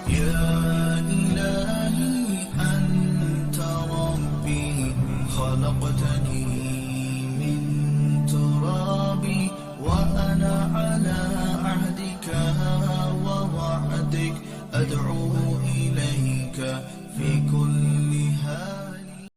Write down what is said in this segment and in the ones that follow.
يا إلهي أنت ربي خلقتني من تراب وأنا على عهدك ووعدك أدعو إليك في كل حال.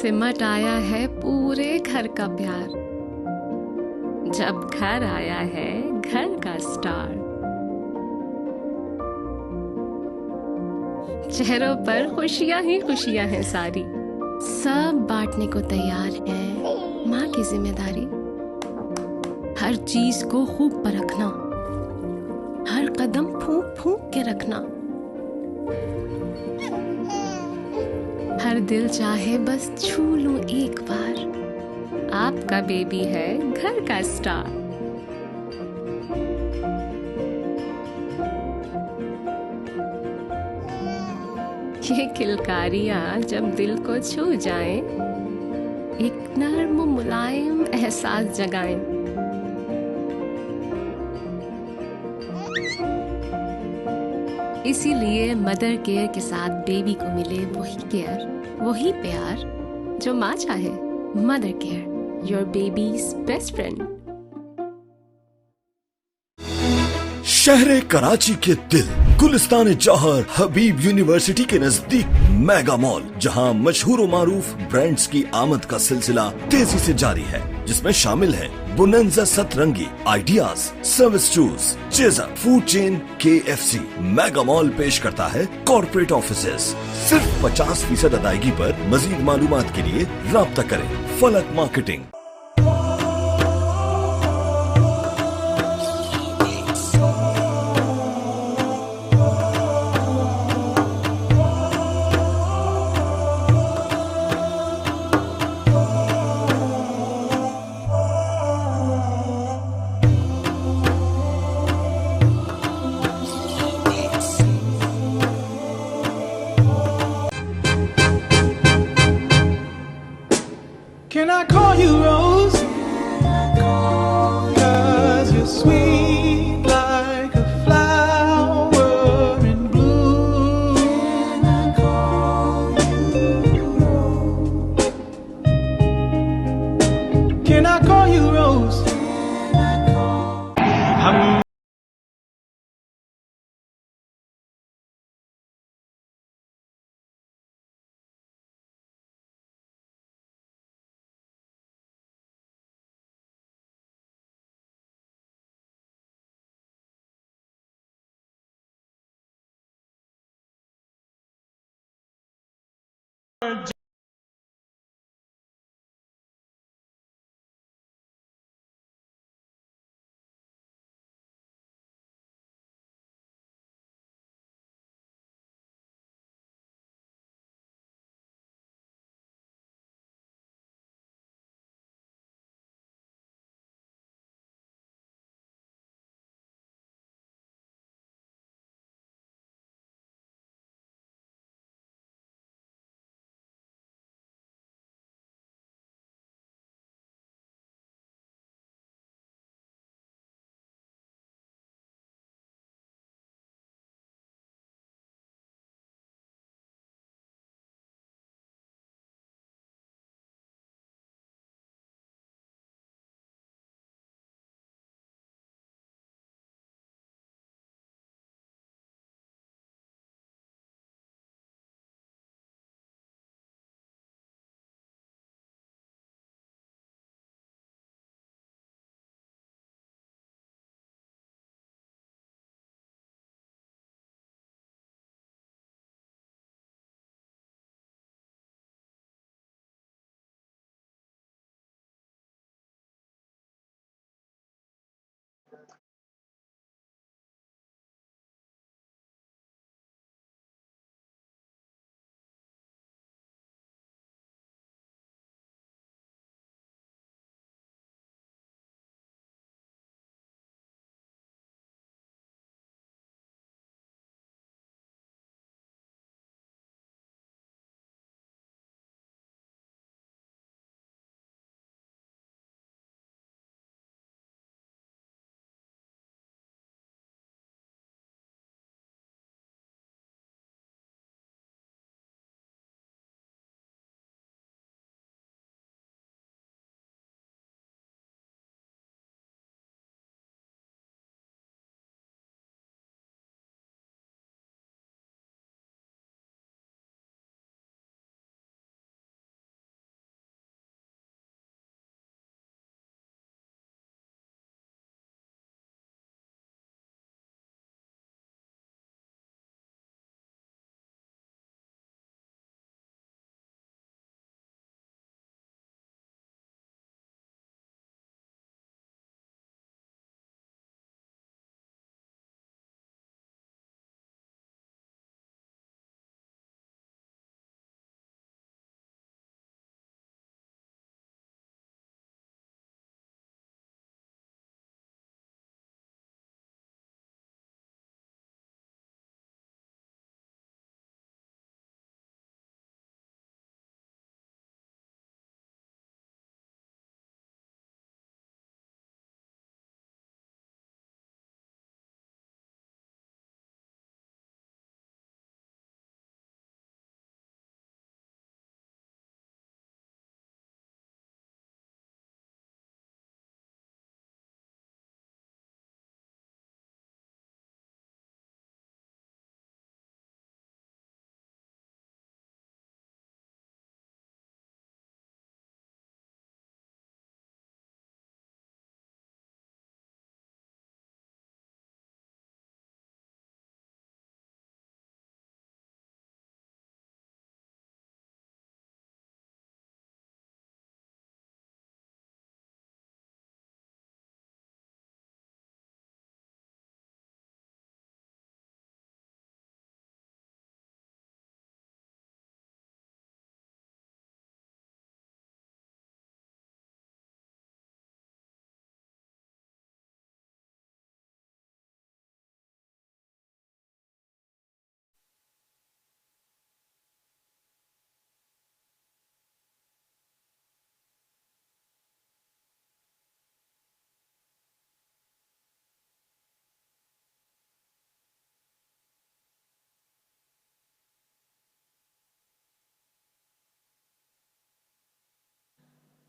सिमट आया है पूरे घर का प्यार, जब घर आया है घर का स्टार। चेहरों पर खुशियां ही खुशियां हैं सारी, सब बांटने को तैयार है माँ की जिम्मेदारी। हर चीज को खूब परखना, हर कदम फूंक फूंक के रखना, हर दिल चाहे बस छू लूं एक बार, आपका बेबी है घर का स्टार। ये किलकारियां जब दिल को छू जाएं, एक नर्म मुलायम एहसास जगाएं। इसीलिए मदर केयर के साथ बेबी को मिले वही केयर, वही प्यार जो माँ चाहे। Mother care, your babies best friend. शहर कराची के दिल गुलिस्तान जौहर हबीब यूनिवर्सिटी के नजदीक मेगा मॉल, जहां मशहूर व मारूफ ब्रांड्स की आमद का सिलसिला तेजी से जारी है, जिसमें शामिल है बोनंजा सतरंगी, ideas, service shoes, chaser, food chain KFC। Mega mall पेश करता है कॉर्पोरेट ऑफिसेज। सिर्फ 50% अदायगी पर मजीद मालूमात के लिए राब्ता करें फलक marketing. Can I call you Rose? 'Cause you're sweet like a flower in bloom. Can I call you Rose? Can I call you Rose?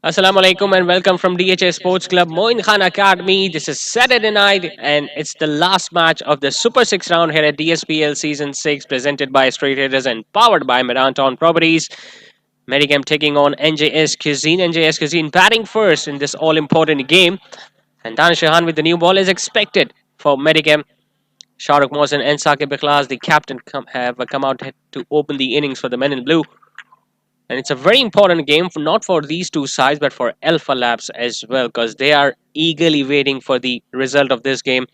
Assalamu alaikum and welcome from DHS Sports Club Moin Khan Academy. This is Saturday night and it's the last match of the Super 6 round here at DSPL Season 6 presented by Straight Hitters and powered by Medicam Properties. Medicam taking on NJS Cuisine. NJS Cuisine batting first in this all-important game. And Danish Shahan with the new ball is expected for Medicam. Shahrukh Mohsen and Saqib Ikhlas, the captain, have come out to open the innings for the men in blue. And it's a very important game, not for these two sides, but for Alpha Labs as well, because they are eagerly waiting for the result of this game.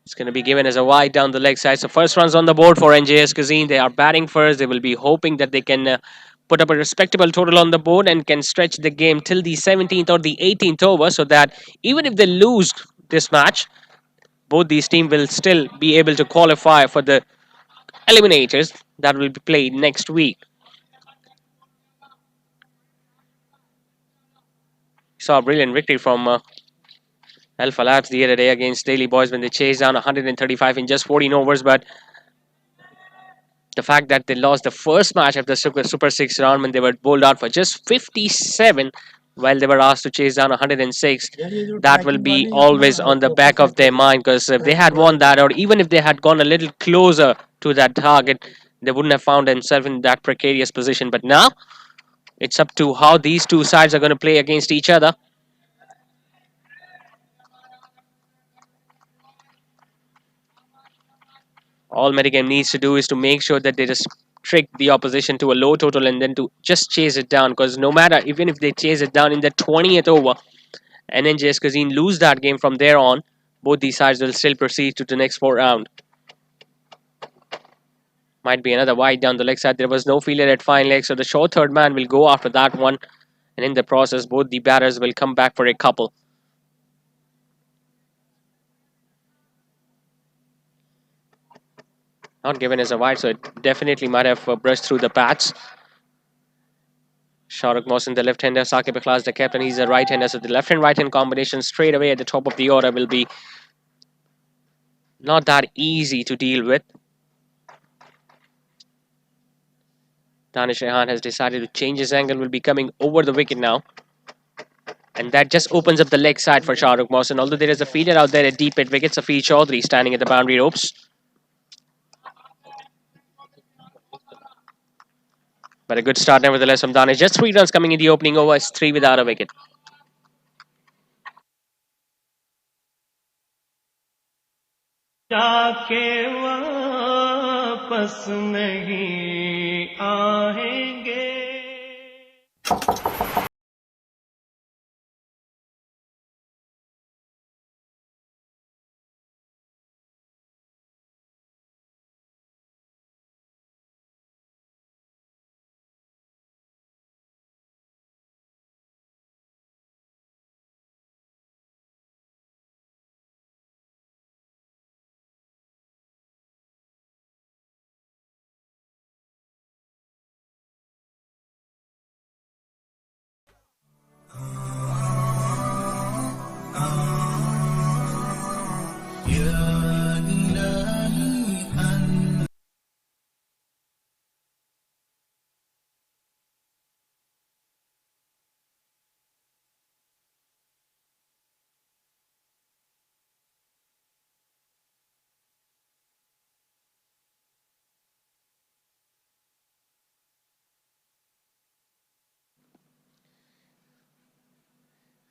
It's going to be given as a wide down the leg side. So first runs on the board for NJS Cuisine. They are batting first. They will be hoping that they can put up a respectable total on the board and can stretch the game till the 17th or the 18th over, so that even if they lose this match, both these teams will still be able to qualify for the eliminators that will be played next week. Saw a brilliant victory from Alpha Labs the other day against Daily Boys when they chased down 135 in just 14 overs. But the fact that they lost the first match of the Super 6 round when they were bowled out for just 57 while they were asked to chase down 106, that will be always on the back of their mind, because if they had won that, or even if they had gone a little closer to that target, they wouldn't have found themselves in that precarious position. But now it's up to how these two sides are going to play against each other. All Medicam needs to do is to make sure that they just trick the opposition to a low total and then to just chase it down, because no matter, even if they chase it down in the 20th over and NJS Cuisine lose that game from there on, both these sides will still proceed to the next 4 round. Might be another wide down the leg side. There was no fielder at fine leg, so the short third man will go after that one, and in the process both the batters will come back for a couple. Not given as a wide, so it definitely might have brushed through the pads. Shahrukh Mohsen, the left-hander, Saqib Ikhlas, the captain, he's a right-hander, so the left and right-hand combination straight away at the top of the order will be not that easy to deal with. Danish Rehan has decided to change his angle, will be coming over the wicket now. And that just opens up the leg side for Shahrukh Mohsen, although there is a fielder out there at deep at wicket, Safi Chaudhary standing at the boundary ropes. But a good start nevertheless from Danish. Just 3 runs coming in the opening over. It's 3 without a wicket.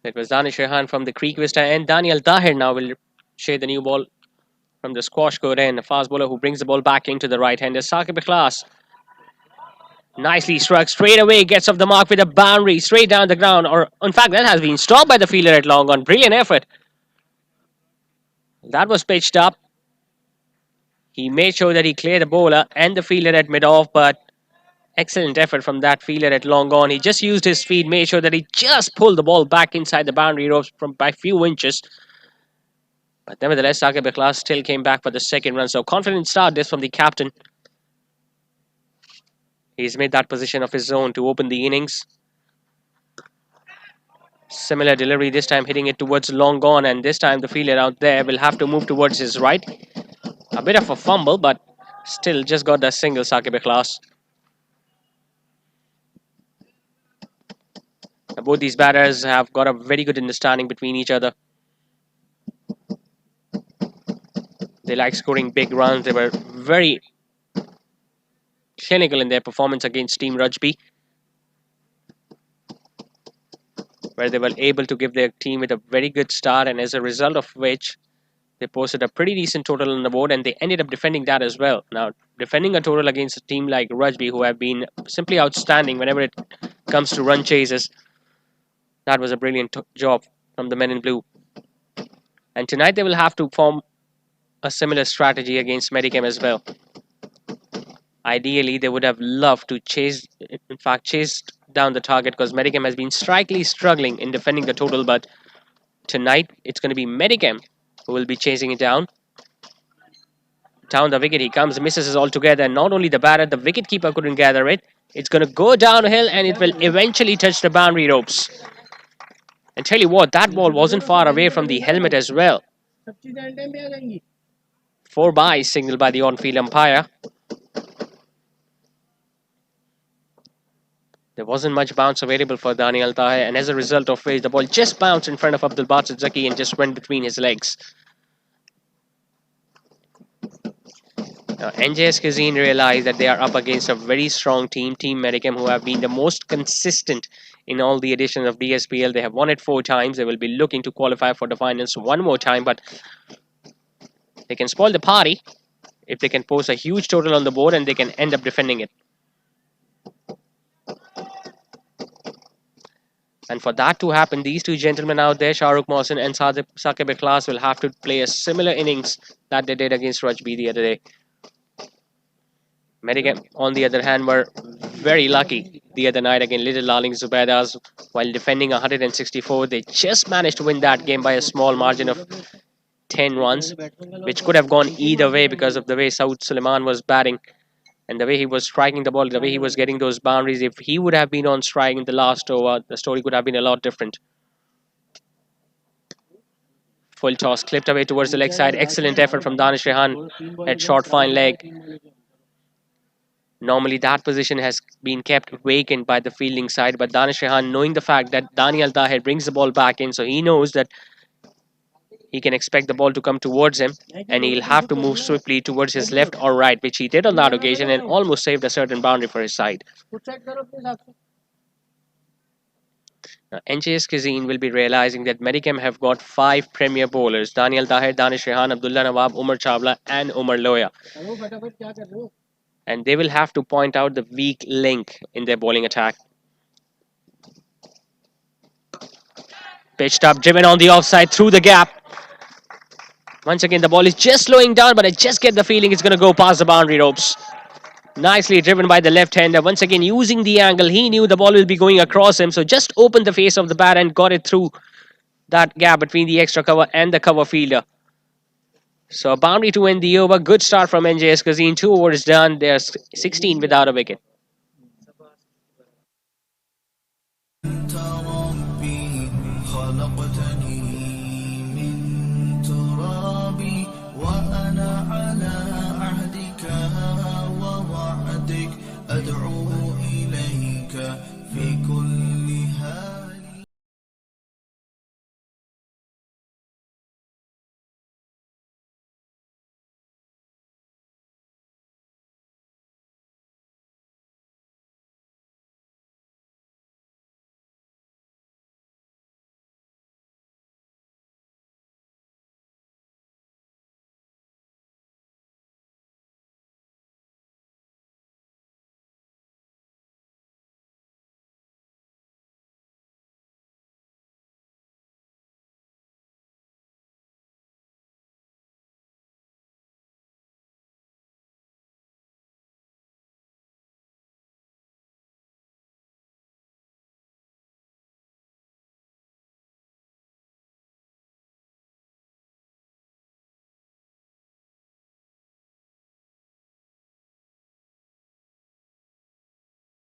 It was Danish Rehan from the Creek Vista, and Daniel Tahir now will share the new ball from the squash court end. A fast bowler who brings the ball back into the right-hander. Saqib Ikhlas nicely struck straight away, gets off the mark with a boundary straight down the ground. Or in fact, that has been stopped by the fielder at long on. Brilliant effort. That was pitched up. He made sure that he cleared the bowler and the fielder at mid-off, but excellent effort from that fielder at long on. He just used his feet, made sure that he just pulled the ball back inside the boundary ropes from by a few inches. But nevertheless, Saqib Ikhlas still came back for the second run. So confident start this from the captain. He's made that position of his own to open the innings. Similar delivery this time, hitting it towards long on, and this time the fielder out there will have to move towards his right. A bit of a fumble, but still just got the single, Saqib Ikhlas. Both these batters have got a very good understanding between each other. They like scoring big runs. They were very clinical in their performance against Team Rugby, where they were able to give their team with a very good start, and as a result of which they posted a pretty decent total on the board, and they ended up defending that as well. Now, defending a total against a team like Rugby, who have been simply outstanding whenever it comes to run chases, that was a brilliant job from the men in blue. And tonight they will have to form a similar strategy against Medicam as well. Ideally, they would have loved to chase down the target, because Medicam has been strikingly struggling in defending the total, but tonight it's going to be Medicam who will be chasing it down. Down the wicket he comes, misses it altogether, and not only the batter, the wicket keeper couldn't gather it. It's going to go downhill and it will eventually touch the boundary ropes. And tell you what, that ball wasn't far away from the helmet as well. 4 byes signaled by the on-field umpire. There wasn't much bounce available for Daniel Tahir, and as a result of which the ball just bounced in front of Abdul Basit Zaki and just went between his legs. Now, NJS Cuisine realized that they are up against a very strong team, Team Medicam, who have been the most consistent in all the editions of DSPL. They have won it 4 times. They will be looking to qualify for the finals one more time, but they can spoil the party if they can post a huge total on the board, and they can end up defending it. And for that to happen, these two gentlemen out there, Shahrukh Mohsin and Saqib Ikhlas, will have to play a similar innings that they did against Rajbi the other day. Medicam, on the other hand, were very lucky the other night against Little Darling Zubaidas. While defending 164, they just managed to win that game by a small margin of 10 runs, which could have gone either way because of the way Saud Suleiman was batting and the way he was striking the ball, the way he was getting those boundaries. If he would have been on strike in the last over, the story could have been a lot different. Full toss clipped away towards the leg side. Excellent effort from Danish Rehan at short fine leg. Normally that position has been kept vacant by the fielding side, but Danish Rehan, knowing the fact that Daniel Tahir brings the ball back in, so he knows that he can expect the ball to come towards him, and he'll have to move swiftly towards his left or right, which he did on that occasion and almost saved a certain boundary for his side. Now, NJS Cuisine will be realizing that Medicam have got 5 premier bowlers: Daniel Tahir, Danish Rehan, Abdullah Nawab, Umar Chawla and Umar Loya. And they will have to point out the weak link in their bowling attack. Pitched up, driven on the offside through the gap. Once again, the ball is just slowing down, but I just get the feeling it's going to go past the boundary ropes. Nicely driven by the left-hander. Once again, using the angle, he knew the ball will be going across him, so just opened the face of the bat and got it through that gap between the extra cover and the cover fielder. So a boundary to end the over. Good start from NJS Cuisine. 2 overs done. There's 16 without a wicket.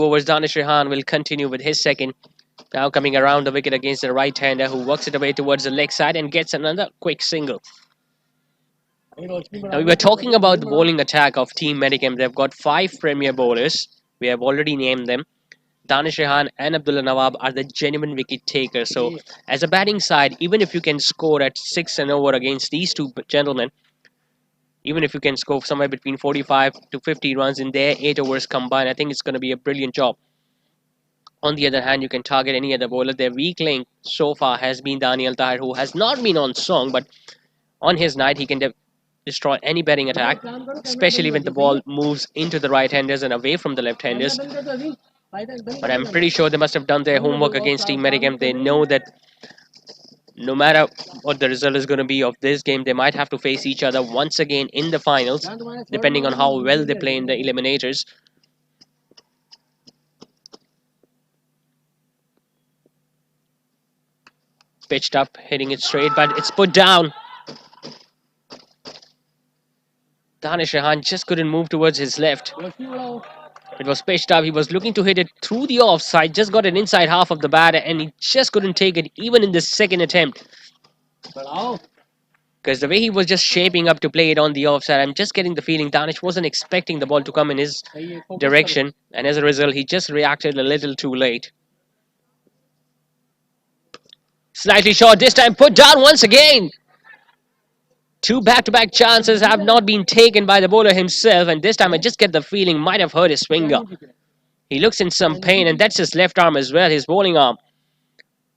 Overs, Danish Rehan will continue with his second. Now coming around the wicket against the right-hander, who works it away towards the leg side and gets another quick single. Now we were talking about the bowling attack of Team Medicam. They've got 5 premier bowlers. We have already named them. Danish Rehan and Abdullah Nawab are the genuine wicket takers. So, as a batting side, even if you can score at 6 and over against these two gentlemen, even if you can score somewhere between 45 to 50 runs in their 8 overs combined, I think it's going to be a brilliant job. On the other hand, you can target any other bowler. Their weak link so far has been Daniel Tahir, who has not been on song, but on his night, he can destroy any batting attack, especially when the ball moves into the right-handers and away from the left-handers. But I'm pretty sure they must have done their homework against Team Medicam. They know that no matter what the result is going to be of this game, they might have to face each other once again in the finals, depending on how well they play in the eliminators. Pitched up, hitting it straight, but it's put down. Danish Rehan just couldn't move towards his left. It was pitched up. He was looking to hit it through the offside, just got an inside half of the bat, and he just couldn't take it even in the second attempt. Because the way he was just shaping up to play it on the offside, I'm just getting the feeling Danish wasn't expecting the ball to come in his direction, and as a result, he just reacted a little too late. Slightly short, this time put down once again. Two back-to-back chances have not been taken by the bowler himself, and this time I just get the feeling might have hurt his finger. He looks in some pain, and that's his left arm as well, his bowling arm.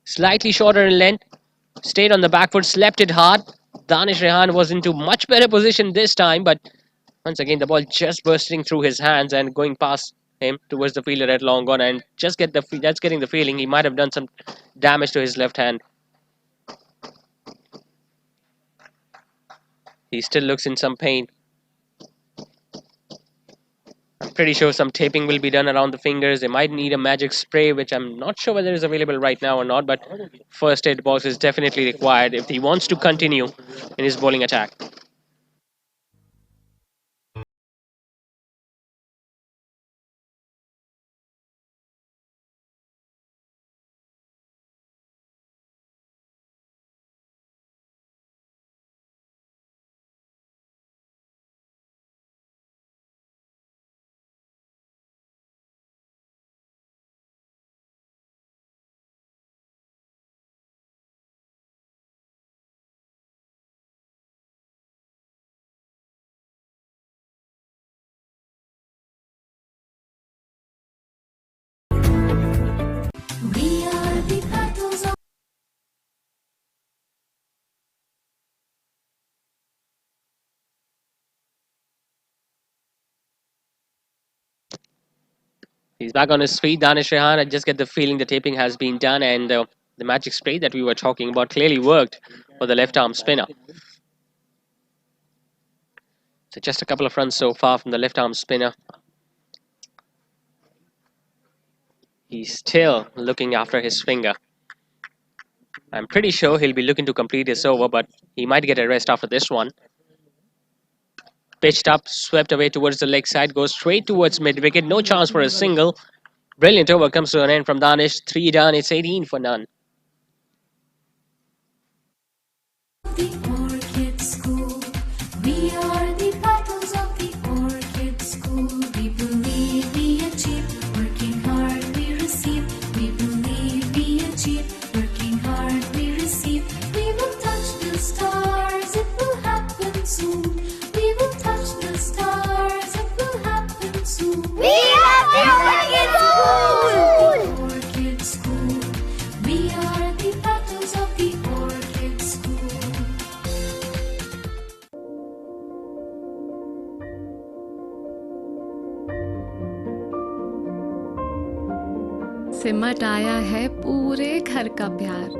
Slightly shorter in length, stayed on the back foot, slept it hard. Danish Rehan was into much better position this time, but once again the ball just bursting through his hands and going past him towards the fielder at long on, and just that's getting the feeling he might have done some damage to his left hand. He still looks in some pain. I'm pretty sure some taping will be done around the fingers. They might need a magic spray, which I'm not sure whether is available right now or not, but first aid box is definitely required if he wants to continue in his bowling attack. We are the battles of He's back on his feet, Danish Rehan. I just get the feeling the taping has been done, and the magic spray that we were talking about clearly worked for the left arm spinner. So just a couple of runs so far from the left arm spinner. He's still looking after his finger. I'm pretty sure he'll be looking to complete this over, but he might get a rest after this one. Pitched up, swept away towards the leg side, goes straight towards mid-wicket. No chance for a single. Brilliant over comes to an end from Danish. 3 done, it's 18 for none. the Orchid School. We are the battles of the Orchid School. We believe we achieve, working hard we receive. We believe we achieve, working hard we receive. We will touch the stars, it will happen soon. We will touch the stars, it will happen soon. We are the Wicked School! Orchid School. We are the battles of the Orchid School. सिमट आया है पूरे घर का प्यार,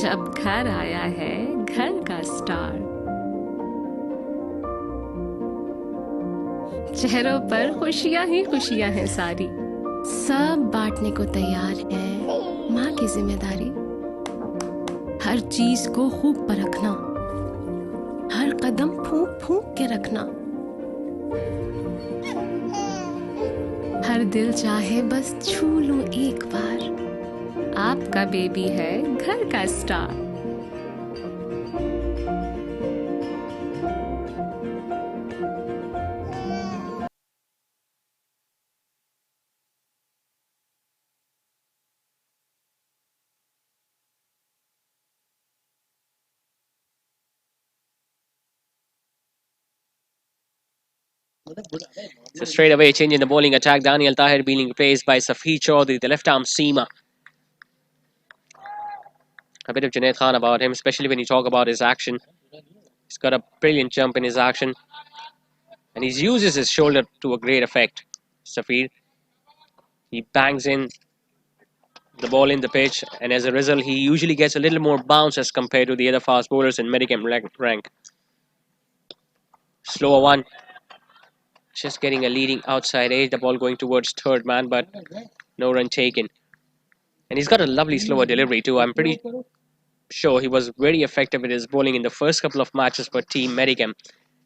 जब घर आया है घर का स्टार। चेहरों पर खुशियां ही खुशियां हैं सारी, सब बांटने को तैयार है माँ की जिम्मेदारी। हर चीज को खूब परखना, हर कदम फूंक फूंक के रखना। हर दिल चाहे बस छू लूं एक बार, आपका बेबी है घर का star. So straight away, change in the bowling attack. Daniel Tahir being replaced by Safi Chaudhary, the left arm seamer. A bit of Junaid Khan about him, especially when you talk about his action. He's got a brilliant jump in his action, and he uses his shoulder to a great effect. Safir, he bangs in the ball in the pitch, and as a result, he usually gets a little more bounce as compared to the other fast bowlers in Medicam rank. Slower one, just getting a leading outside edge. The ball going towards third man, but no run taken. And he's got a lovely slower delivery too. I'm pretty sure he was very effective with his bowling in the first couple of matches for Team Medicam.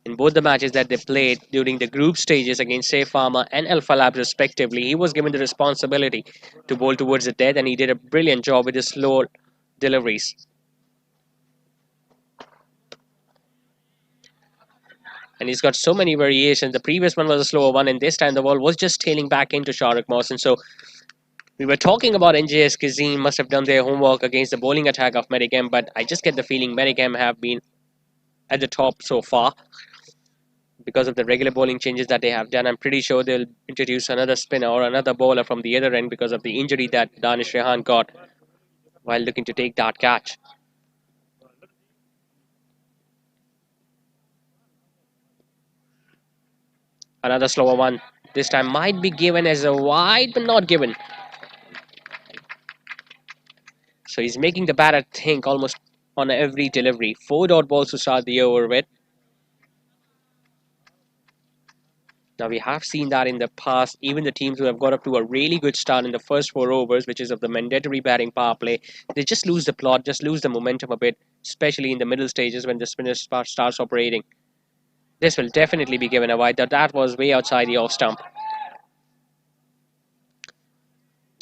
In both the matches that they played during the group stages against Safe Farmer and Alpha Labs respectively, he was given the responsibility to bowl towards the death, and he did a brilliant job with his slow deliveries. And he's got so many variations. The previous one was a slower one, and this time the ball was just tailing back into Shahrukh Mohsin. So we were talking about NJS Cuisine must have done their homework against the bowling attack of Medicam, but I just get the feeling Medicam have been at the top so far because of the regular bowling changes that they have done. I'm pretty sure they'll introduce another spinner or another bowler from the other end because of the injury that Danish Rehan got while looking to take that catch. Another slower one. This time might be given as a wide, but not given. So he's making the batter think almost on every delivery. 4 dot balls to start the over with. Now we have seen that in the past. Even the teams who have got up to a really good start in the first 4 overs, which is of the mandatory batting power play, they just lose the plot, just lose the momentum a bit, especially in the middle stages when the spinner starts operating. This will definitely be given a wide. That was way outside the off stump.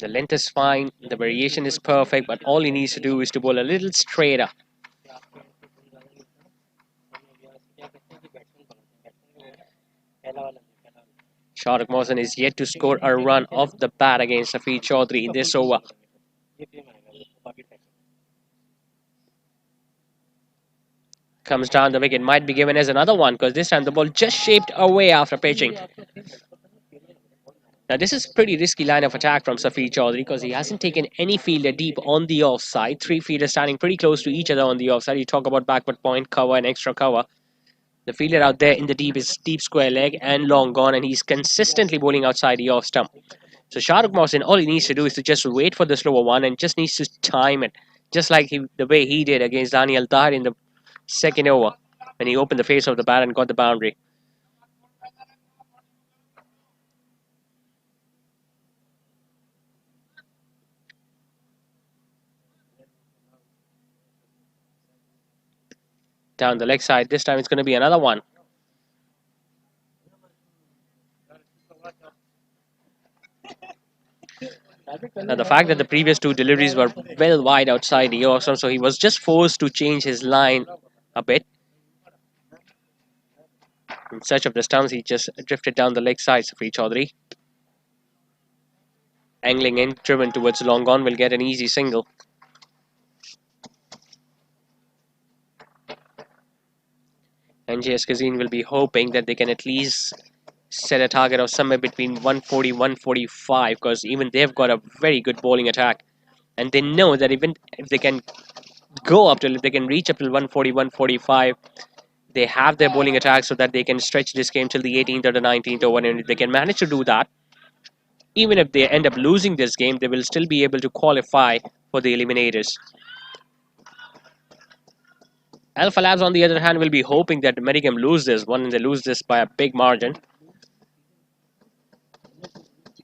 The length is fine, the variation is perfect, but all he needs to do is to bowl a little straighter. Shahrukh Mohsin is yet to score a run off the bat against Safi Chaudhary in this over. Comes down the wicket, might be given as another one because this time the ball just shaped away after pitching. Now this is pretty risky line of attack from Safi Chaudhary because he hasn't taken any fielder deep on the offside. 3 fielders standing pretty close to each other on the offside. You talk about backward point, cover and extra cover. The fielder out there in the deep is deep square leg and long gone, and he's consistently bowling outside the off stump. So Shahrukh Mohsin, all he needs to do is to just wait for the slower one and just needs to time it, just like the way he did against Daniel Tahir in the second over when he opened the face of the bat and got the boundary. Down the leg side, this time it's going to be another one. Now the fact that the previous 2 deliveries were well wide outside the off stump, so he was just forced to change his line a bit. In search of the stumps, he just drifted down the leg side. Safi Chaudhary, angling in, driven towards long gone, will get an easy single. NJS Cuisine will be hoping that they can at least set a target of somewhere between 140 145 because even they've got a very good bowling attack, and they know that even if they can go up till, if they can reach up till 140 145, they have their bowling attack so that they can stretch this game till the 18th or the 19th over, and if they can manage to do that, even if they end up losing this game, they will still be able to qualify for the eliminators. Alpha Labs, on the other hand, will be hoping that Medicam lose this one, and they lose this by a big margin.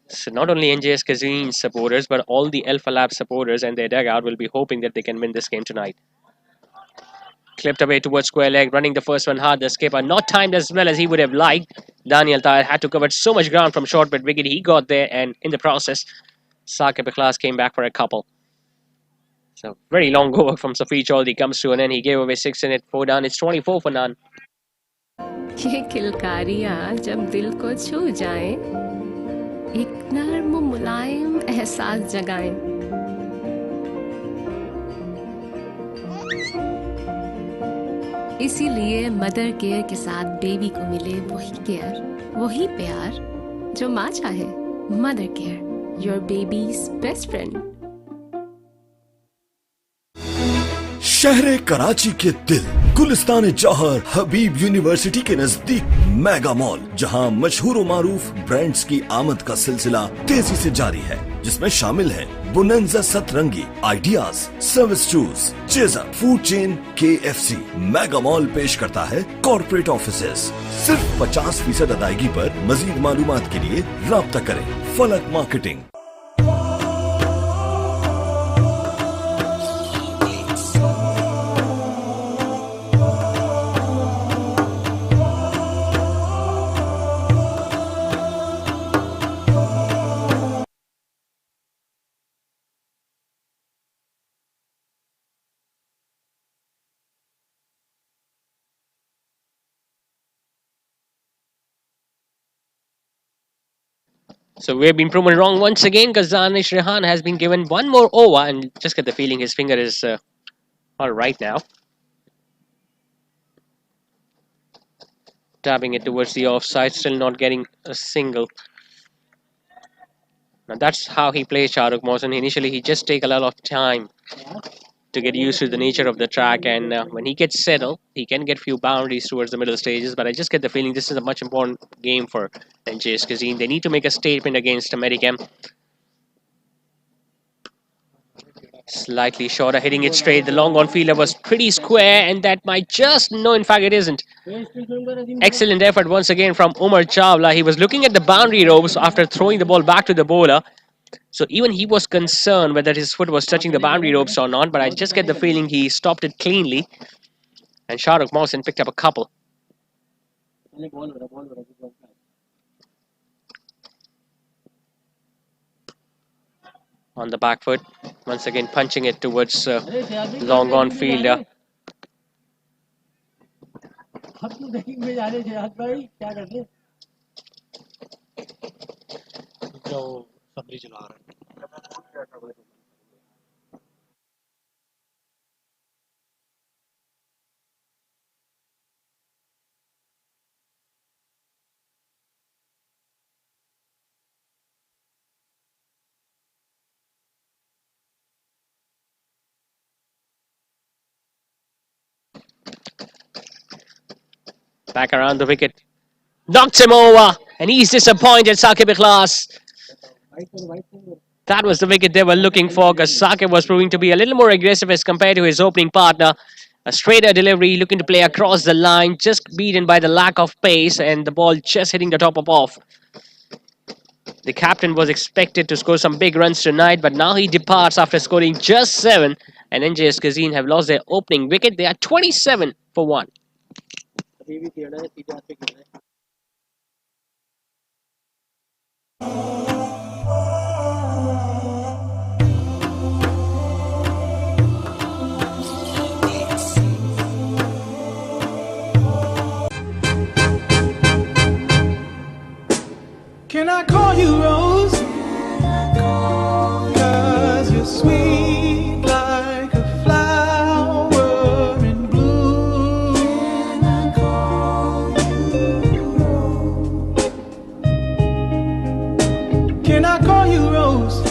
So not only NJS Cuisine supporters, but all the Alpha Labs supporters and their dugout will be hoping that they can win this game tonight. Clipped away towards square leg, running the first one hard. The skipper not timed as well as he would have liked. Daniel Tahir had to cover so much ground from short but wicket. He got there, and in the process, Saqib Ikhlas came back for a couple. So very long over from Safi Chaudhary comes to an end. He gave away 6 in it, 4 down. It's 24 for none. ये किलकारियाँ जब दिल को छू जाएं, एक नर्म मुलायम एहसास जगाएं। इसीलिए मदर केयर के साथ बेबी को मिले वही केयर, वही प्यार जो माँ चाहे। Mother care, your babies best friend. शहर कराची के दिल गुलिस्तान जौहर हबीब यूनिवर्सिटी के नजदीक मेगा मॉल, जहां मशहूर व मारूफ ब्रांड्स की आमद का सिलसिला तेजी से जारी है, जिसमें शामिल है बुनंजा सतरंगी, ideas, service shoes, chaser, food chain, KFC। Mega mall पेश करता है कॉर्पोरेट ऑफिसेज। सिर्फ 50% अदायगी पर मजीद मालूमात के लिए राब्ता करें फलक marketing. So we've been proven wrong once again because Danish Rehan has been given one more over and just get the feeling his finger is all right now. Tapping it towards the offside, still not getting a single. Now that's how he plays Shahrukh Mohsen. Initially, he just take a lot of time to get used to the nature of the track, and when he gets settled, he can get few boundaries towards the middle stages. But I just get the feeling this is a much important game for NJS Cuisine. They need to make a statement against Medicam. Slightly shorter, hitting it straight. The long on fielder was pretty square, and that might just... No, in fact, it isn't. Excellent effort once again from Umar Chawla. He was looking at the boundary ropes after throwing the ball back to the bowler. So even he was concerned whether his foot was touching the boundary ropes or not, but I just get the feeling he stopped it cleanly. And Shahrukh Mohsen picked up a couple. On the back foot, once again punching it towards long on fielder. Back around the wicket. Knocked him over, and he's disappointed, Saqib Ikhlas. That was the wicket they were looking for, because Saqib was proving to be a little more aggressive as compared to his opening partner. A straighter delivery, looking to play across the line, just beaten by the lack of pace, and the ball just hitting the top of off. The captain was expected to score some big runs tonight, but now he departs after scoring just 7, and NJS Cuisine have lost their opening wicket. They are 27 for 1. Can I call you Rose? 'Cause you're sweet like a flower in bloom. Can I call you Rose?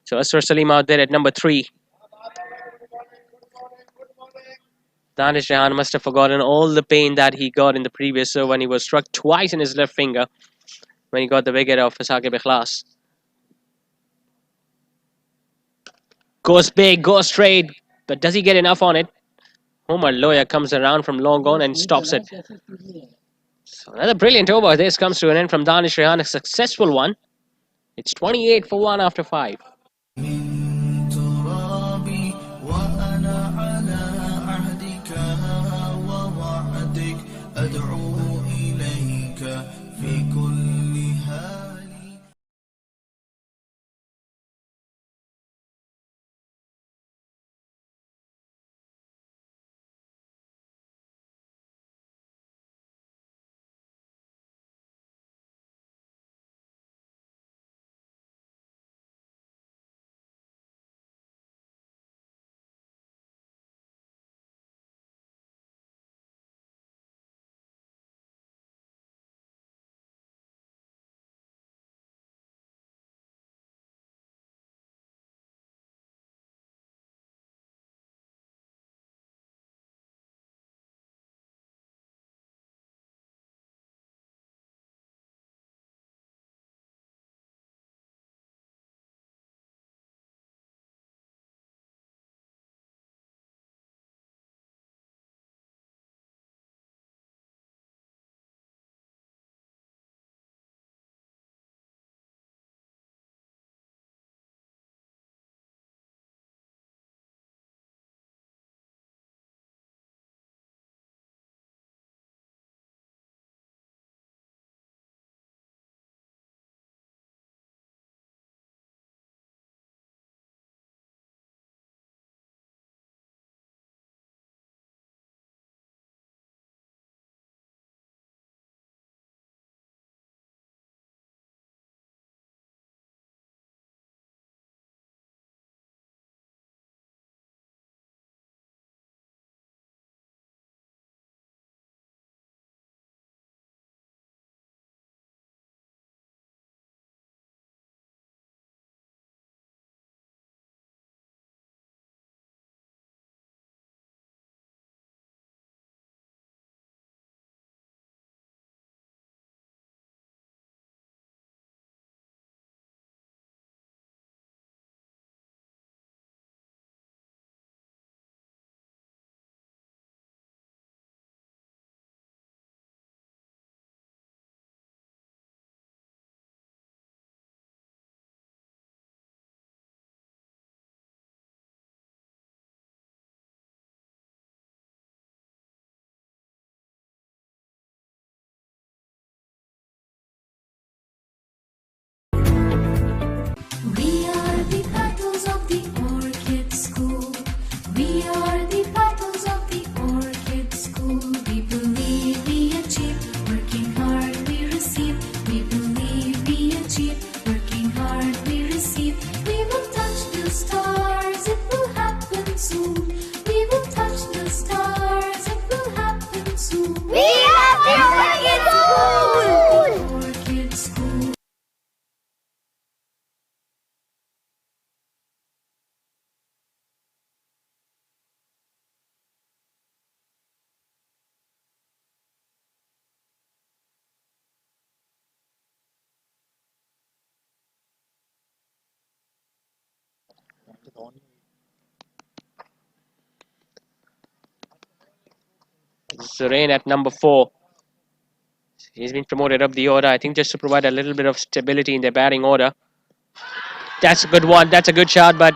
So Asrar Salim out there at number 3. Danish Rehan must have forgotten all the pain that he got in the previous serve when he was struck twice in his left finger when he got the wicket of Saqib Ikhlas. Goes big, goes straight, but does he get enough on it? Omar Loya comes around from long on and stops it. So another brilliant over. This comes to an end from Danish Rehan, a successful one. It's 28 for 1 after 5. من ترابي وأنا على عهدك ووعدك أدعو إليك في كل حال. We are the battles of the Orchid School. We are the battles of the Orchid School. We believe we achieve, working hard we receive. We believe we achieve, working hard we receive. We will touch the stars, it will happen soon. We will touch the stars, it will happen soon. We are the Wicked School! Orchid School. Zurain at number 4. He's been promoted up the order, I think, just to provide a little bit of stability in their batting order. That's a good one. That's a good shot, but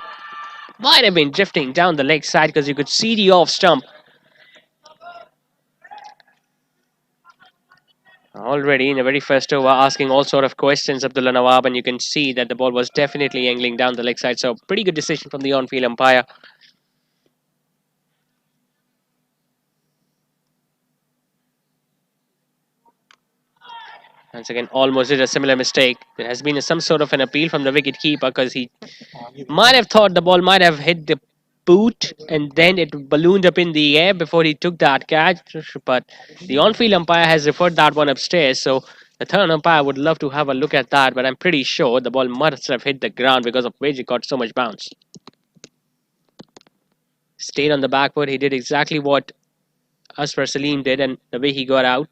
might have been drifting down the leg side because you could see the off stump. Already in the very first over, asking all sort of questions, Abdullah Nawab, and you can see that the ball was definitely angling down the leg side. So pretty good decision from the on-field umpire. Once again, almost did a similar mistake. There has been some sort of an appeal from the wicket keeper because he might have thought the ball might have hit the boot and then it ballooned up in the air before he took that catch. But the on-field umpire has referred that one upstairs. So The third umpire would love to have a look at that, but I'm pretty sure the ball must have hit the ground because of which it got so much bounce. Stayed on the back foot. He did exactly what Asfar Salim did, and the way he got out.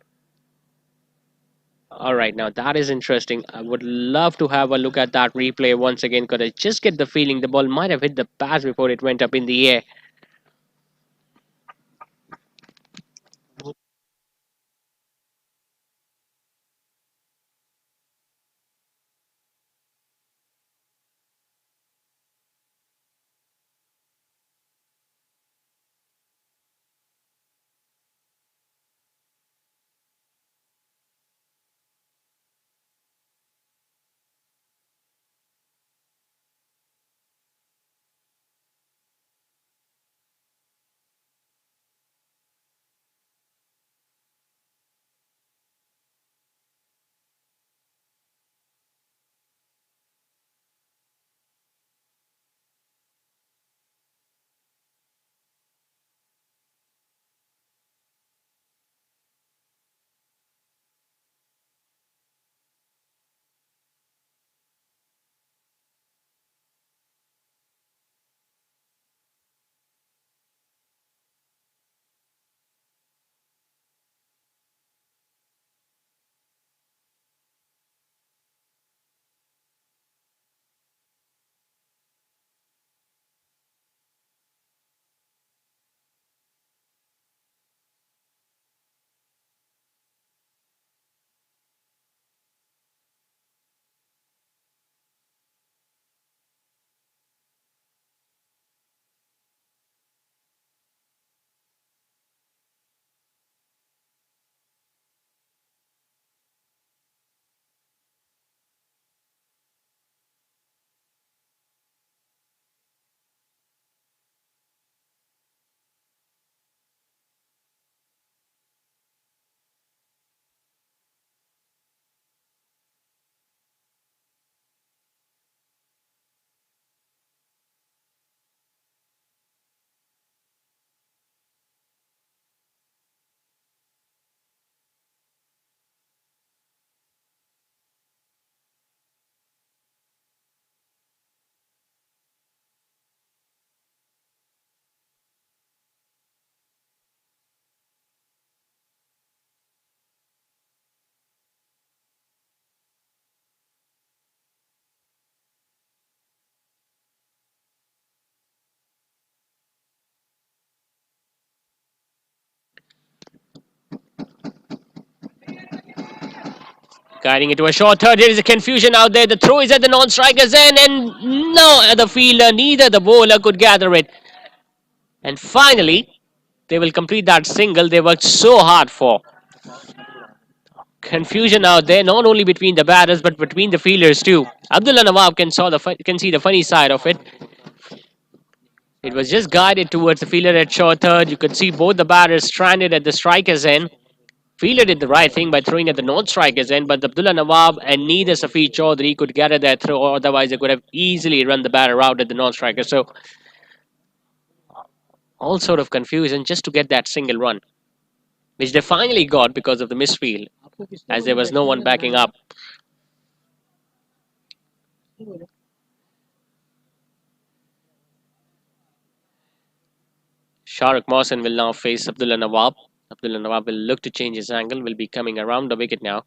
All right, now that is interesting. I would love to have a look at that replay once again because I just get the feeling the ball might have hit the pads before it went up in the air. Guiding it to a short third. There is a confusion out there. The throw is at the non-striker's end, and no other fielder, neither the bowler could gather it. And finally, they will complete that single they worked so hard for. Confusion out there, not only between the batters but between the fielders too. Abdullah Nawab can see the funny side of it. It was just guided towards the fielder at short third. You could see both the batters stranded at the striker's end. Fielder did the right thing by throwing at the non-striker's end, but Abdullah Nawab and neither Safi Chaudhary could gather that throw, otherwise they could have easily run the batter out at the non-striker. So all sort of confusion just to get that single run, which they finally got because of the misfield, as there was no one backing up. Shahrukh Mohsin will now face Abdullah Nawab. Abdullah Nawab will look to change his angle, will be coming around the wicket now.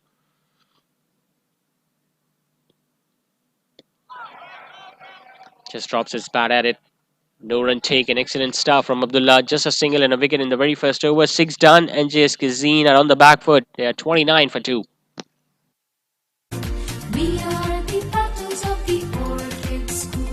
Just drops his bat at it. No run taken. Excellent start from Abdullah. Just a single and a wicket in the very first over. 6 done. NJS Cuisine are on the back foot. They are 29 for 2. We are the battles of the Orchid School.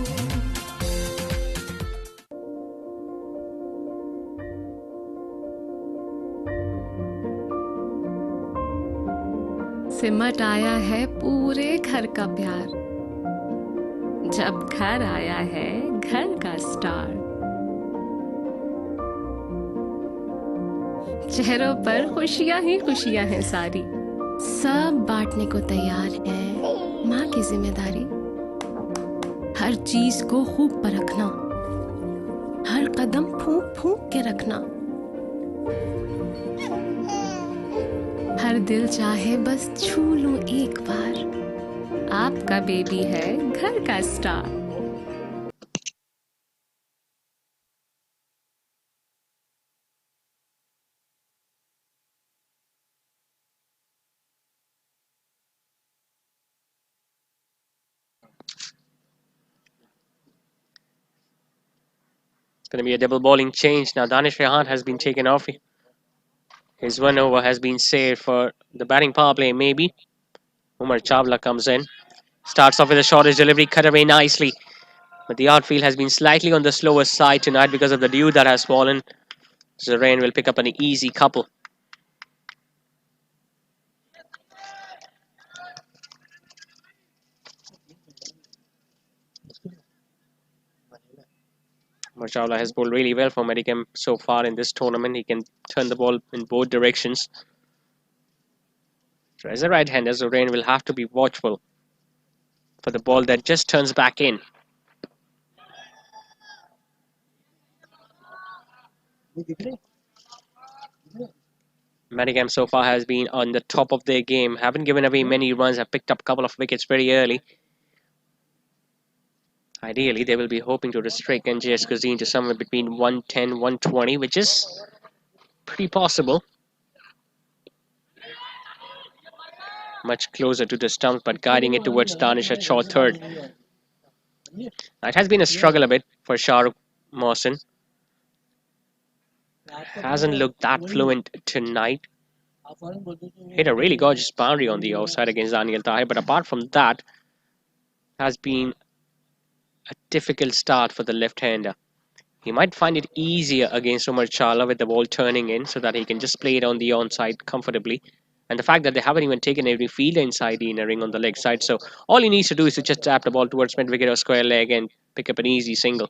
सिमट आया है पूरे घर का प्यार, जब घर आया है घर का स्टार। चेहरों पर खुशियां ही खुशियां हैं सारी, सब बांटने को तैयार है माँ की जिम्मेदारी। हर चीज को खूब परखना, हर कदम फूंक फूंक के रखना। हर दिल चाहे बस छू लूं एक बार, आपका बेबी है घर का star. It's going to be a double bowling change. Now Danish Rehan has been taken off. His 1 over has been saved for the batting power play, maybe. Umar Chawla comes in. Starts off with a shortish delivery, cut away nicely. But the outfield has been slightly on the slower side tonight because of the dew that has fallen. So rain will pick up an easy couple. Umar Chawla has bowled really well for Medicam so far in this tournament. He can turn the ball in both directions. So as a right-hander, Zorain will have to be watchful for the ball that just turns back in. Medicam so far has been on the top of their game. Haven't given away many runs. Have picked up a couple of wickets very early. Ideally, they will be hoping to restrict NJS Cuisine to somewhere between 110, 120, which is pretty possible. Much closer to the stump, but guiding it towards Danish at short third. It has been a struggle a bit for Shahrukh Mohsin. Hasn't looked that fluent tonight. Hit a really gorgeous boundary on the outside against Daniel Tahir, but apart from that, has been a difficult start for the left-hander. He might find it easier against Umar Chawla with the ball turning in so that he can just play it on the onside comfortably. And the fact that they haven't even taken every fielder inside the inner ring on the leg side. So all he needs to do is to just tap the ball towards mid-wicket or square leg and pick up an easy single.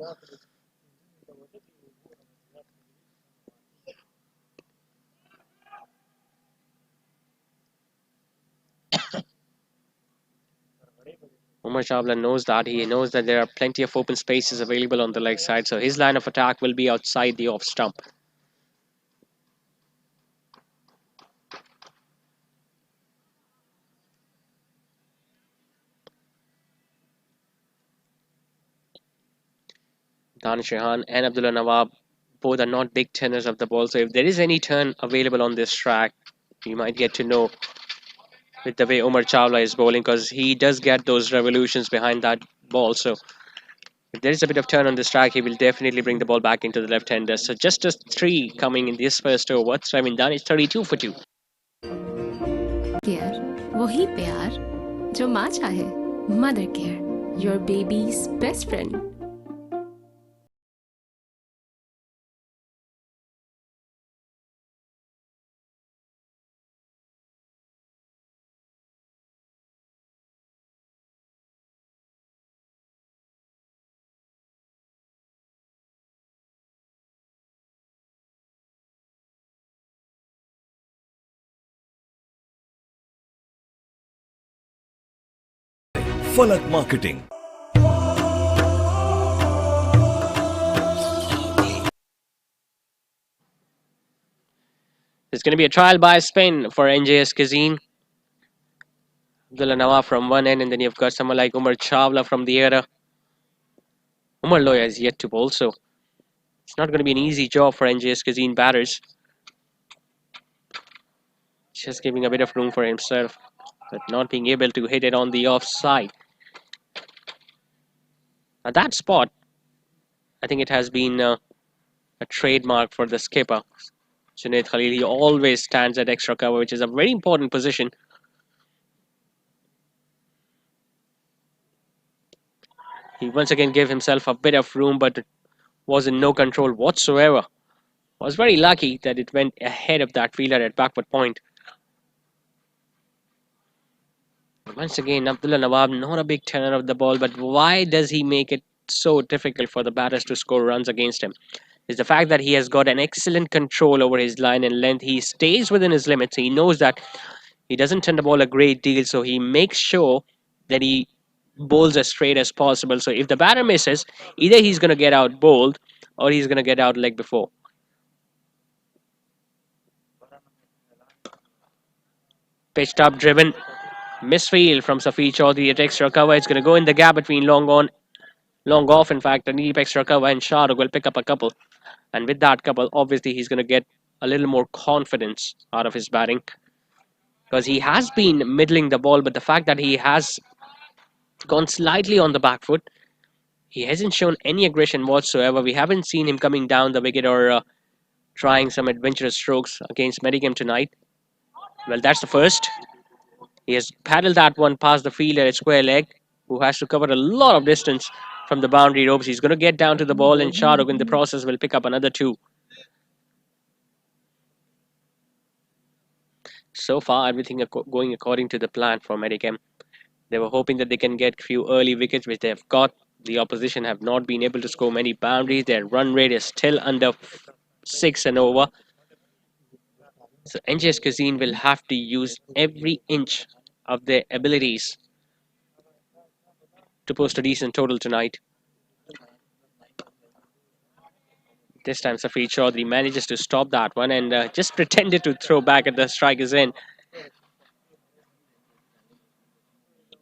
Umar Chawla knows that. He knows that there are plenty of open spaces available on the leg side. So his line of attack will be outside the off stump. Danish Rehan and Abdullah Nawab both are not big turners of the ball. So if there is any turn available on this track, you might get to know with the way Umar Chawla is bowling, because he does get those revolutions behind that ball. So if there is a bit of turn on this track, he will definitely bring the ball back into the left-hander. So just a 3 coming in this first over. Sevin Danish 32 for 2. Care वही प्यार जो माँ चाहे। Mother care, your babies best friend. फलक marketing. There's going to be a trial by spin for NJS Cuisine. Abdullah Nawab from one end, and then you've got someone like Umar Chawla from the other. Umar Loya is yet to bowl, so it's not going to be an easy job for NJS Cuisine batters. Just giving a bit of room for himself, but not being able to hit it on the offside. Now that spot, I think it has been a trademark for the skipper, Junaid Khalil. He always stands at extra cover, which is a very important position. He once again gave himself a bit of room, but was in no control whatsoever. Was very lucky that it went ahead of that fielder at backward point. Once again, Abdullah Nawab, not a big turner of the ball, but why does he make it so difficult for the batters to score runs against him? Is the fact that he has got an excellent control over his line and length. He stays within his limits. He knows that he doesn't turn the ball a great deal, so he makes sure that he bowls as straight as possible. So if the batter misses, either he's going to get out bowled or he's going to get out leg before. Pitched up, driven. Misfield from Safi Chaudhary. At extra cover. It's going to go in the gap between long off, in fact. A deep extra cover, and Shahrukh will pick up a couple. And with that couple, obviously, he's going to get a little more confidence out of his batting. Because he has been middling the ball, but the fact that he has gone slightly on the back foot, he hasn't shown any aggression whatsoever. We haven't seen him coming down the wicket or trying some adventurous strokes against Medicam tonight. Well, that's the first. He has paddled that one past the fielder at square leg, who has to cover a lot of distance from the boundary ropes. He's going to get down to the ball, and Shahrukh in the process will pick up another 2. So far, everything going according to the plan for Medicam. They were hoping that they can get few early wickets, which they have got. The opposition have not been able to score many boundaries. Their run rate is still under 6 and over. So NJS Cuisine will have to use every inch of their abilities to post a decent total tonight. This time Safi Chaudhary manages to stop that one and just pretended to throw back at the striker's end.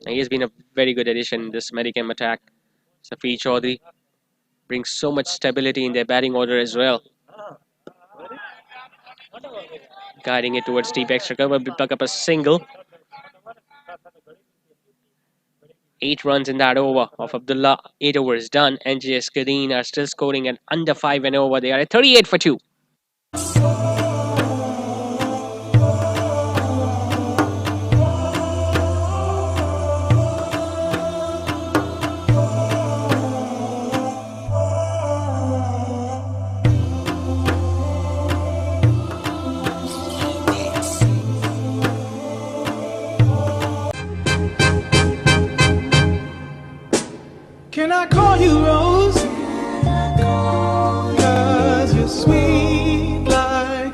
He has been a very good addition in this Medicam attack. Safi Chaudhary brings so much stability in their batting order as well. Guiding it towards deep extra cover, we pick up a single. 8 runs in that over of Abdullah. 8 overs done. NJS Cuisine are still scoring at under 5 and over. They are at 38 for 2. Can I call you Rose? 'Cause you're sweet like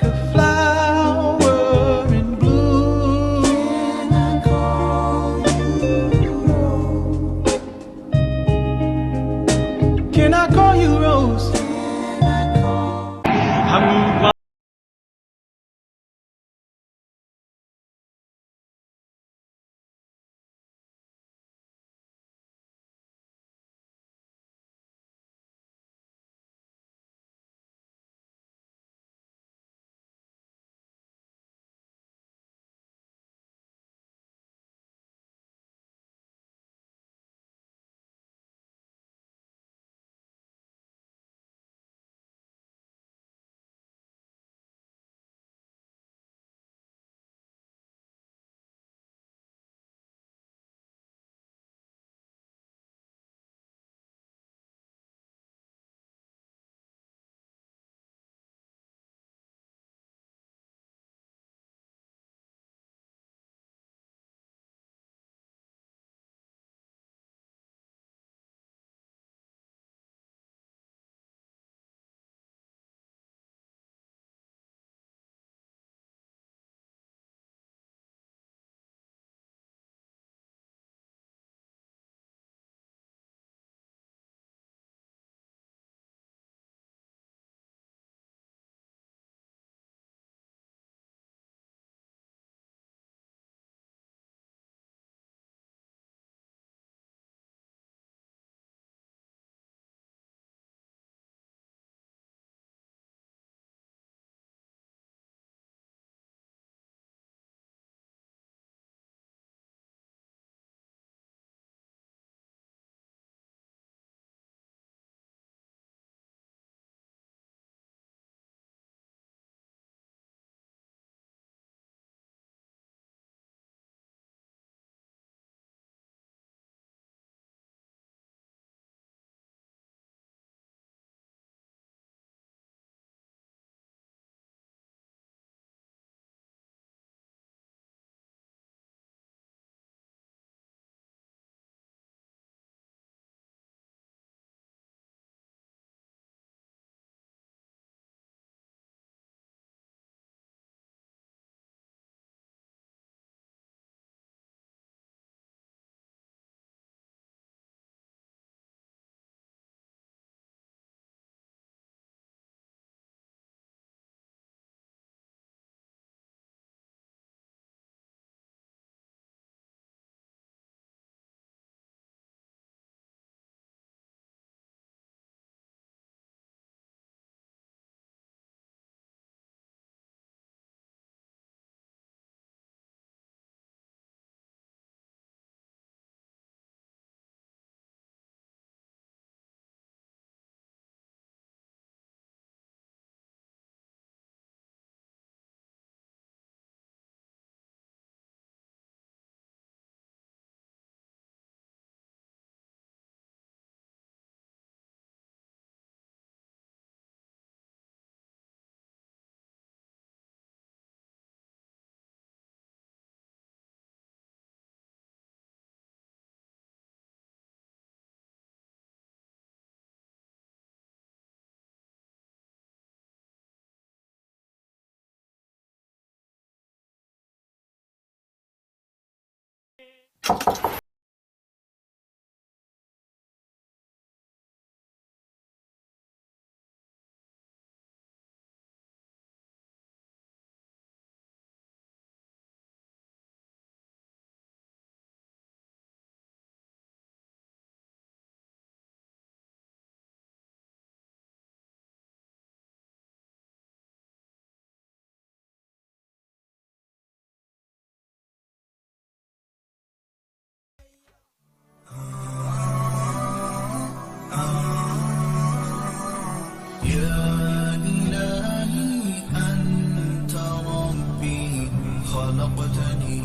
يا إلهي أنت ربي خلقتني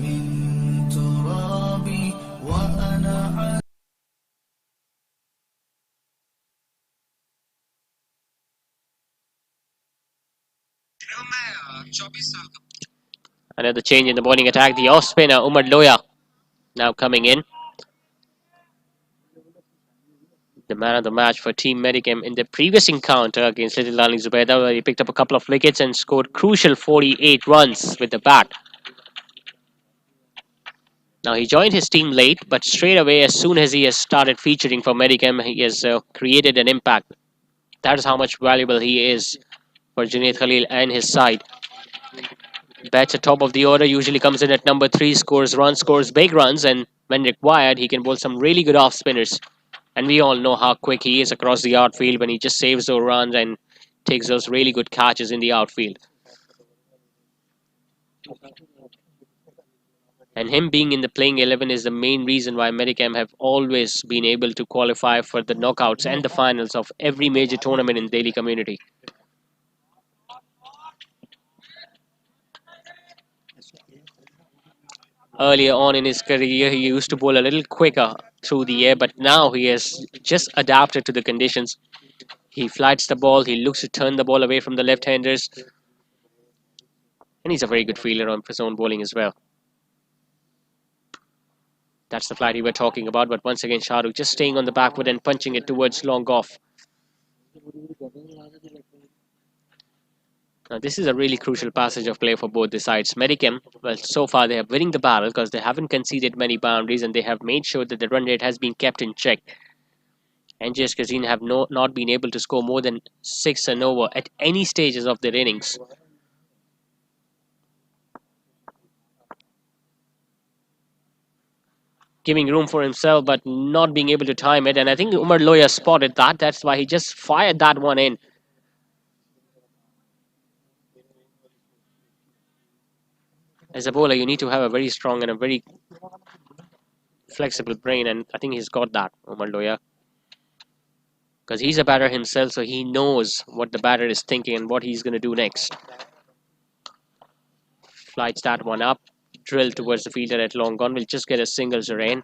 من تراب وأنا على Another change in the bowling attack. The off spinner Umar Loya now coming in. The man of the match for Team Medicam in the previous encounter against Little Darling Zubaida, where he picked up a couple of wickets and scored crucial 48 runs with the bat. Now he joined his team late, but straight away, as soon as he has started featuring for Medicam, he has created an impact. That is how much valuable he is for Junaid Khalil and his side. Bats at top of the order, usually comes in at number 3, scores runs, scores big runs, and when required, he can bowl some really good off spinners. And we all know how quick he is across the outfield when he just saves those runs and takes those really good catches in the outfield. And him being in the playing 11 is the main reason why Medicam have always been able to qualify for the knockouts and the finals of every major tournament in Delhi community. Earlier on in his career, he used to bowl a little quicker through the air, but now he has just adapted to the conditions. He flights the ball, he looks to turn the ball away from the left-handers, and he's a very good fielder on his own bowling as well. That's the flight we were talking about, but once again, Shahrukh just staying on the back foot and punching it towards long off. Now, this is a really crucial passage of play for both the sides. Medicam, well, so far they are winning the battle because they haven't conceded many boundaries and they have made sure that the run rate has been kept in check. NJS Cuisine have not been able to score more than 6 and over at any stages of their innings. Giving room for himself but not being able to time it, and I think Umar Loya spotted that. That's why he just fired that one in. As a bowler, you need to have a very strong and a very flexible brain, and I think he's got that, Umar Loya. Because he's a batter himself, so he knows what the batter is thinking and what he's going to do next. Flights that one up, drill towards the fielder at long gone. Will just get a single Zarain.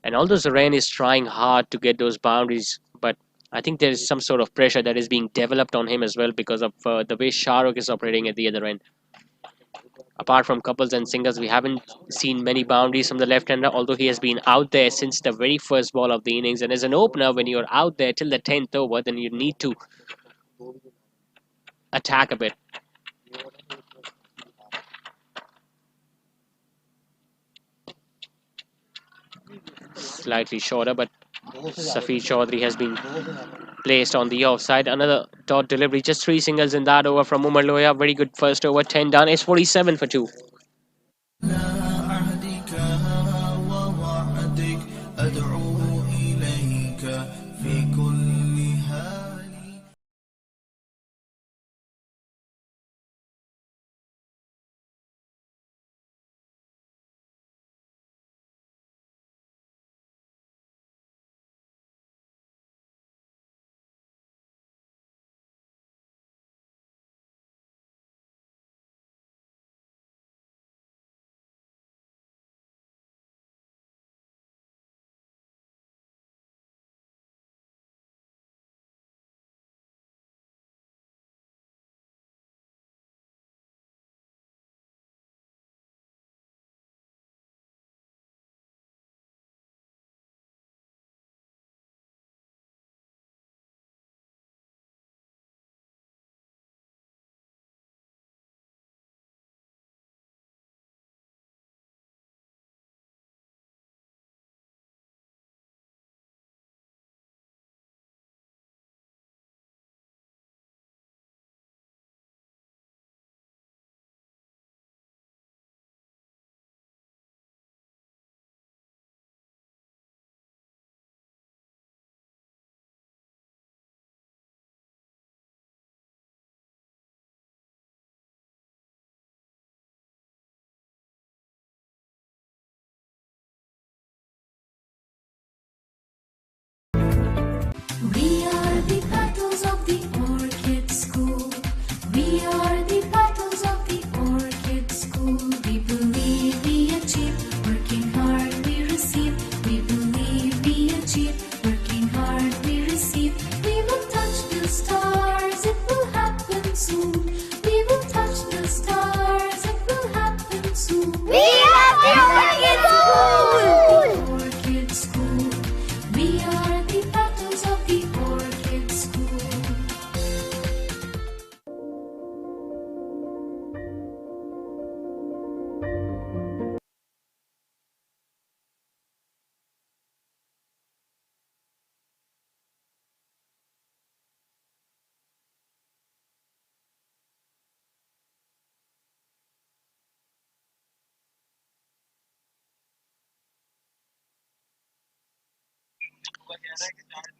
And although Zarain is trying hard to get those boundaries, but I think there is some sort of pressure that is being developed on him as well because of the way Shahrukh is operating at the other end. Apart from couples and singles, we haven't seen many boundaries from the left-hander, although he has been out there since the very first ball of the innings. And as an opener, when you're out there till the 10th over, then you need to attack a bit. Slightly shorter, but Safi Chaudhary has been placed on the offside. Another dot delivery, just 3 singles in that over from Umar Loya. Very good first over, 10 done. It's 47 for 2. عهدك ووعدك أدعو إليك في كل حال.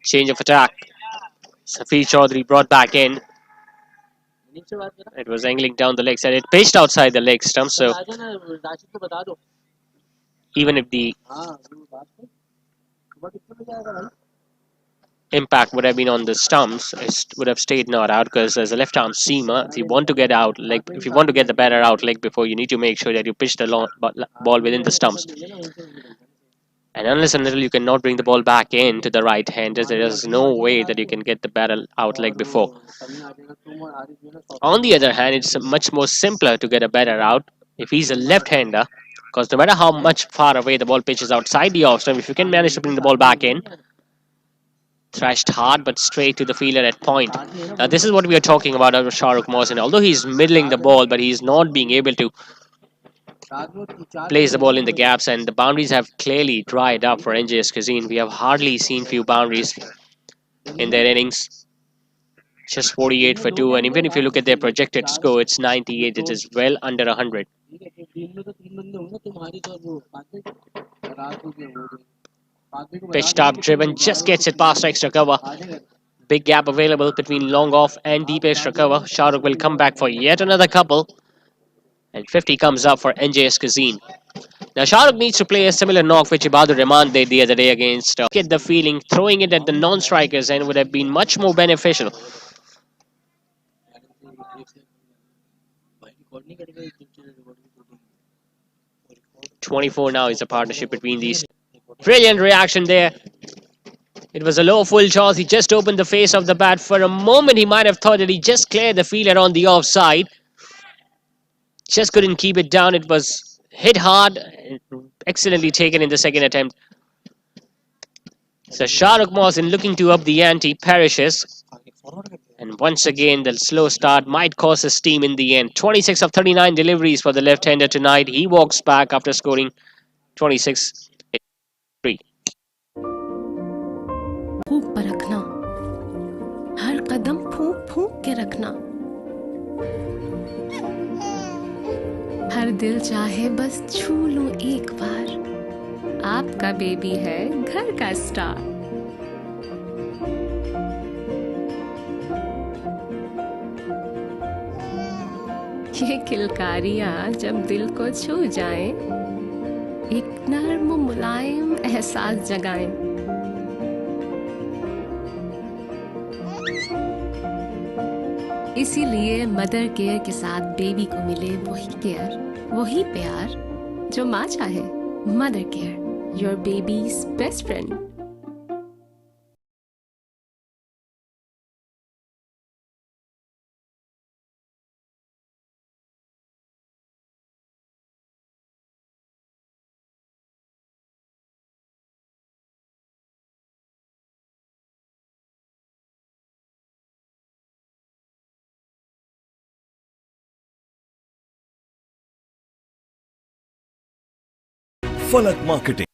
Change of attack. Safi Chaudhary brought back in. It was angling down the legs and it pitched outside the leg stump. So even if the impact would have been on the stumps, it would have stayed not out because as a left arm seamer, if you want to get out leg, if you want to get the batter out leg before, you need to make sure that you pitch the ball within the stumps. And unless and until you cannot bring the ball back in to the right handers, there is no way that you can get the batter out leg before. On the other hand, it's much more simpler to get a batter out if he's a left-hander, because no matter how much far away the ball pitches outside the off stump, if you can manage to bring the ball back in, thrashed hard but straight to the fielder at point. Now this is what we are talking about of Shahrukh Mohsin. Although he's middling the ball, but he's not being able to place the ball in the gaps, and the boundaries have clearly dried up for NJS Cuisine. We have hardly seen few boundaries in their innings. Just 48 for 2, and even if you look at their projected score, it's 98. It is well under 100. Pitched up, driven, just gets it past extra cover. Big gap available between long off and deep extra cover. Shahrukh will come back for yet another couple. And 50 comes up for NJS Cuisine. Now Shahrukh needs to play a similar knock which Ibadur Rahman did the other day against. Get the feeling, throwing it at the non-strikers and would have been much more beneficial. 24 now is the partnership between these. Brilliant reaction there. It was a low full toss. He just opened the face of the bat. For a moment, he might have thought that he just cleared the fielder on the offside. Just couldn't keep it down. It was hit hard. Excellently taken in the second attempt. So Shahrukh Mohsin looking to up the ante perishes. And once again, the slow start might cost his team in the end. 26 of 39 deliveries for the left-hander tonight. He walks back after scoring 26. खूब परखना, हर कदम फूंक फूंक के रखना, हर दिल चाहे बस छू लूं एक बार, आपका बेबी है घर का स्टार। ये किलकारियां जब दिल को छू जाएं, एक नर्म मुलायम एहसास जगाएं। इसीलिए मदर केयर के साथ बेबी को मिले वही केयर, वही प्यार जो माँ चाहे। Mother care, your babies best friend. फलक marketing.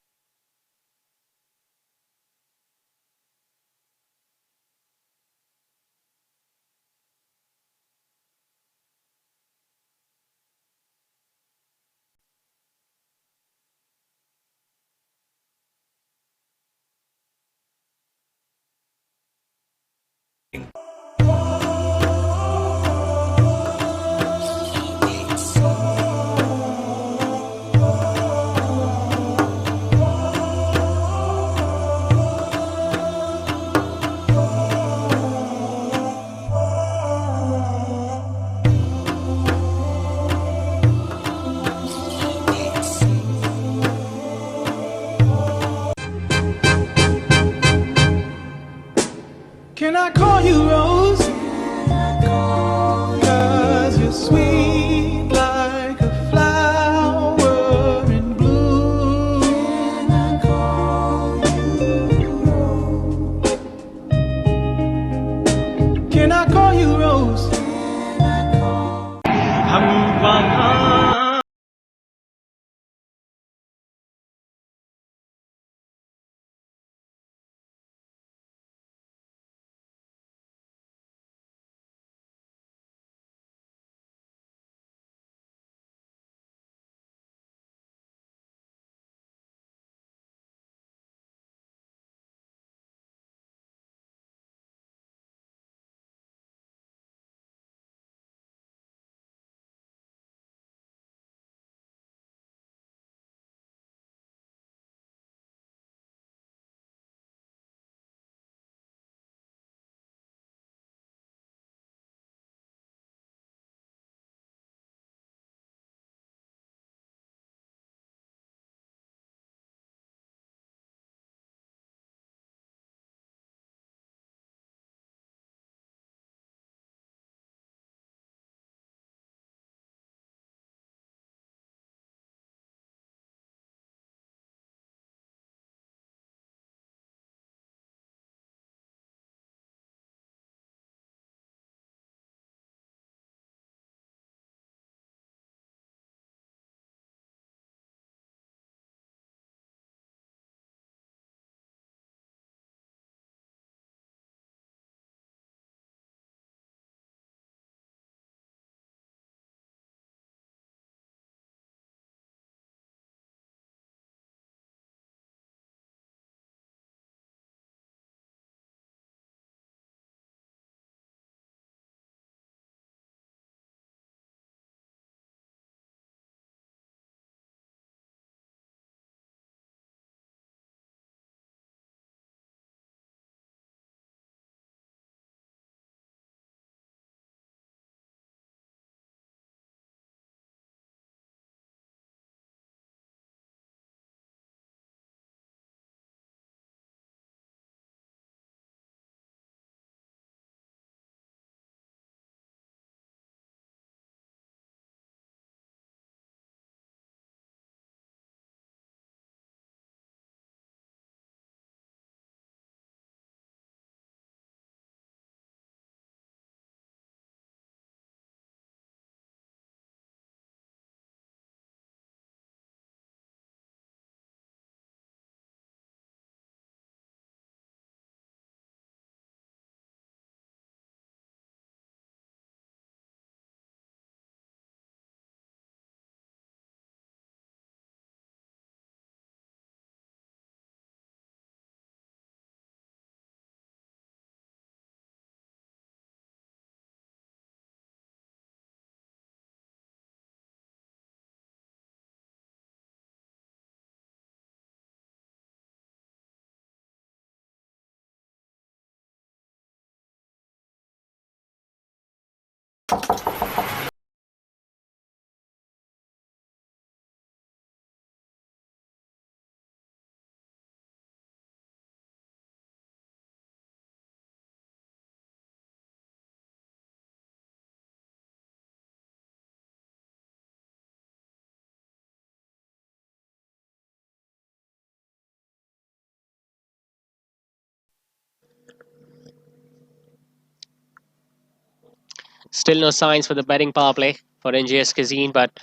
Still no signs for the betting power play for NJS Cuisine, but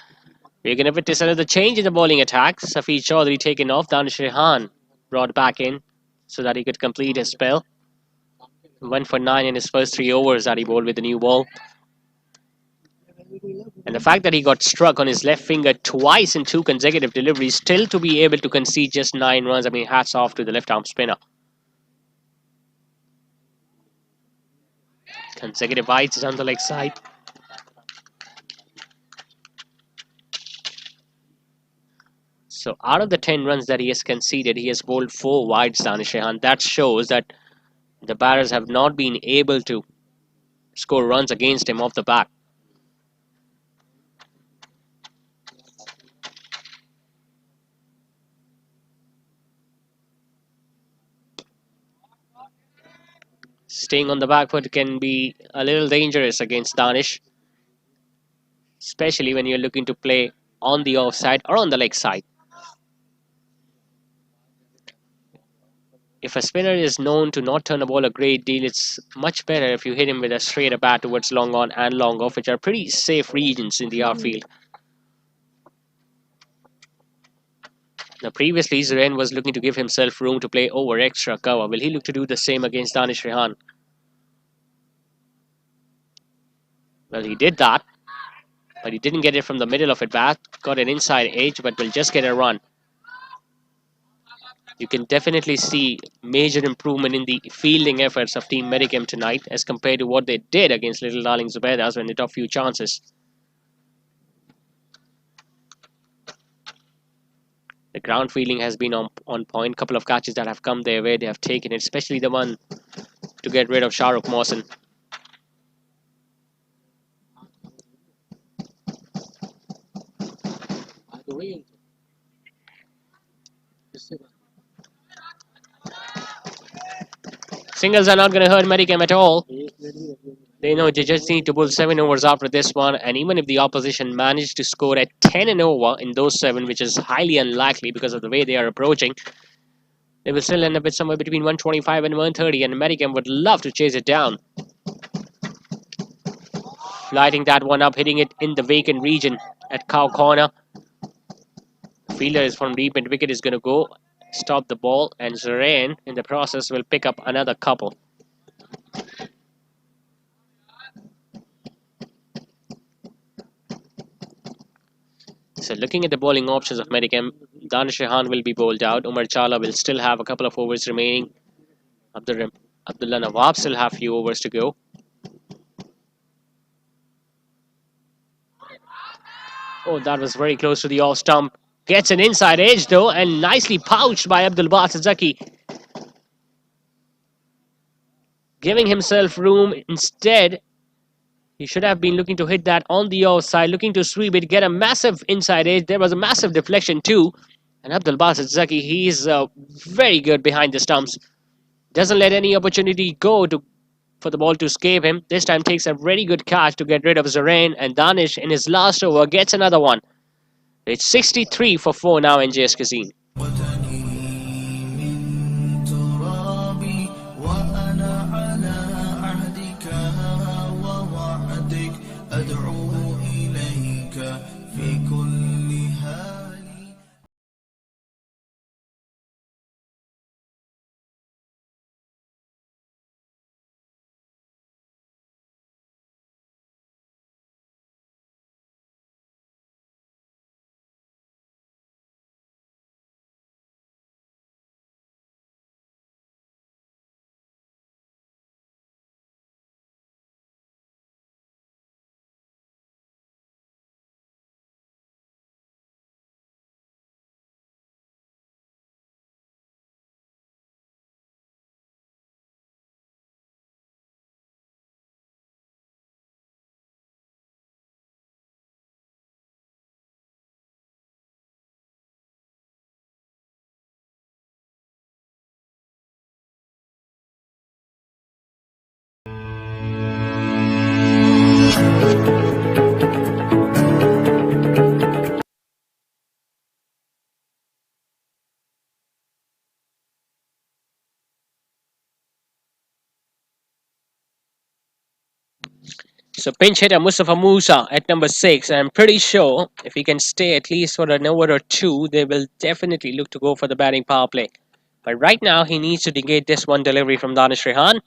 we're going to witness another change in the bowling attack. Safi Chaudhary taken off, Danish Rehan brought back in so that he could complete his spell. 1 for 9 in his first 3 overs that he bowled with the new ball. And the fact that he got struck on his left finger twice in 2 consecutive deliveries, still to be able to concede just 9 runs, I mean, hats off to the left arm spinner. Consecutive bites on the leg side. So out of the 10 runs that he has conceded, he has bowled 4 wides, Danish Rehan. That shows that the batters have not been able to score runs against him off the bat. Staying on the back foot can be a little dangerous against Danish, especially when you're looking to play on the offside or on the leg side. If a spinner is known to not turn a ball a great deal, it's much better if you hit him with a straighter bat towards long on and long off, which are pretty safe regions in the outfield. Now, previously, Zaren was looking to give himself room to play over extra cover. Will he look to do the same against Danish Rehan? Well, he did that, but he didn't get it from the middle of it bat. Got an inside edge, but will just get a run. You can definitely see major improvement in the fielding efforts of Team Medicam tonight as compared to what they did against Little Darling Zubaydas when they took few chances. The ground fielding has been on point. Couple of catches that have come their way, they have taken it, especially the one to get rid of Shahrukh Mohsen. Singles are not going to hurt Medicam at all. They know they just need to pull 7 overs after this one, and even if the opposition managed to score at 10 and over in those 7, which is highly unlikely because of the way they are approaching, they will still end up with somewhere between 125 and 130, and Medicam would love to chase it down. Lighting that one up, hitting it in the vacant region at cow corner. The fielder is from deep and Wicket is going to go stop the ball, and Zaren in the process will pick up another couple. So looking at the bowling options of Medicam, Danish Rehan will be bowled out. Umar Chala will still have a couple of overs remaining. Abdullah Nawab still have few overs to go. Oh, that was very close to the off stump. Gets an inside edge though, and nicely pouched by Abdul Basit Zaki. Giving himself room instead. He should have been looking to hit that on the outside, looking to sweep it, get a massive inside edge. There was a massive deflection too. And Abdul Basit Zaki, he is very good behind the stumps. Doesn't let any opportunity go for the ball to escape him. This time takes a very good catch to get rid of Zaren, and Danish in his last over gets another one. It's 63 for 4 now in NJS Cuisine. من ترابي وأنا على عهدك ووعدك أدعو إليك في كل حال. So pinch hitter Mustafa Musa at number 6. And I'm pretty sure if he can stay at least for an over or two, they will definitely look to go for the batting power play. But right now, he needs to negate this one delivery from Danish Rehan.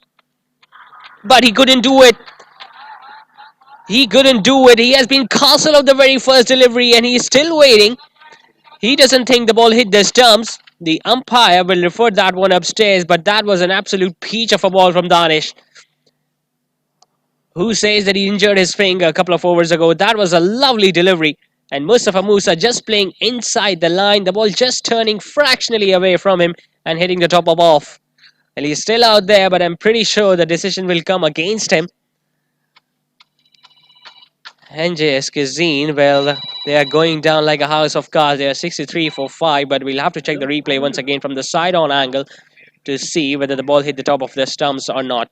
But he couldn't do it. He couldn't do it. He has been castle of the very first delivery and he's still waiting. He doesn't think the ball hit the stumps. The umpire will refer that one upstairs, but that was an absolute peach of a ball from Danish, who says that he injured his finger a couple of overs ago. That was a lovely delivery. And Mustafa Musa just playing inside the line. The ball just turning fractionally away from him and hitting the top of off. And he's still out there, but I'm pretty sure the decision will come against him. NJS Cuisine, well, they are going down like a house of cards. They are 63 for 5, but we'll have to check the replay once again from the side-on angle to see whether the ball hit the top of the stumps or not.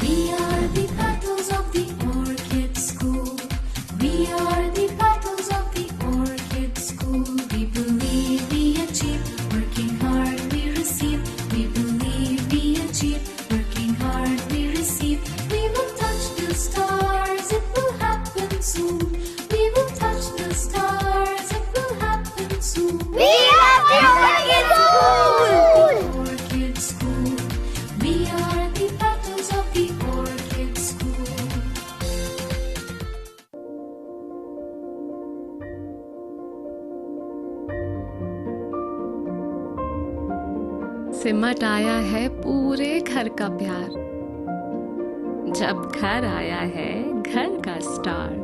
We are the battles of the Orchid School. We are the battles of the Orchid School. We believe we achieve, working hard we receive. We believe we achieve, working hard we receive. We will touch the stars, it will happen soon. We will touch the stars, it will happen soon. We are the Orchid School! Orchid School. We are the battles of the Orchid School. सिमट आया है पूरे घर का प्यार, जब घर आया है घर का स्टार।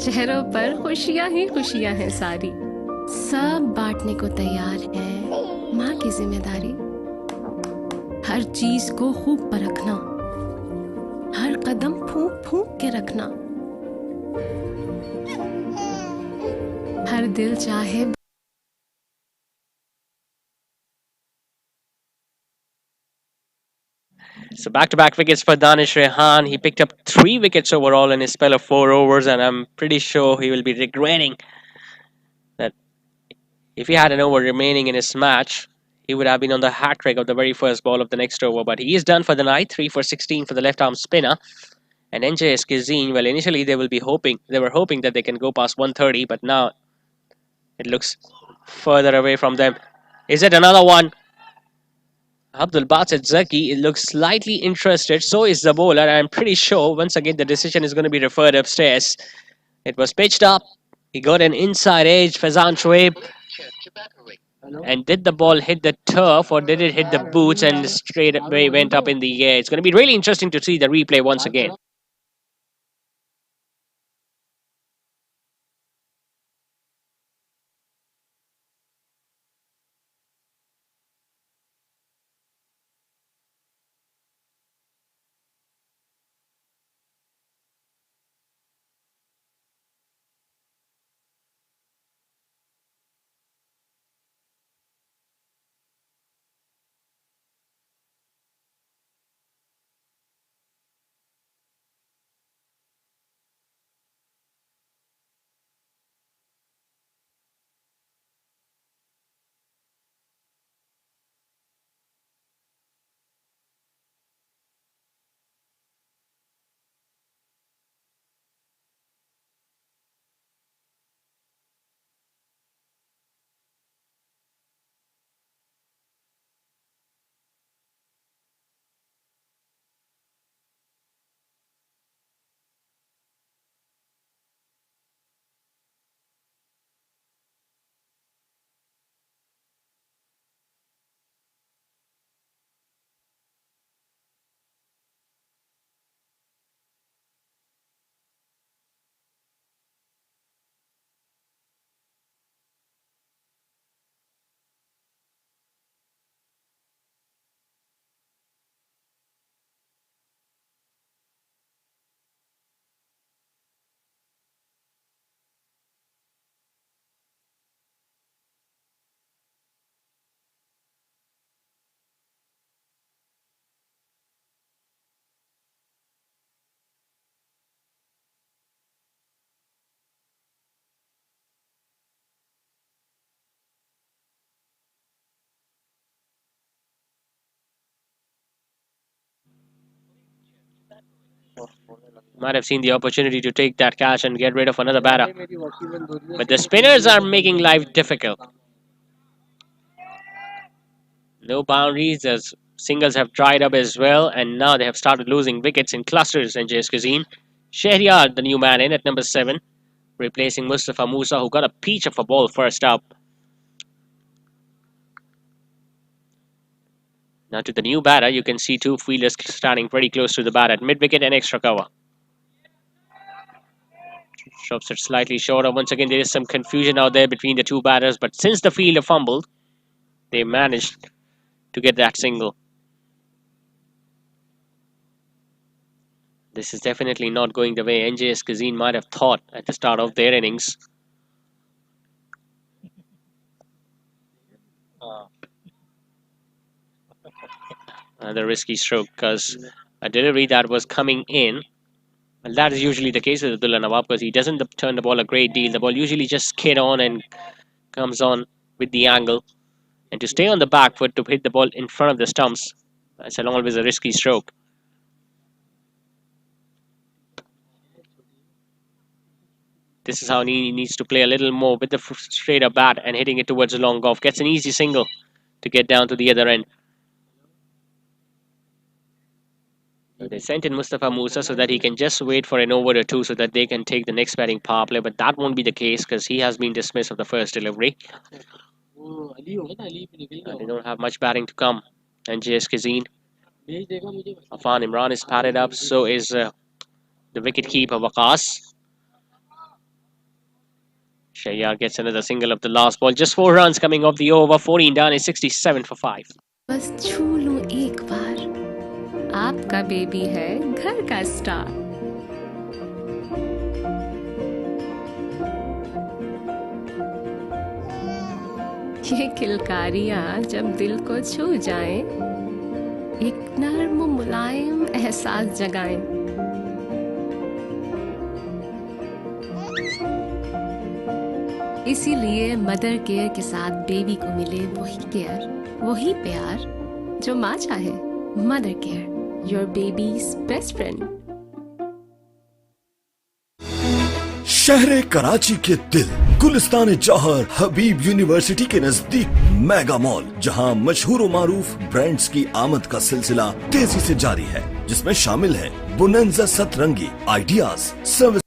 चेहरों पर खुशियां ही खुशियां हैं सारी, सब बांटने को तैयार है माँ की जिम्मेदारी। हर चीज को खूब परखना, हर कदम फूंक फूंक के रखना, हर दिल चाहे। So back-to-back wickets for Danish Rehan. He picked up 3 wickets overall in his spell of 4 overs, and I'm pretty sure he will be regretting that if he had an over remaining in his match, he would have been on the hat trick of the very first ball of the next over. But he is done for the night, 3 for 16 for the left-arm spinner. And NJS Cuisine, well, initially they were hoping that they can go past 130, but now it looks further away from them. Is it another one? Abdul Basit Zaki looks slightly interested. So is the bowler. I'm pretty sure once again the decision is going to be referred upstairs. It was pitched up. He got an inside edge. Fazan Shoaib. And did the ball hit the turf or did it hit the boots and straight away went up in the air? It's going to be really interesting to see the replay once again. Might have seen the opportunity to take that catch and get rid of another batter. But the spinners are making life difficult. No boundaries as singles have dried up as well, and now they have started losing wickets in clusters. NJS Cuisine. Shehryar, the new man in at number 7, replacing Mustafa Musa, who got a peach of a ball first up. Now to the new batter, you can see two fielders standing pretty close to the bat at mid-wicket and extra cover. Drops it slightly shorter. Once again, there is some confusion out there between the two batters, but since the fielder fumbled, they managed to get that single. This is definitely not going the way NJS Cuisine might have thought at the start of their innings. Another risky stroke because a delivery that was coming in. And that is usually the case with Abdullah Nawab because he doesn't turn the ball a great deal. The ball usually just skid on and comes on with the angle. And to stay on the back foot to hit the ball in front of the stumps, that's always a risky stroke. This is how he needs to play a little more with the straighter bat and hitting it towards the long off. Gets an easy single to get down to the other end. They sent in Mustafa Musa so that he can just wait for an over or two so that they can take the next batting power play. But that won't be the case because he has been dismissed of the first delivery. They don't have much batting to come. And JS Cuisine. Afan Imran is padded up. So is the wicket keeper Waqas. Shayar gets another single of the last ball. Just 4 runs coming off the over. 14 down is 67 for 5. बस छू लूं एक बार, आपका baby है घर का star. ये किलकारियां जब दिल को छू जाएं, एक नर्म मुलायम एहसास जगाएं. इसीलिए मदर केयर के साथ बेबी को मिले वही केयर, वही प्यार जो माँ चाहे. Mother care, your babies best friend. शहर कराची के दिल गुलिस्तान जौहर हबीब यूनिवर्सिटी के नजदीक मेगा मॉल, जहां मशहूर मारूफ ब्रांड्स की आमद का सिलसिला तेजी से जारी है, जिसमें शामिल है बुनंजा सतरंगी, ideas, service.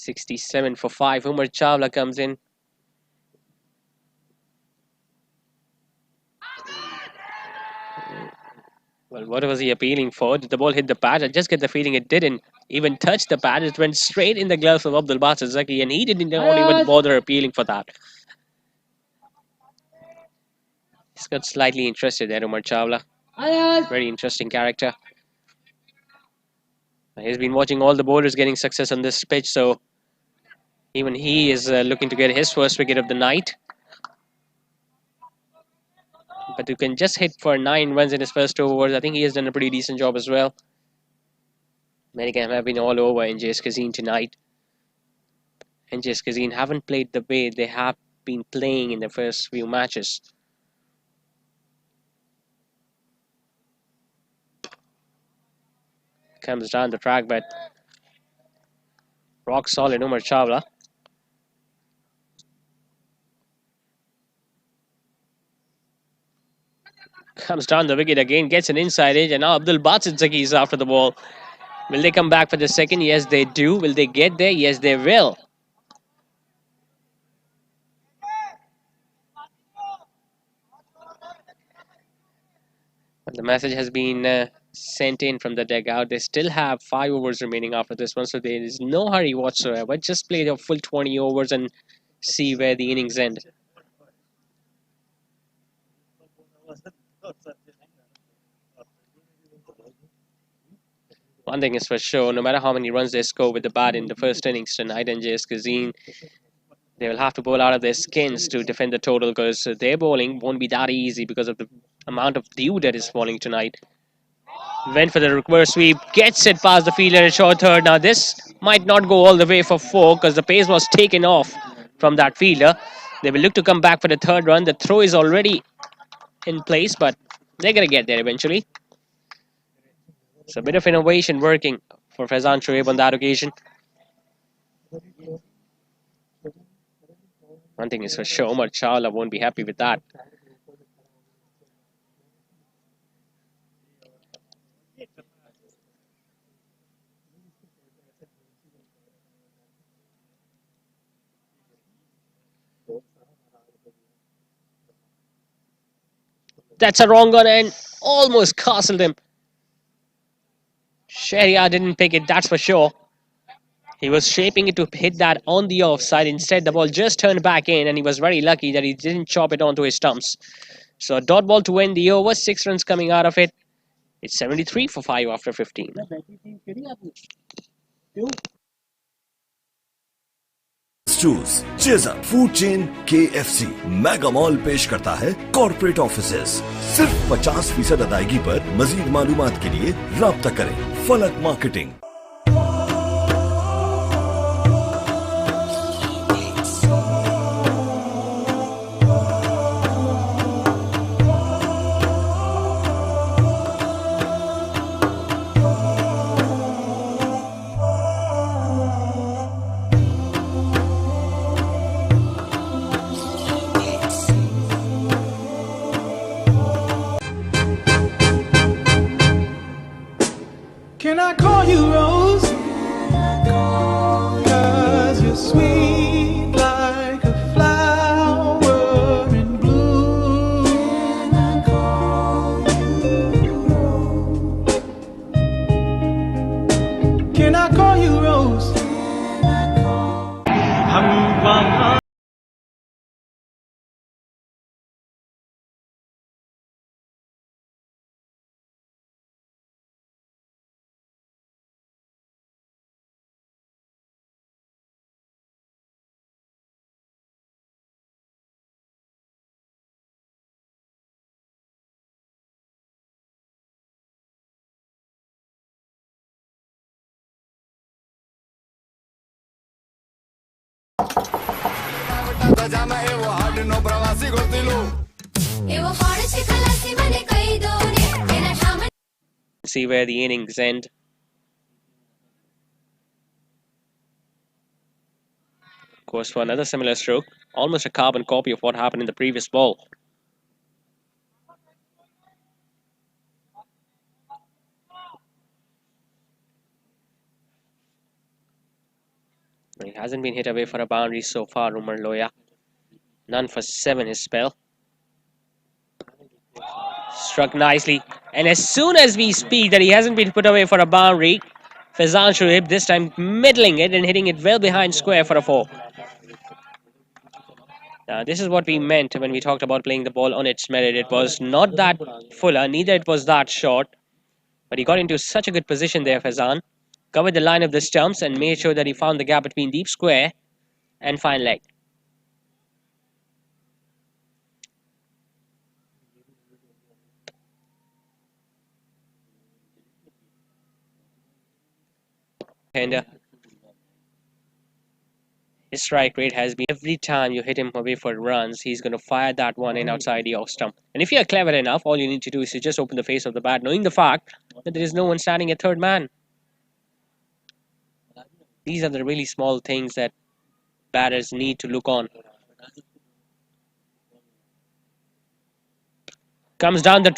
$67 for 5. Umar Chawla comes in. Well, what was he appealing for? Did the ball hit the pad? I just get the feeling it didn't even touch the pad. It went straight in the gloves of Abdul Basit Zaki, and he didn't even bother appealing for that. He's got slightly interested there, Umar Chawla. Very interesting character. He's been watching all the bowlers getting success on this pitch, so even he is looking to get his first wicket of the night. But you can just hit for 9 runs in his first 2 overs. I think he has done a pretty decent job as well. Medicam have been all over NJS Cuisine tonight. NJS Cuisine haven't played the way they have been playing in the first few matches. Comes down the track, but rock solid Umar Chawla. Comes down the wicket again, gets an inside edge, and now Abdul Basit Zaki is after the ball. Will they come back for the second? Yes, they do. Will they get there? Yes, they will. But the message has been sent in from the dugout. They still have 5 overs remaining after this one, so there is no hurry whatsoever. Just play the full 20 overs and see where the innings end. One thing is for sure, no matter how many runs they score with the bat in the first innings tonight, NJS Cuisine, they will have to bowl out of their skins to defend the total because their bowling won't be that easy because of the amount of dew that is falling tonight. Went for the reverse sweep, gets it past the fielder at short third. Now this might not go all the way for 4 because the pace was taken off from that fielder. They will look to come back for the third run. The throw is already in place, but they're going to get there eventually. It's a bit of innovation working for Faizan Shoaib on that occasion. One thing is for sure, Omar Chawla won't be happy with that. That's a wrong one and almost castled him. Sharia didn't pick it, that's for sure. He was shaping it to hit that on the offside. Instead, the ball just turned back in, and he was very lucky that he didn't chop it onto his stumps. So a dot ball to end the over, 6 runs coming out of it. It's 73 for 5 after 15. चूज चेजा food chain KFC mega mall पेश करता है corporate offices सिर्फ 50% अदायगी पर। मजीद मालूमात के लिए राब्ता करें फलक marketing. Can I call you Rose? 'Cause you're sweet like a flower in bloom. Can I call you Rose? See where the innings end. Goes for another similar stroke. Almost a carbon copy of what happened in the previous ball. He hasn't been hit away for a boundary so far, Umar Loya. None for 7 his spell. Struck nicely. And as soon as we speak that he hasn't been put away for a boundary, Faizan Shoaib this time middling it and hitting it well behind square for a 4. Now, this is what we meant when we talked about playing the ball on its merit. It was not that fuller, neither it was that short. But he got into such a good position there, Faizan. Covered the line of the stumps and made sure that he found the gap between deep square and fine leg. And his strike rate has been every time you hit him away for runs, he's going to fire that one in outside the off stump. And if you're clever enough, all you need to do is to just open the face of the bat, knowing the fact that there is no one standing at third man. These are the really small things that batters need to look on. Comes down the...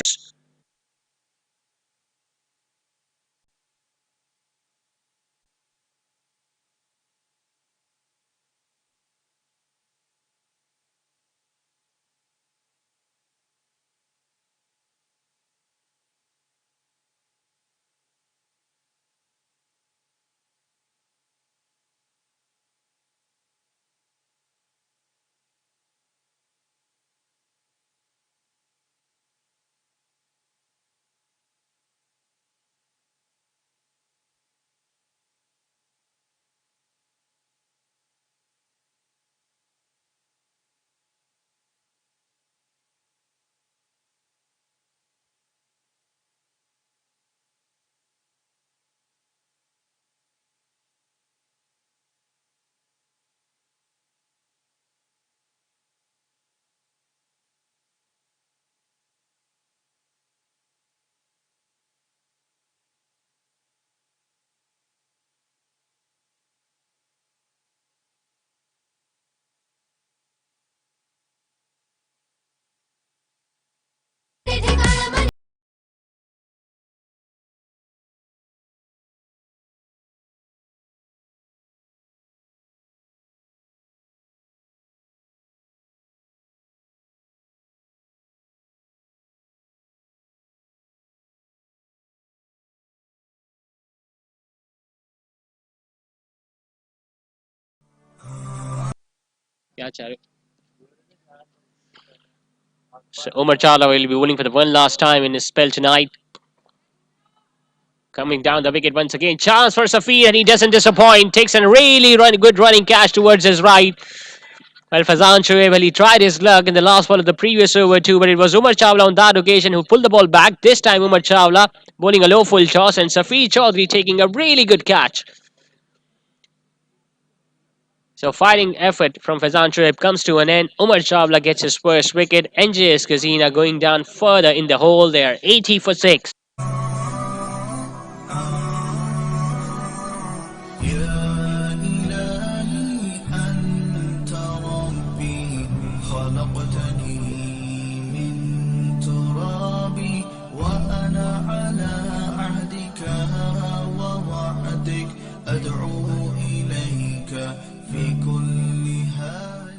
So Umar Chawla will be bowling for the one last time in his spell tonight. Coming down the wicket once again. Chance for Safi, and he doesn't disappoint. Takes a really good running catch towards his right. Well, Fazan Shoaib, well, he tried his luck in the last ball of the previous over too, but it was Umar Chawla on that occasion who pulled the ball back. This time Umar Chawla bowling a low full toss, and Safi Chaudhary taking a really good catch. So fighting effort from Fazan Shoaib comes to an end. Umar Chawla gets his first wicket. NJS Cuisine are going down further in the hole there, 80 for 6. يا إلهي أنت ربي خلقتني من ترابي وأنا على عهدك ووعدك أدعو إليك في كل حال.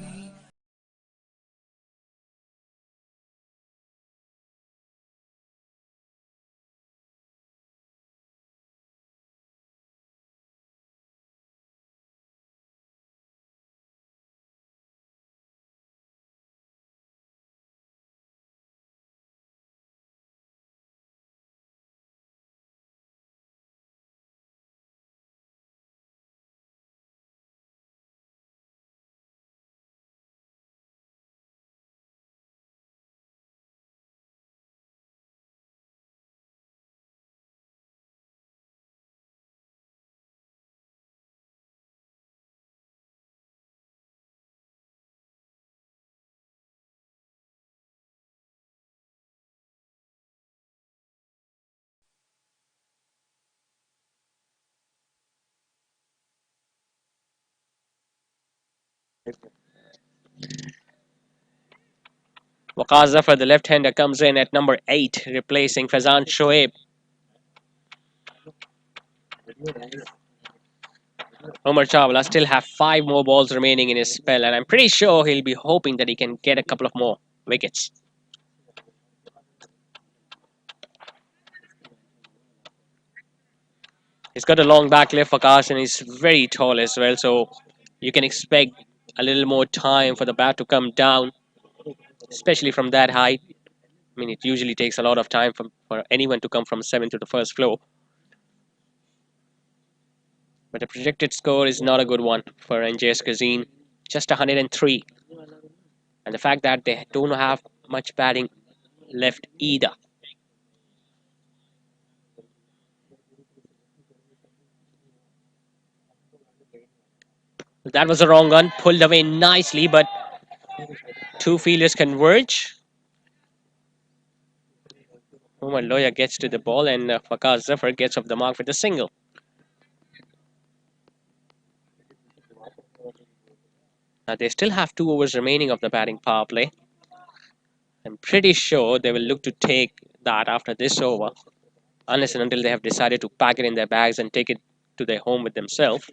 Waqar Zafar, the left-hander, comes in at number 8, replacing Fazan Shoaib. Umar Chawla still have 5 more balls remaining in his spell, and I'm pretty sure he'll be hoping that he can get a couple of more wickets. He's got a long back left for Waqar, and he's very tall as well, so you can expect a little more time for the bat to come down, especially from that height. I mean, it usually takes a lot of time for anyone to come from 7 to the first floor. But the projected score is not a good one for NJS Cuisine, just 103. And the fact that they don't have much batting left either. That was a wrong one, pulled away nicely, but 2 fielders converge. Umar Loya gets to the ball, and Waqar Zafar gets off the mark with a single. Now they still have 2 overs remaining of the batting power play. I'm pretty sure they will look to take that after this over, unless and until they have decided to pack it in their bags and take it to their home with themselves.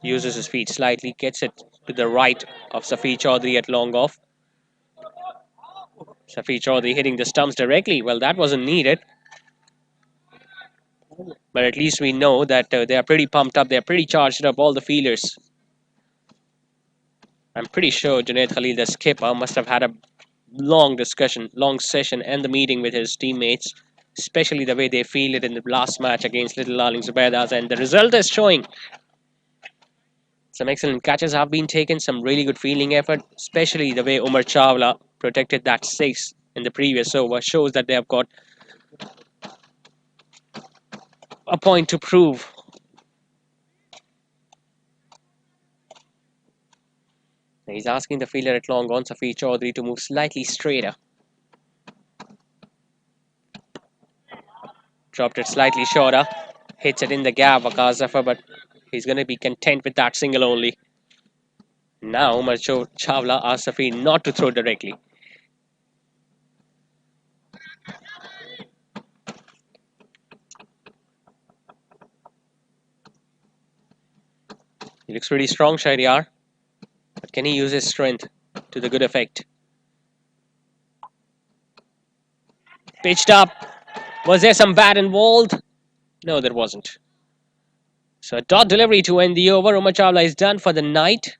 Uses his feet slightly, gets it to the right of Safi Chaudhary at long off. Safi Chaudhary hitting the stumps directly. Well, that wasn't needed. But at least we know that they are pretty pumped up. They are pretty charged up, all the fielders. I'm pretty sure Junaid Khalil, the skipper, must have had a long discussion, long session and the meeting with his teammates, especially the way they fielded in the last match against Little Darling Zubaidas. And the result is showing. Some excellent catches have been taken, some really good fielding effort, especially the way Umar Chawla protected that 6 in the previous over shows that they have got a point to prove. He's asking the fielder at long on, Safi Chaudhary, to move slightly straighter. Dropped it slightly shorter, hits it in the gap, Waqar Zafar, but he's going to be content with that single only. Now Umar Chawla asks Safi not to throw directly. He looks pretty strong, Shahryar. But can he use his strength to the good effect? Pitched up. Was there some bat involved? No, there wasn't. So a dot delivery to end the over. Umar Chawla is done for the night.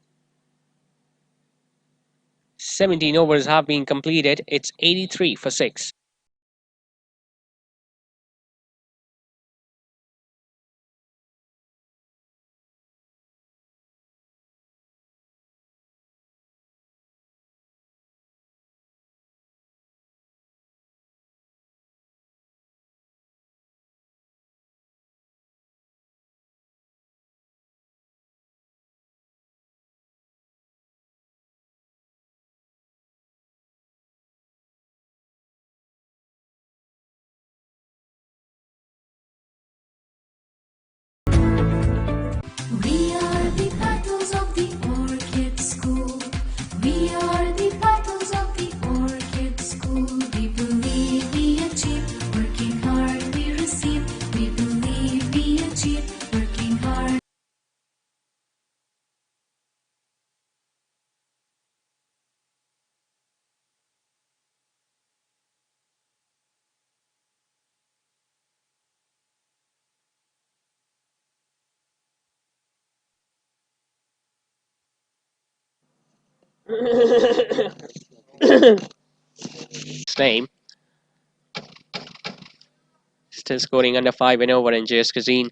17 overs have been completed. It's 83 for 6. We are the battles of the Orchid School. We are the battles of the Orchid School. We believe we achieve, working hard we receive. We believe we achieve, working hard. Name. Still scoring under 5 and over NJS Cuisine.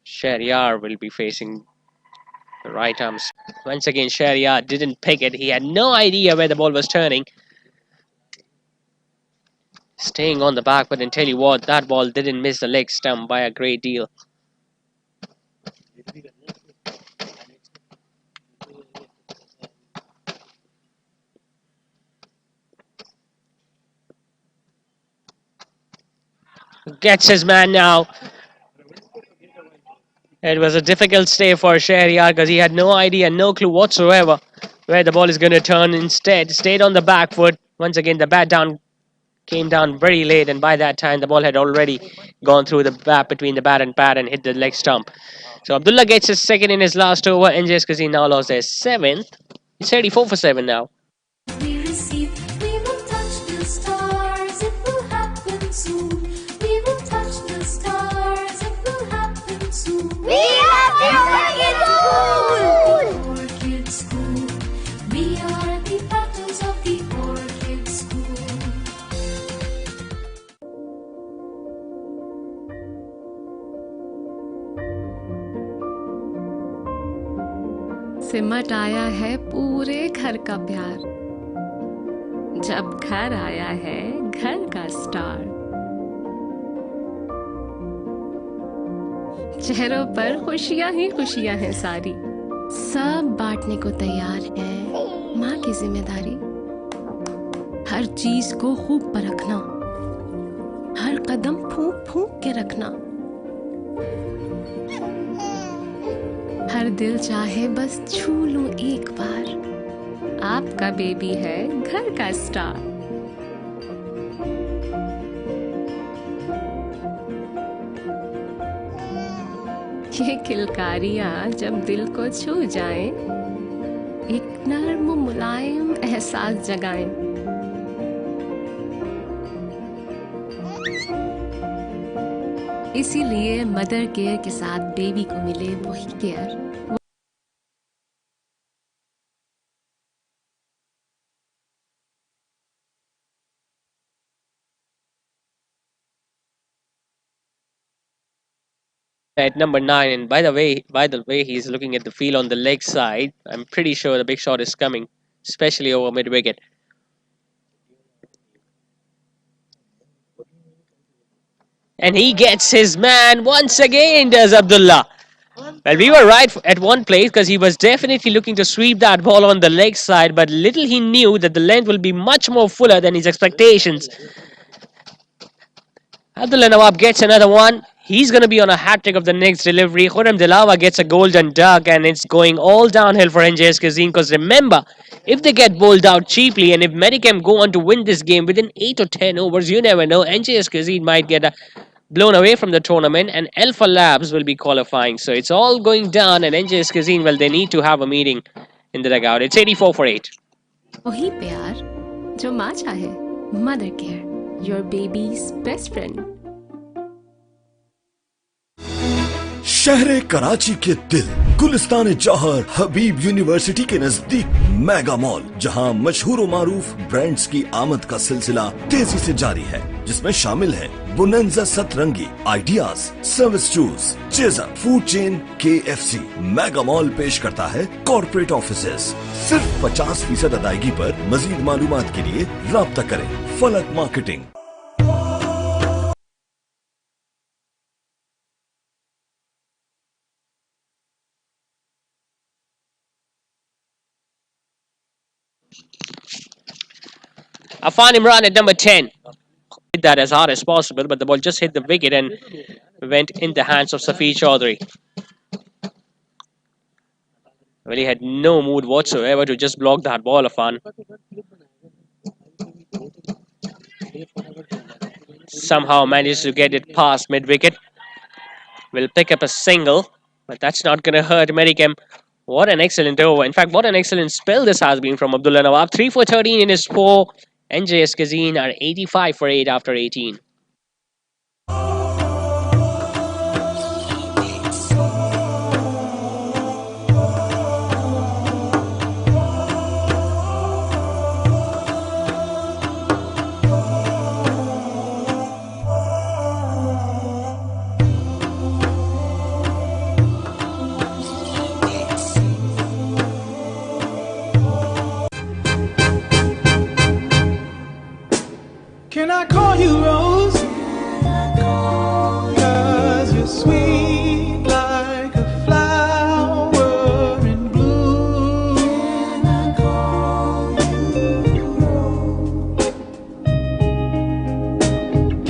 Shahryar will be facing the right arms. Once again, Shahryar didn't pick it. He had no idea where the ball was turning. Staying on the back, but I tell you what, that ball didn't miss the leg stump by a great deal. Gets his man now. It was a difficult stay for Shahryar because he had no idea, no clue whatsoever where the ball is going to turn. Instead, stayed on the back foot. Once again, the bat down came down very late, and by that time, the ball had already gone through the bat between the bat and pad and hit the leg stump. So Abdullah gets his second in his last over. NJS Cuisine now lost their 7th. It's 84 for 7 now. We receive, we will touch the stars, it will happen soon. We will touch the stars, it will happen soon. We are the Orchid School! Orchid School, we are the battles of the Orchid School. सिमट आया है पूरे घर का प्यार, जब घर आया है घर का स्टार। चेहरों पर खुशियां ही खुशियां हैं सारी, सब बांटने को तैयार है माँ की जिम्मेदारी। हर चीज को खूब परखना, हर कदम फूंक फूंक के रखना। हर दिल चाहे बस छू लूं एक बार, आपका बेबी है घर का स्टार। ये किलकारियां जब दिल को छू जाएं, एक नर्म मुलायम एहसास जगाएं। इसीलिए मदर केयर के साथ बेबी को मिले वही care. At number 9, and by the way he's looking at the field on the leg side, I'm pretty sure the big shot is coming, especially over mid wicket. And he gets his man once again, does Abdullah. Well, we were right at one place because he was definitely looking to sweep that ball on the leg side, but little he knew that the length will be much more fuller than his expectations. Abdullah Nawab gets another one. He's going to be on a hat-trick of the next delivery. Khurram Dilawa gets a golden duck, and it's going all downhill for NJS Cuisine because remember, if they get bowled out cheaply and if Medicam go on to win this game within 8 or 10 overs, you never know, NJS Cuisine might get blown away from the tournament and Alpha Labs will be qualifying. So it's all going down, and NJS Cuisine, well, they need to have a meeting in the dugout. It's 84 for 8. वही प्यार जो माँ चाहे। Mother care, your babies best friend. शहर कराची के दिल गुलिस्तान जौहर हबीब university के नजदीक मेगा मॉल, जहां मशहूर व मारूफ ब्रांड्स की आमद का सिलसिला तेजी से जारी है, जिसमें शामिल है बुनंजा सतरंगी, ideas, service shoes, chaser, food chain, KFC। Mega mall पेश करता है कॉर्पोरेट ऑफिसेस। सिर्फ 50% अदायगी पर। मजीद मालूमात के लिए राब्ता करें फलक marketing. Afan Imran at number 10. Hit that as hard as possible, but the ball just hit the wicket and went in the hands of Safi Chaudhary. Well, he had no mood whatsoever to just block that ball, Afan. Somehow managed to get it past mid-wicket. Will pick up a single, but that's not going to hurt Medicam. What an excellent over. In fact, what an excellent spell this has been from Abdullah Nawab. 3 for 13 in his 4. NJS Cuisine are 85 for 8 after 18. Can I call you Rose? 'Cause you're sweet like a flower in bloom.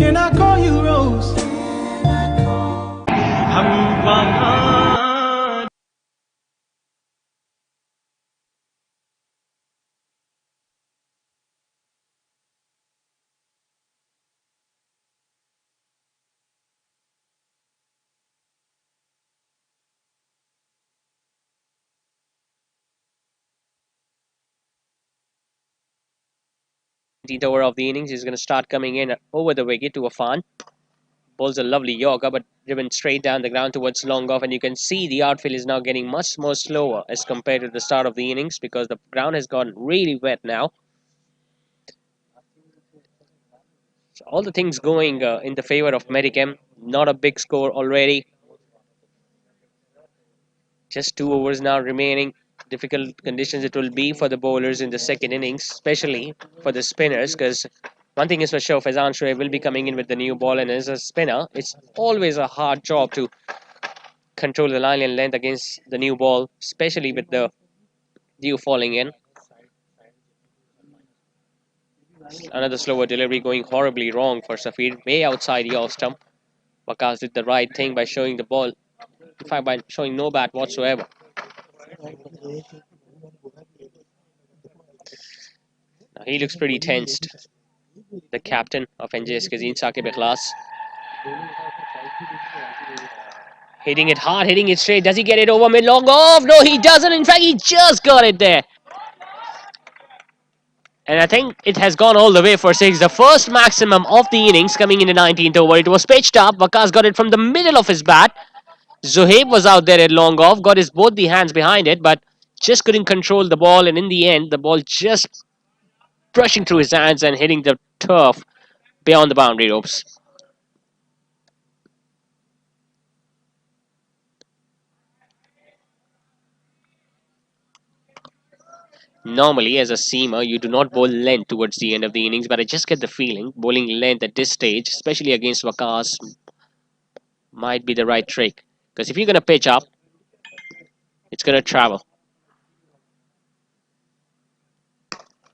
Can I call you Rose? Over of the innings, he's going to start coming in over the wicket to Afan. Bowls a lovely Yorker, but driven straight down the ground towards long off, and you can see the outfield is now getting much more slower as compared to the start of the innings because the ground has gotten really wet now. So all the things going in the favor of Medicam. Not a big score already. Just 2 overs now remaining. Difficult conditions it will be for the bowlers in the second innings, especially for the spinners, because one thing is for sure, Faizan Shoaib will be coming in with the new ball, and as a spinner, it's always a hard job to control the line and length against the new ball, especially with the dew falling in. Another slower delivery going horribly wrong for Safir, way outside the off stump. Waqas did the right thing by showing the ball, in fact, by showing no bat whatsoever. Now he looks pretty tensed. The captain of NJS Cuisine, Saqib Ikhlas. Hitting it hard, hitting it straight. Does he get it over mid long off? No, he doesn't. In fact, he just got it there. And I think it has gone all the way for 6. The first maximum of the innings coming in the 19th over. It was pitched up. Waqas got it from the middle of his bat. Zohaib was out there at long off. Got his both the hands behind it, but just couldn't control the ball. And in the end, the ball just brushing through his hands and hitting the turf beyond the boundary ropes. Normally, as a seamer, you do not bowl length towards the end of the innings, but I just get the feeling bowling length at this stage, especially against Waqas, might be the right trick. Because if you're going to pitch up, it's going to travel.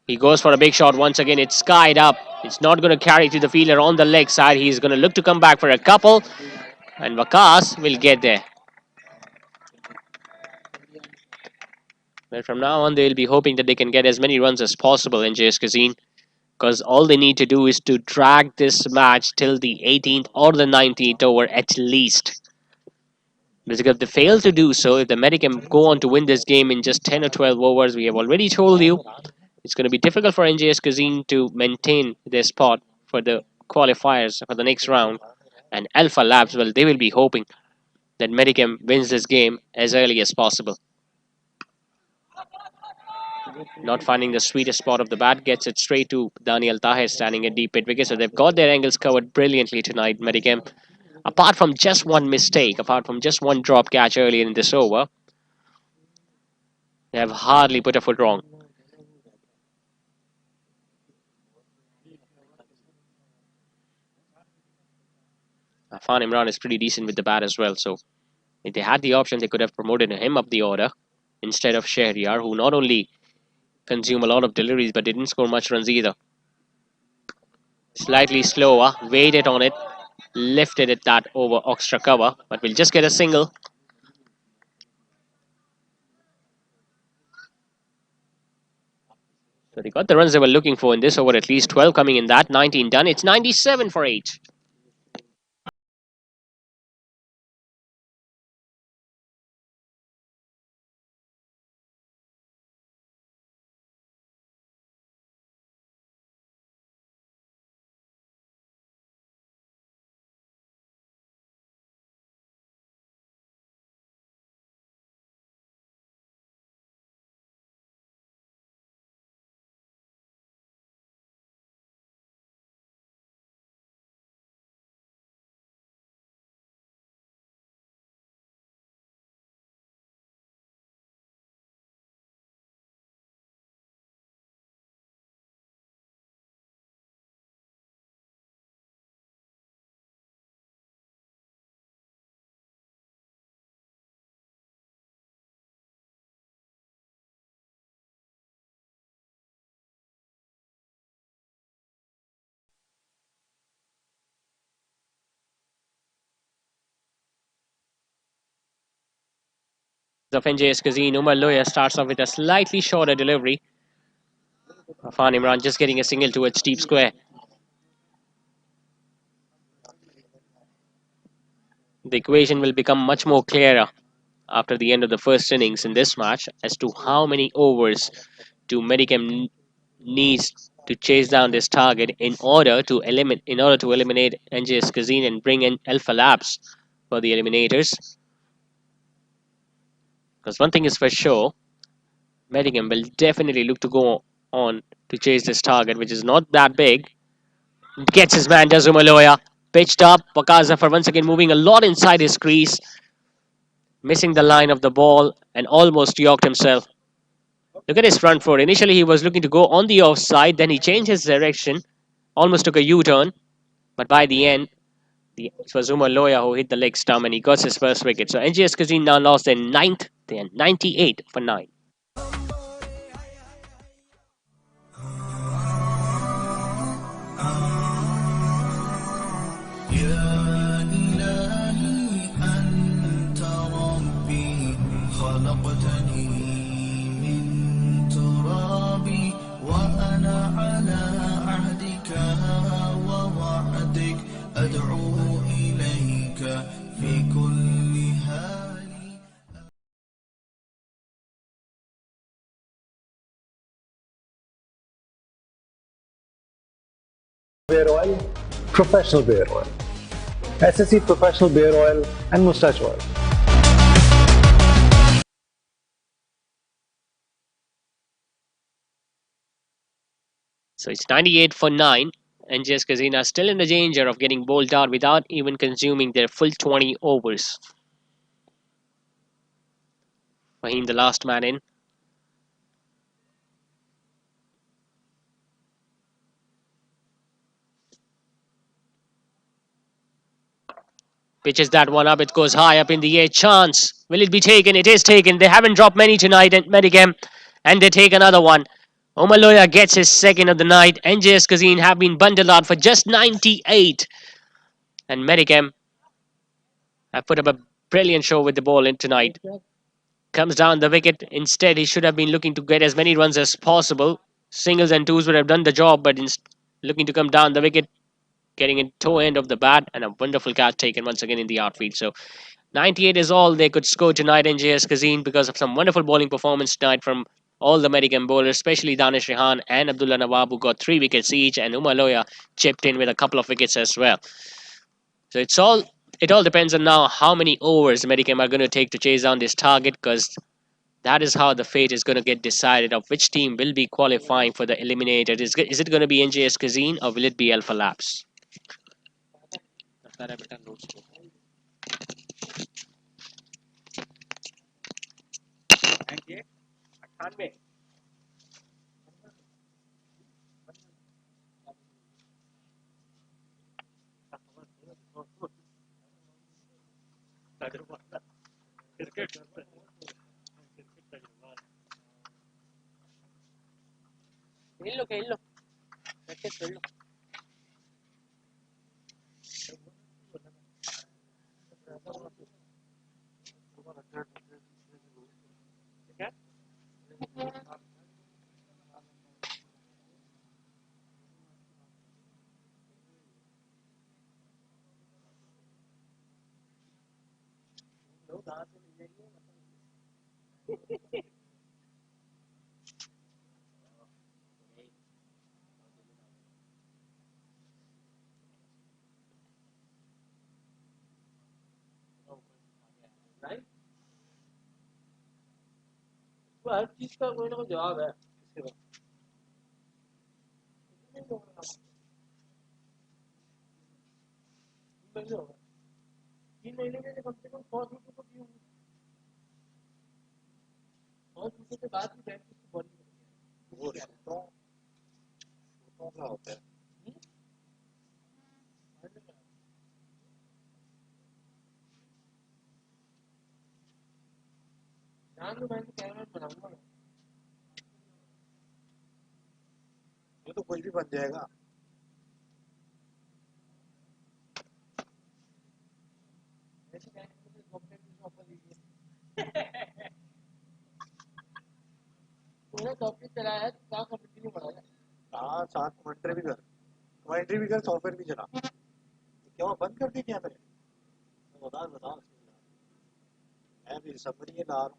He goes for a big shot once again. It's skied up. It's not going to carry to the fielder on the leg side. He's going to look to come back for a couple, and Waqas will get there. But from now on, they'll be hoping that they can get as many runs as possible in JS Cuisine, because all they need to do is to drag this match till the 18th or the 19th over at least. Because if they fail to do so, if the Medicam go on to win this game in just 10 or 12 overs, we have already told you, it's going to be difficult for NJS Cuisine to maintain their spot for the qualifiers for the next round. And Alpha Labs, well, they will be hoping that Medicam wins this game as early as possible. Not finding the sweetest spot of the bat, gets it straight to Daniel Tahir standing at deep mid wicket. So they've got their angles covered brilliantly tonight, Medicam. Apart from just one mistake, apart from just one drop catch earlier in this over, they have hardly put a foot wrong. Afan Imran is pretty decent with the bat as well. So if they had the option, they could have promoted him up the order instead of Shahryar, who not only consumed a lot of deliveries but didn't score much runs either. Slightly slower, waited on it, lifted it that over extra cover, but we'll just get a single. So they got the runs they were looking for in this over, at least 12 coming in that, 19 done. It's 97 for 8. Of NJS Cuisine, Umar Loya starts off with a slightly shorter delivery. Afan Imran just getting a single towards deep square. The equation will become much more clearer after the end of the first innings in this match as to how many overs do Medicam needs to chase down this target in order to eliminate NJS Cuisine and bring in Alpha Labs for the eliminators. Because one thing is for sure, Medicam will definitely look to go on to chase this target, which is not that big. Gets his man, does Umaloya. Pitched up. Wakazafar once again moving a lot inside his crease. Missing the line of the ball and almost yorked himself. Look at his front foot. Initially, he was looking to go on the offside. Then he changed his direction. Almost took a U-turn. But by the end, it was Umaloya who hit the leg stump and he got his first wicket. So NGS Cuisine now lost their 9th. They are 98 for 9. يا إلهي أنت ربي خلقتني من ترابي وأنا على عهدك ووعدك أدعو إليك في كل حال. Bear oil, professional bear oil. SSC professional bear oil and mustache oil. So it's 98 for 9. NJS Cuisine are still in the danger of getting bowled out without even consuming their full 20 overs. Fahim, the last man in. Pitches that one up. It goes high up in the air. Chance. Will it be taken? It is taken. They haven't dropped many tonight at Medicam. And they take another one. Omaloya gets his second of the night. NJS Cuisine have been bundled out for just 98. And Medicam have put up a brilliant show with the ball in tonight. Comes down the wicket. Instead, he should have been looking to get as many runs as possible. Singles and twos would have done the job, but looking to come down the wicket, getting in toe end of the bat, and a wonderful catch taken once again in the outfield. So 98 is all they could score tonight in JS Cuisine because of some wonderful bowling performance tonight from all the Medicam bowlers, especially Danish Rehan and Abdullah Nawab, who got 3 wickets each, and Umaloya chipped in with a couple of wickets as well. So it's all it all depends on now how many overs Medicam are going to take to chase down this target, because that is how the fate is going to get decided of which team will be qualifying for the eliminator. Is it going to be NJS Cuisine or will it be Alpha Labs? ये तो कोई भी बन जाएगा. हाँ, साथ commentary भी कर सॉफ्टवेयर भी चला. क्यों बंद कर दी क्या मैंने? बता मैं भी समरी ला रहा हूँ.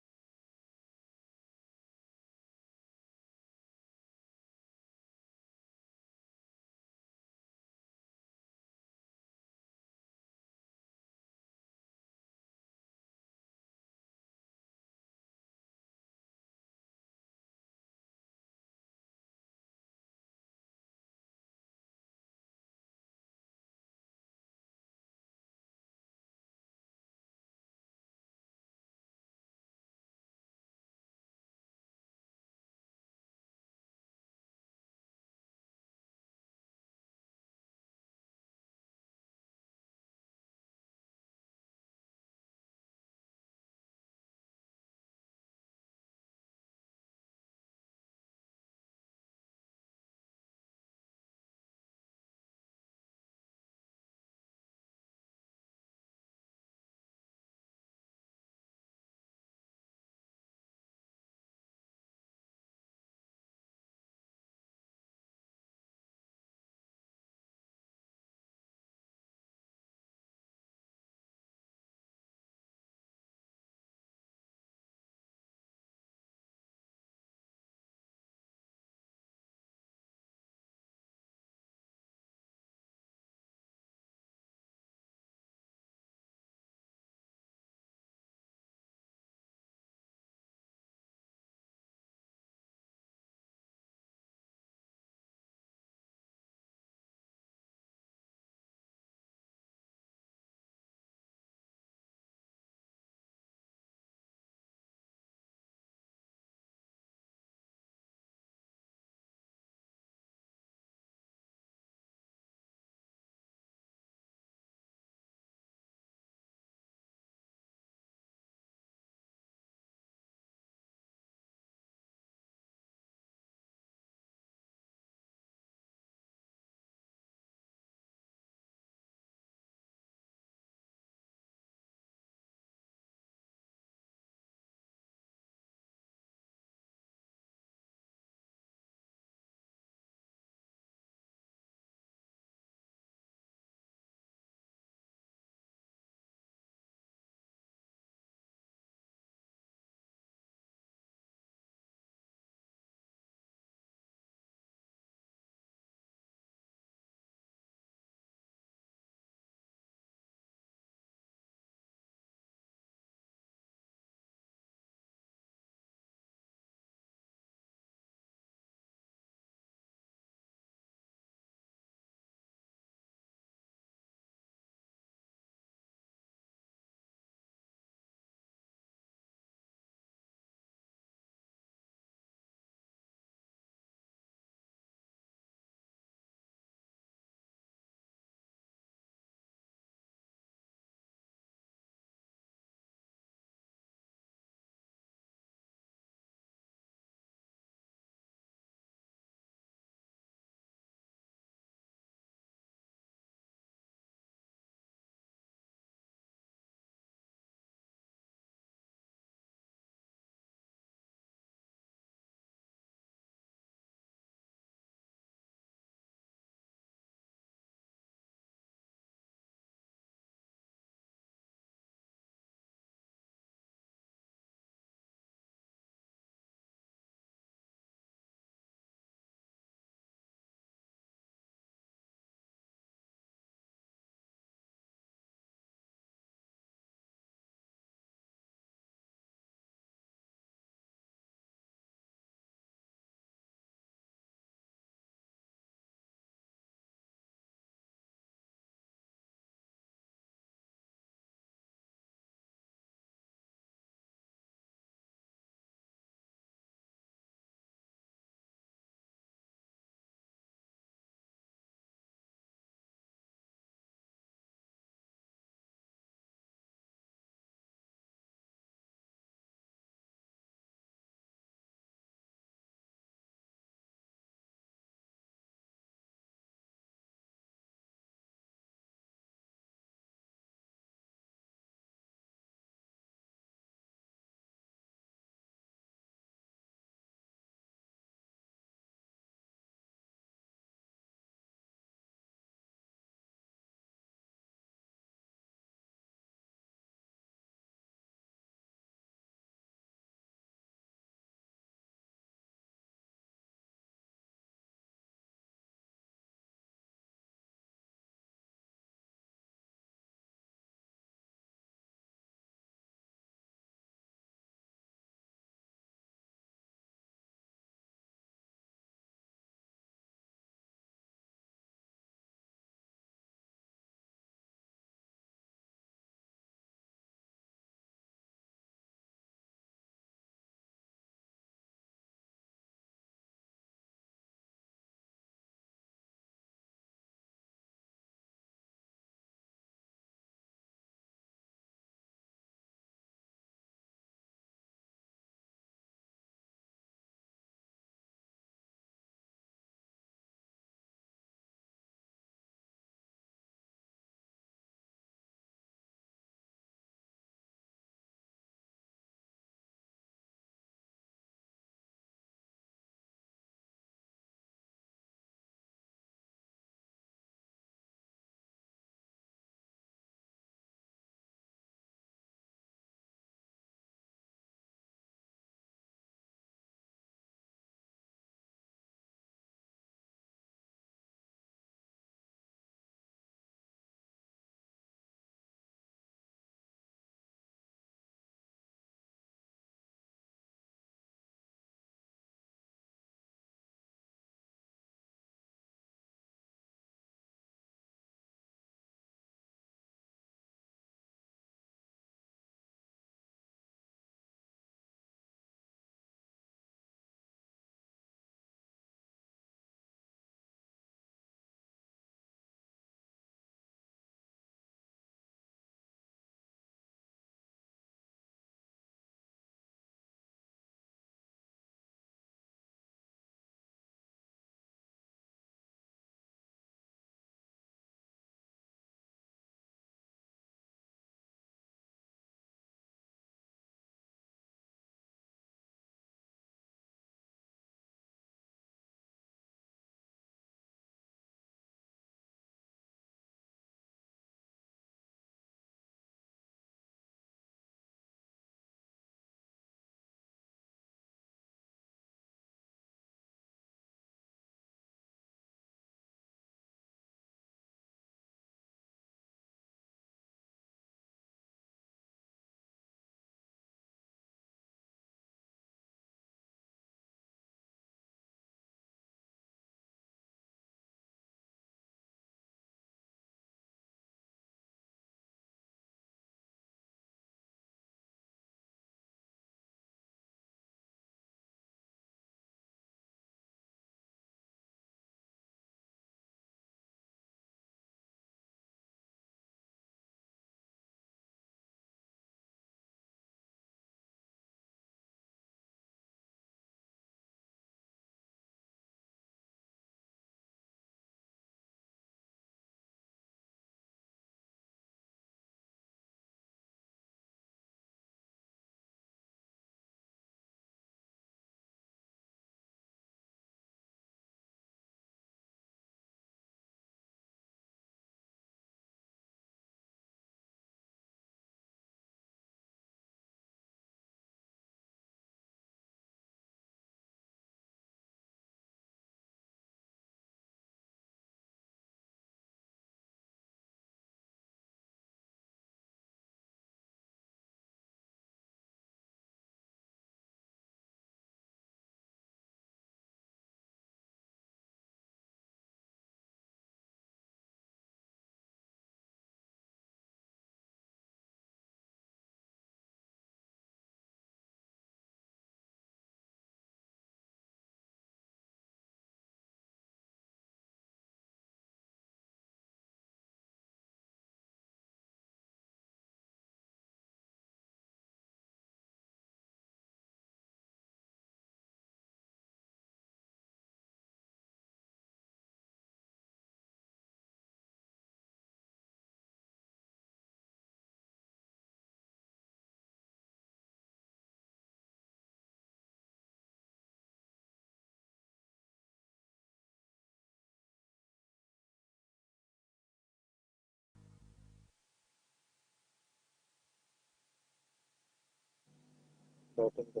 बैटिंग पे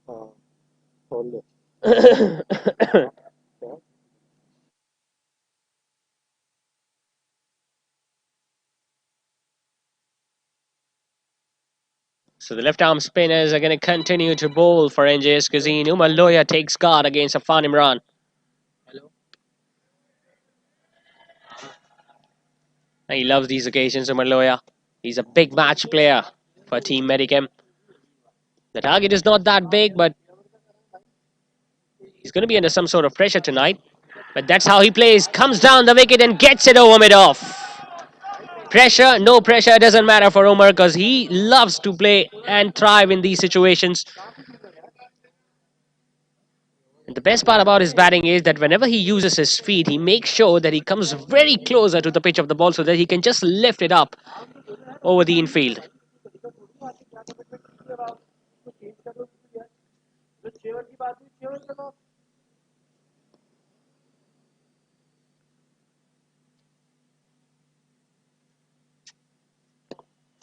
हाँ खोल ले क्या So the left arm spinners are going to continue to bowl for NJS Cuisine. Umar Loya takes guard against Afan Imran. And he loves these occasions, Umar Loya. He's a big match player for Team Medicam. The target is not that big, but he's going to be under some sort of pressure tonight. But that's how he plays. Comes down the wicket and gets it over mid-off. Pressure, no pressure, doesn't matter for Umar because he loves to play and thrive in these situations. And the best part about his batting is that whenever he uses his feet, he makes sure that he comes very closer to the pitch of the ball so that he can just lift it up over the infield.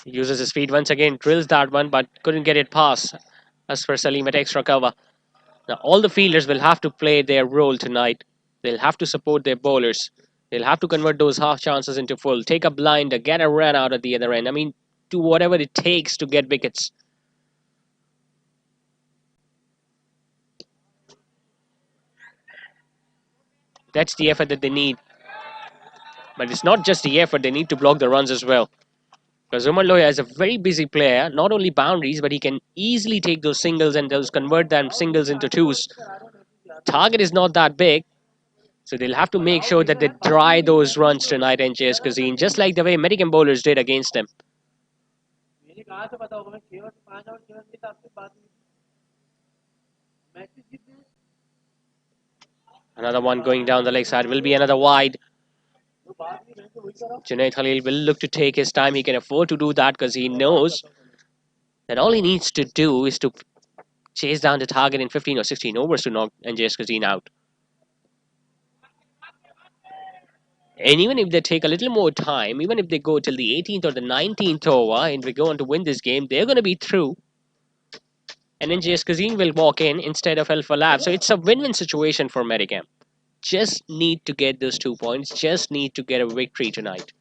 He uses his feet once again, drills that one, but couldn't get it past. As for Salim at extra cover. Now, all the fielders will have to play their role tonight. They'll have to support their bowlers. They'll have to convert those half chances into full. Take a blinder, get a run out at the other end. I mean, do whatever it takes to get wickets. That's the effort that they need. But it's not just the effort, they need to block the runs as well. Because Umar Loya is a very busy player, not only boundaries, but he can easily take those singles and those convert them singles into twos. Target is not that big, so they'll have to make sure that they dry those runs tonight, NJS Cuisine, just like the way Medicam bowlers did against them. Another one going down the leg side will be another wide. Junaid Khalil will look to take his time. He can afford to do that because he knows that all he needs to do is to chase down the target in 15 or 16 overs to knock NJS Cuisine out. And even if they take a little more time, even if they go till the 18th or the 19th over and we go on to win this game, they're going to be through. And NJS Cuisine will walk in instead of Alpha Lab. So it's a win-win situation for Medicam. Just need to get those 2 points. Just need to get a victory tonight.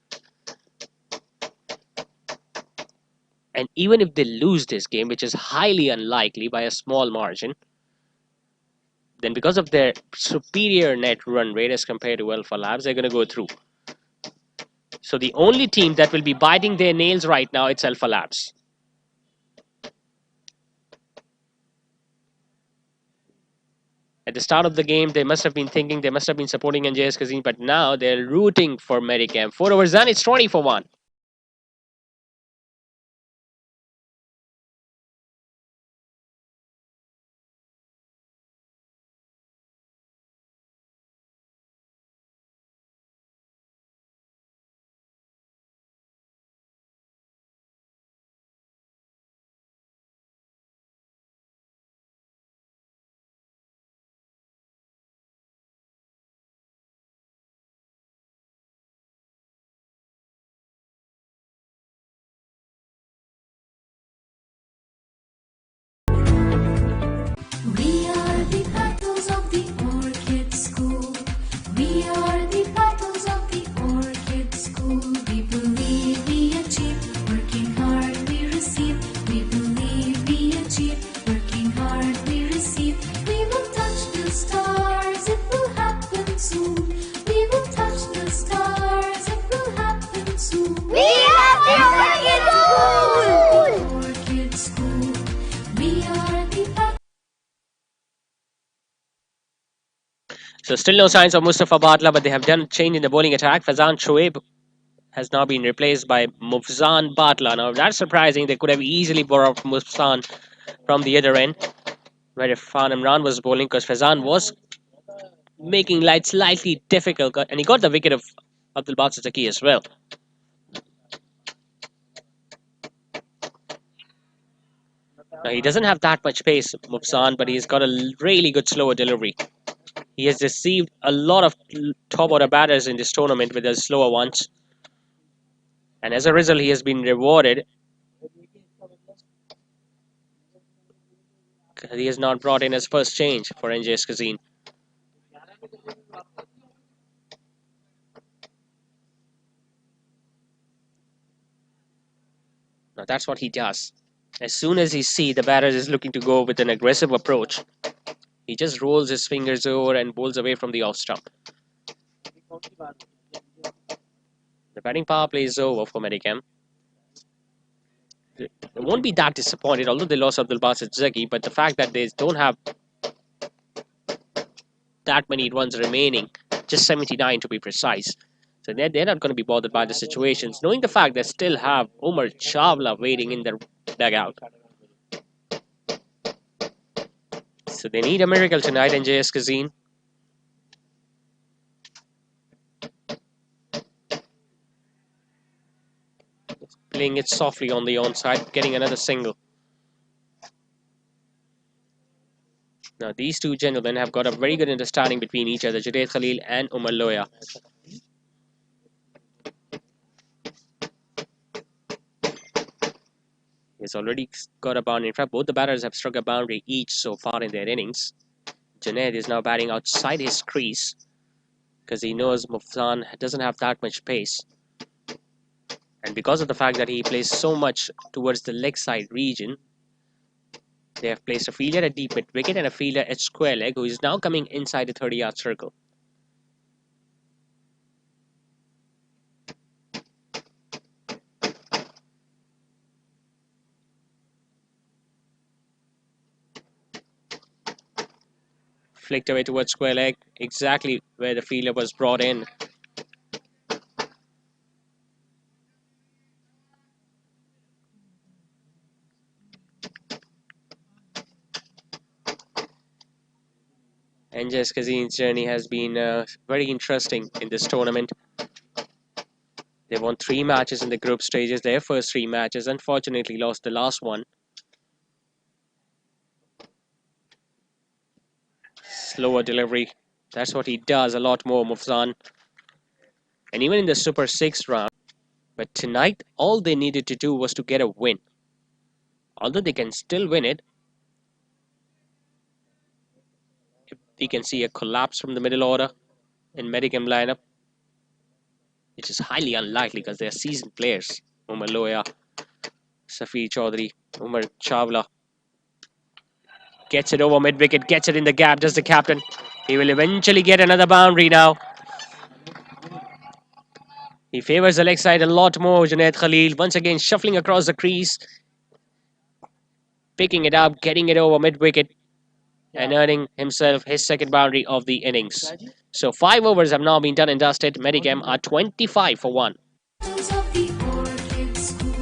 And even if they lose this game, which is highly unlikely by a small margin, then because of their superior net run rate as compared to Alpha Labs, they're going to go through. So the only team that will be biting their nails right now, it's Alpha Labs. At the start of the game, they must have been thinking, they must have been supporting NJS Cuisine, but now they're rooting for Medicam. 4 overs done, it's 20 for 1. We are the battles of the Orchid School. We are the battles of the Orchid School. We believe we achieve, working hard we receive. We believe we achieve, working hard we receive. We will touch the stars, it will happen soon. We will touch the stars, it will happen soon. We are the Orchid School! Orchid School. We are the battles. So still no signs of Mustafa Badla, but they have done a change in the bowling attack. Fazan Shoaib has now been replaced by Mufzan Badla. Now that's surprising. They could have easily borrowed Mufzan from the other end, where Irfan Imran was bowling, because Fazan was making life slightly difficult, and he got the wicket of Abdul Basit Taki as well. Now he doesn't have that much pace, Mufzan, but he's got a really good slower delivery. He has received a lot of top order batters in this tournament with the slower ones. And as a result, he has been rewarded He has not brought in his first change for NJS Cuisine. Now that's what he does. As soon as he sees the batter is looking to go with an aggressive approach, he just rolls his fingers over and bowls away from the off stump. The batting power play is over for Medicam. They won't be that disappointed, although they lost Abdul Basit Zaki, but the fact that they don't have that many runs remaining, just 79 to be precise. So they're not going to be bothered by the situations, knowing the fact they still have Umar Chawla waiting in their dugout. So they need a miracle tonight in JS Cuisine. Playing it softly on the onside, getting another single. Now these two gentlemen have got a very good understanding between each other, Junaid Khalil and Umar Loya. He's already got a boundary. In fact, both the batters have struck a boundary each so far in their innings. Junaid is now batting outside his crease because he knows Mufsan doesn't have that much pace. And because of the fact that he plays so much towards the leg side region, they have placed a fielder at deep mid wicket and a fielder at square leg who is now coming inside the 30-yard circle. Flicked away towards square leg, exactly where the fielder was brought in. NJS Cuisine's journey has been very interesting in this tournament. They won 3 matches in the group stages, their first 3 matches, unfortunately lost the last one. Slower delivery, that's what he does a lot more, Mufsan. And even in the Super 6 round, but tonight all they needed to do was to get a win. Although they can still win it, we can see a collapse from the middle order in Medicam lineup, which is highly unlikely because they are seasoned players. Umar Loya, Safir Chaudhary, Umar Chawla. Gets it over mid-wicket, gets it in the gap, does the captain. He will eventually get another boundary now. He favours the leg side a lot more, Junaid Khalil. Once again, shuffling across the crease. Picking it up, getting it over mid-wicket. And earning himself his second boundary of the innings. So 5 overs have now been done and dusted. Medicam are 25 for 1. Battles of the Orchid School.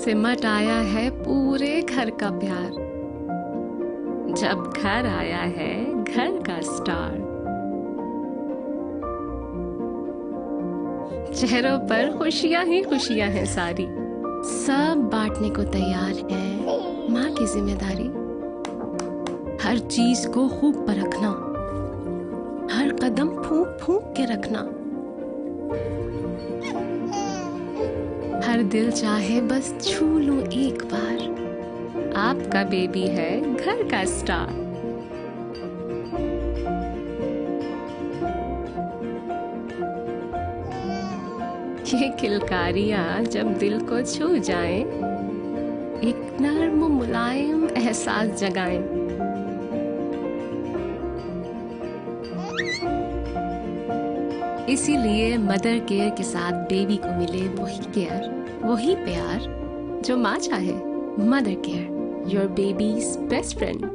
सिमट आया है पूरे घर का प्यार, जब घर आया है घर का स्टार। चेहरों पर खुशियां ही खुशियां हैं सारी, सब बांटने को तैयार है माँ की जिम्मेदारी। हर चीज को खूब परखना, हर कदम फूंक फूंक के रखना। हर दिल चाहे बस छू लूं एक बार, आपका बेबी है घर का स्टार। ये किलकारियां जब दिल को छू जाएं, एक नर्म मुलायम एहसास जगाएं। इसीलिए मदर केयर के साथ बेबी को मिले वही केयर, वही प्यार जो माँ चाहे। Mother care, your babies best friend.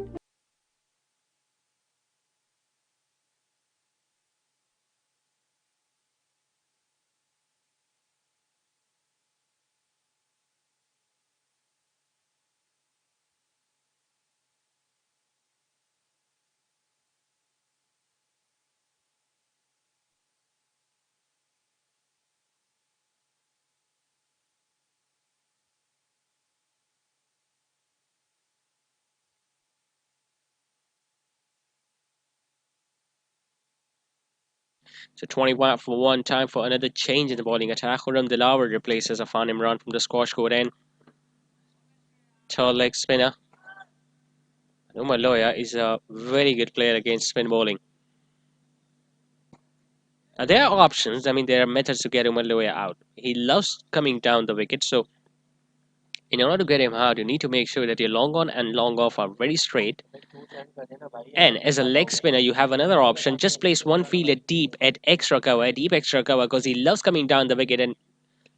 So 21 for 1, time for another change in the bowling attack. Khurram Dilawar replaces Afan Imran from the squash court end. Tall leg spinner. Umar Loya is a very good player against spin bowling. There are options. I mean, there are methods to get Umar Loya out. He loves coming down the wicket, so in order to get him out, you need to make sure that your long on and long off are very straight. And as a leg spinner, you have another option. Just place one fielder deep at extra cover, because he loves coming down the wicket and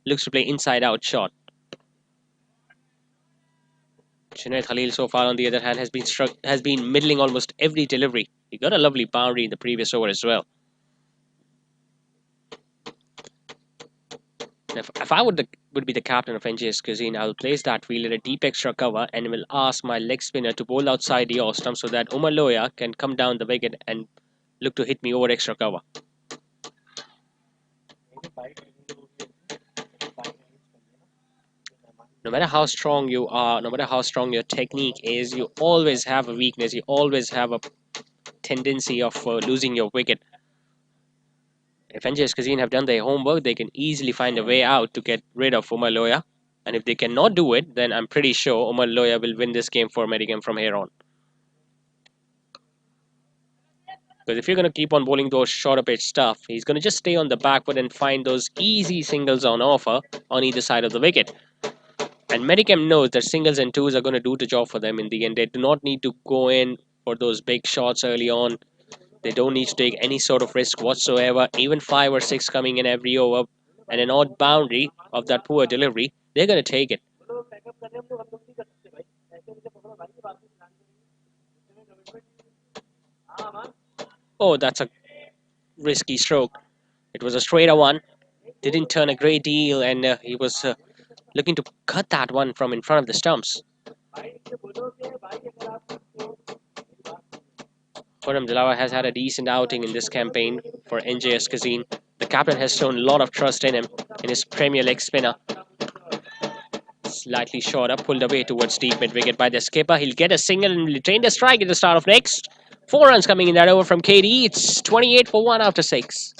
looks to play inside out shot. Junaid Khalil so far on the other hand has been middling almost every delivery. He got a lovely boundary in the previous over as well. If I would be the captain of NJS Cuisine, I'll place that fielder at deep extra cover and will ask my leg spinner to bowl outside the off stump so that Umar Loya can come down the wicket and look to hit me over extra cover. No matter how strong you are, no matter how strong your technique is, you always have a weakness. You always have a tendency of losing your wicket. If NJS Cuisine have done their homework, they can easily find a way out to get rid of Umar Loya. And if they cannot do it, then I'm pretty sure Umar Loya will win this game for Medicam from here on. Because if you're going to keep on bowling those shorter pitch stuff, he's going to just stay on the back foot and find those easy singles on offer on either side of the wicket. And Medicam knows that singles and twos are going to do the job for them in the end. They do not need to go in for those big shots early on. They don't need to take any sort of risk whatsoever. Even 5 or 6 coming in every over and an odd boundary of that poor delivery, they're going to take it. Oh, that's a risky stroke. It was a straighter one. Didn't turn a great deal, and he was looking to cut that one from in front of the stumps. Khurram Dilawar has had a decent outing in this campaign for NJS Cuisine. The captain has shown a lot of trust in him, in his premier leg spinner. Slightly short up, pulled away towards deep mid wicket by the skipper. He'll get a single and retain the strike at the start of next. 4 runs coming in that over from KD. It's 28 for 1 after 6.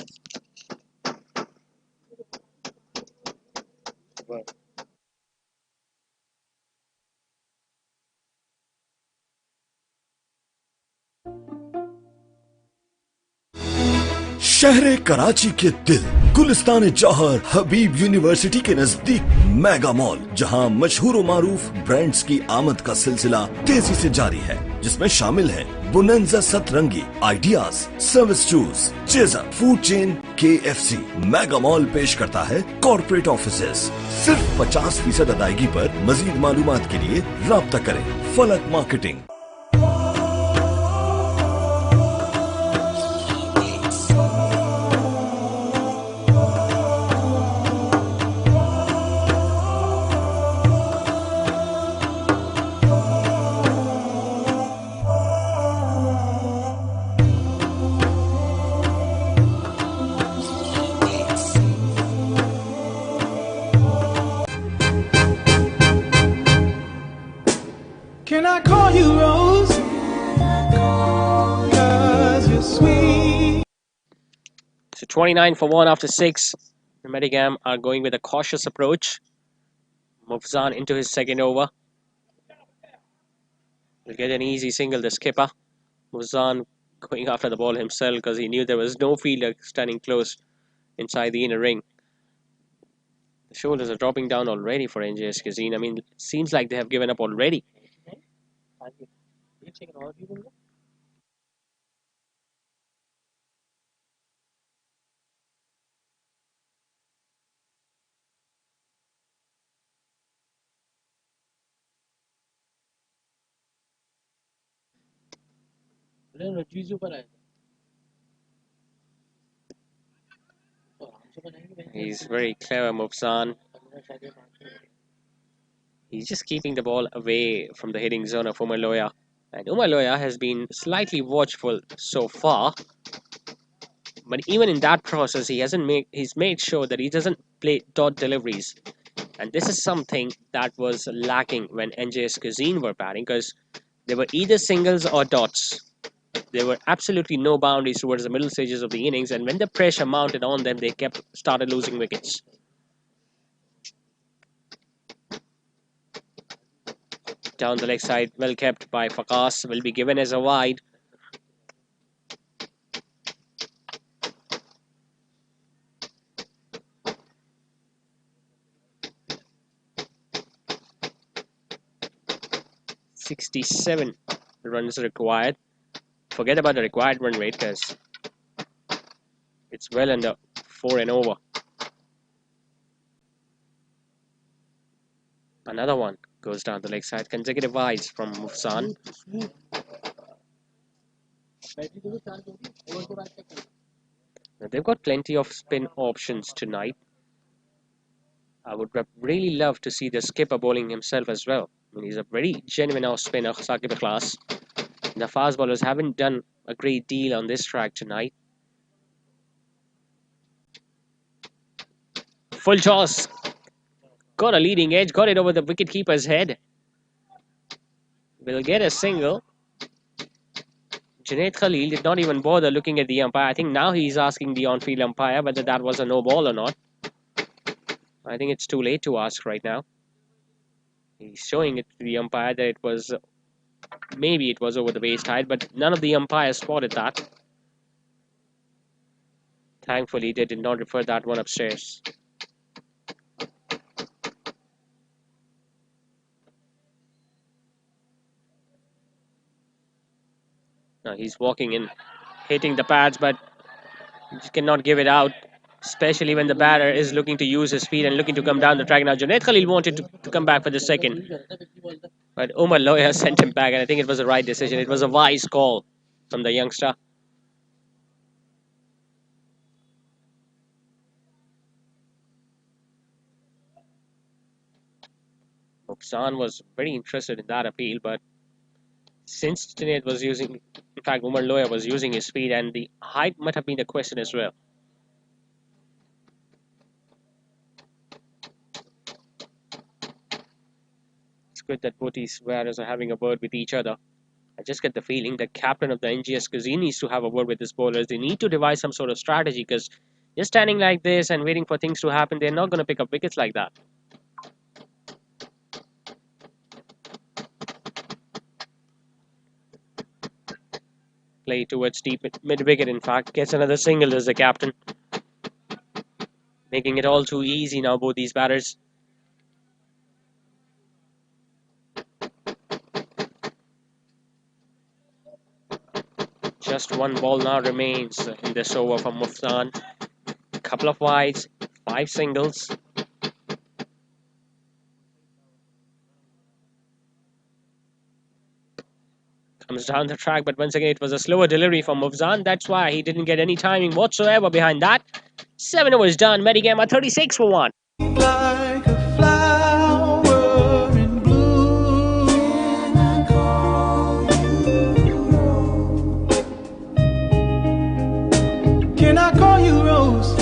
शहर कराची के दिल गुलिस्तान जौहर हबीब university के नजदीक mega mall, जहां मशहूर व मारूफ brands की आमद का सिलसिला तेजी से जारी है, जिसमें शामिल है बुनंजा सतरंगी, ideas, service shoes, chaser, food chain, KFC। Mega mall पेश करता है कॉर्पोरेट ऑफिसेस। सिर्फ 50% अदायगी पर मजीद मालूमात के लिए राब्ता करें। फलक marketing. Can I call you Rose? 'Cause you're sweet. So 29 for 1 after 6. The Medicam are going with a cautious approach. Mufzan into his second over. Will get an easy single, the skipper. Mufzan going after the ball himself because he knew there was no fielder standing close inside the inner ring. The shoulders are dropping down already for NJS Cuisine. I mean, it seems like they have given up already. He's very clever, Mufzan. He's just keeping the ball away from the hitting zone of Umar Loya. And Umar Loya has been slightly watchful so far. But even in that process, he's made sure that he doesn't play dot deliveries. And this is something that was lacking when NJS Cuisine were batting, because they were either singles or dots. There were absolutely no boundaries towards the middle stages of the innings, and when the pressure mounted on them, they started losing wickets. Down the leg side, well kept by Fakas, will be given as a wide. .67 runs required. Forget about the required run rate because it's well under 4 and over. Another one goes down the leg side. Consecutive wides from Mufsan. Now, they've got plenty of spin options tonight. I would really love to see the skipper bowling himself as well. I mean, he's a very genuine off spinner, Saqib class. The fast bowlers haven't done a great deal on this track tonight. Full toss. Got a leading edge, got it over the wicketkeeper's head. Will get a single. Junaid Khalil did not even bother looking at the umpire. I think now he's asking the on-field umpire whether that was a no ball or not. I think it's too late to ask right now. He's showing it to the umpire that it was, maybe it was over the base height, but none of the umpires spotted that. Thankfully, they did not refer that one upstairs. Now he's walking in, hitting the pads, but he just cannot give it out, especially when the batter is looking to use his speed and looking to come down the track. Now, Junaid Khalil wanted to come back for the second, but Umar Loya sent him back, and I think it was the right decision. It was a wise call from the youngster. Mufsan was very interested in that appeal, but since Junaid was using, in fact, Umar Loya was using his speed, and the height might have been the question as well. It's good that both these batters are having a word with each other. I just get the feeling the captain of the NJS Cuisine needs to have a word with his bowlers. They need to devise some sort of strategy because just standing like this and waiting for things to happen, they're not going to pick up wickets like that. Play towards deep mid-wicket, in fact. Gets another single as the captain. Making it all too easy now, both these batters. Just one ball now remains in this over for Mufsan. Couple of wides, 5 singles. Comes down the track, but once again it was a slower delivery from Mufsan. That's why he didn't get any timing whatsoever behind that. 7 overs done. Medicam at 36 for 1. Like a flower in bloom. Can I call you Rose?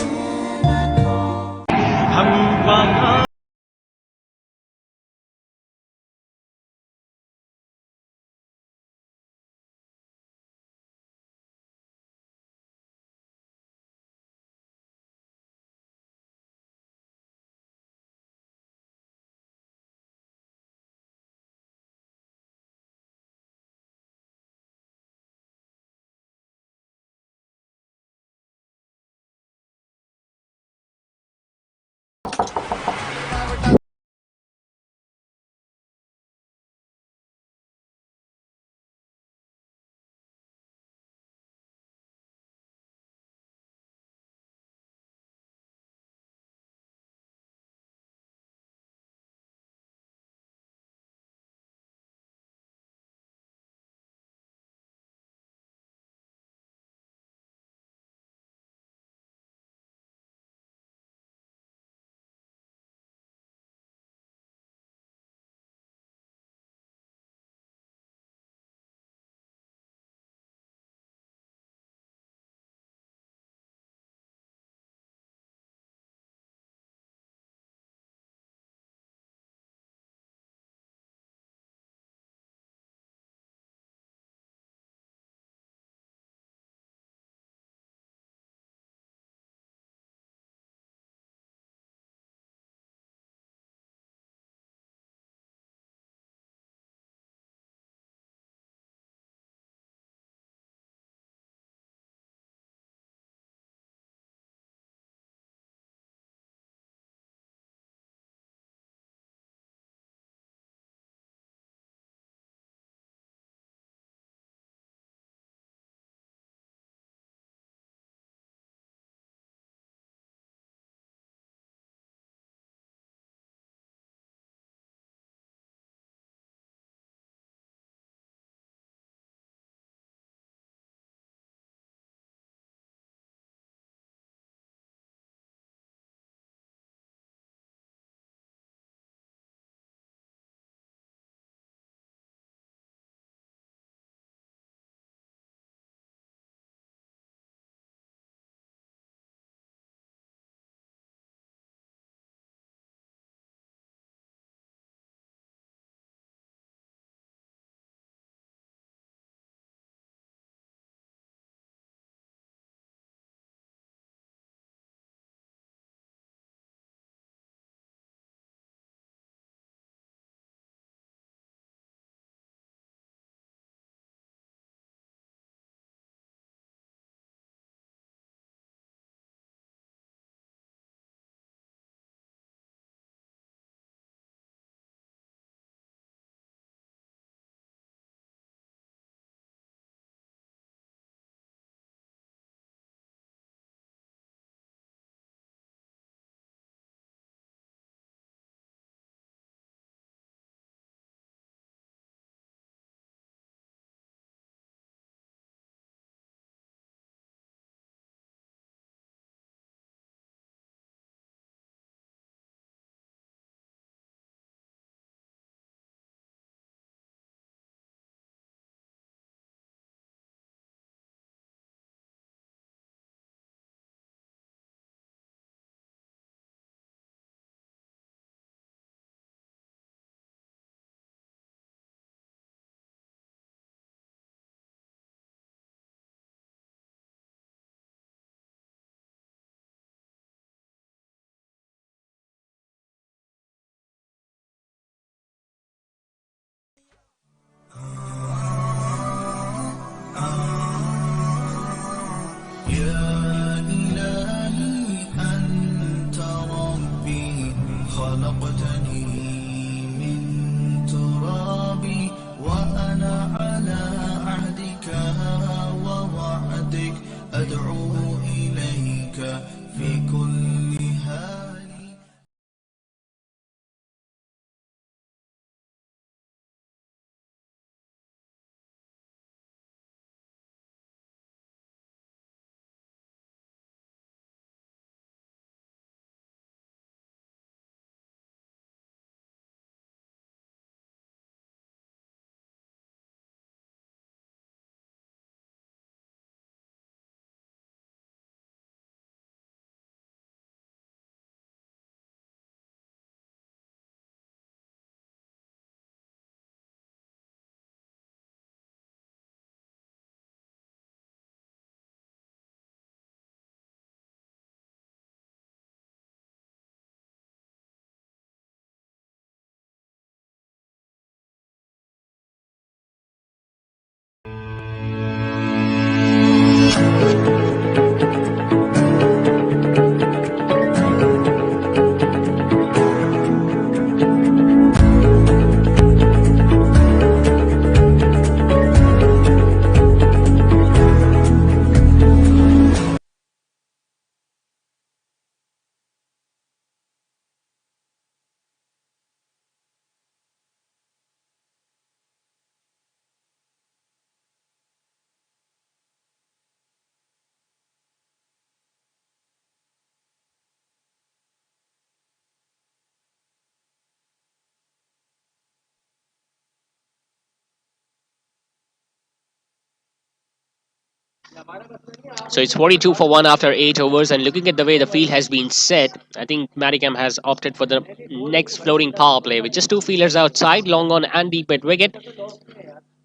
So it's 42 for 1 after 8 overs, and looking at the way the field has been set, I think Medicam has opted for the next floating power play with just 2 fielders outside, long on and deep at wicket.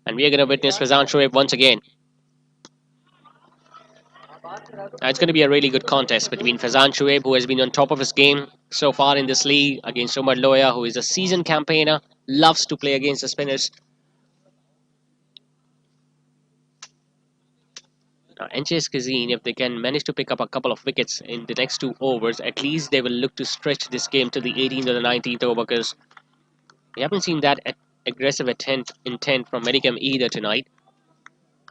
And we are going to witness Fazan Shoaib once again. It's going to be a really good contest between Fazan Shoaib, who has been on top of his game so far in this league, against Umar Loya, who is a seasoned campaigner, loves to play against the spinners. Now, NJS Cuisine, if they can manage to pick up a couple of wickets in the next 2 overs, at least they will look to stretch this game to the 18th or the 19th over, because we haven't seen that aggressive intent from Medicam either tonight.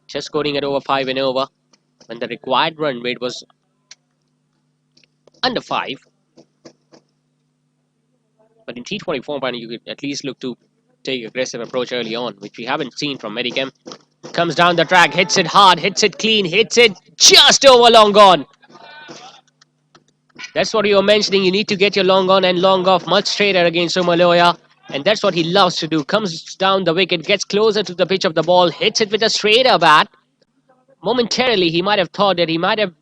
Just scoring at over 5 and over when the required run rate was under 5. But in T20 format, you could at least look to take aggressive approach early on, which we haven't seen from Medicam. Comes down the track, hits it hard, hits it clean, hits it just over long on. That's what you were mentioning. You need to get your long on and long off much straighter against Umaloya. And that's what he loves to do. Comes down the wicket, gets closer to the pitch of the ball, hits it with a straighter bat. Momentarily, he might have thought that he might have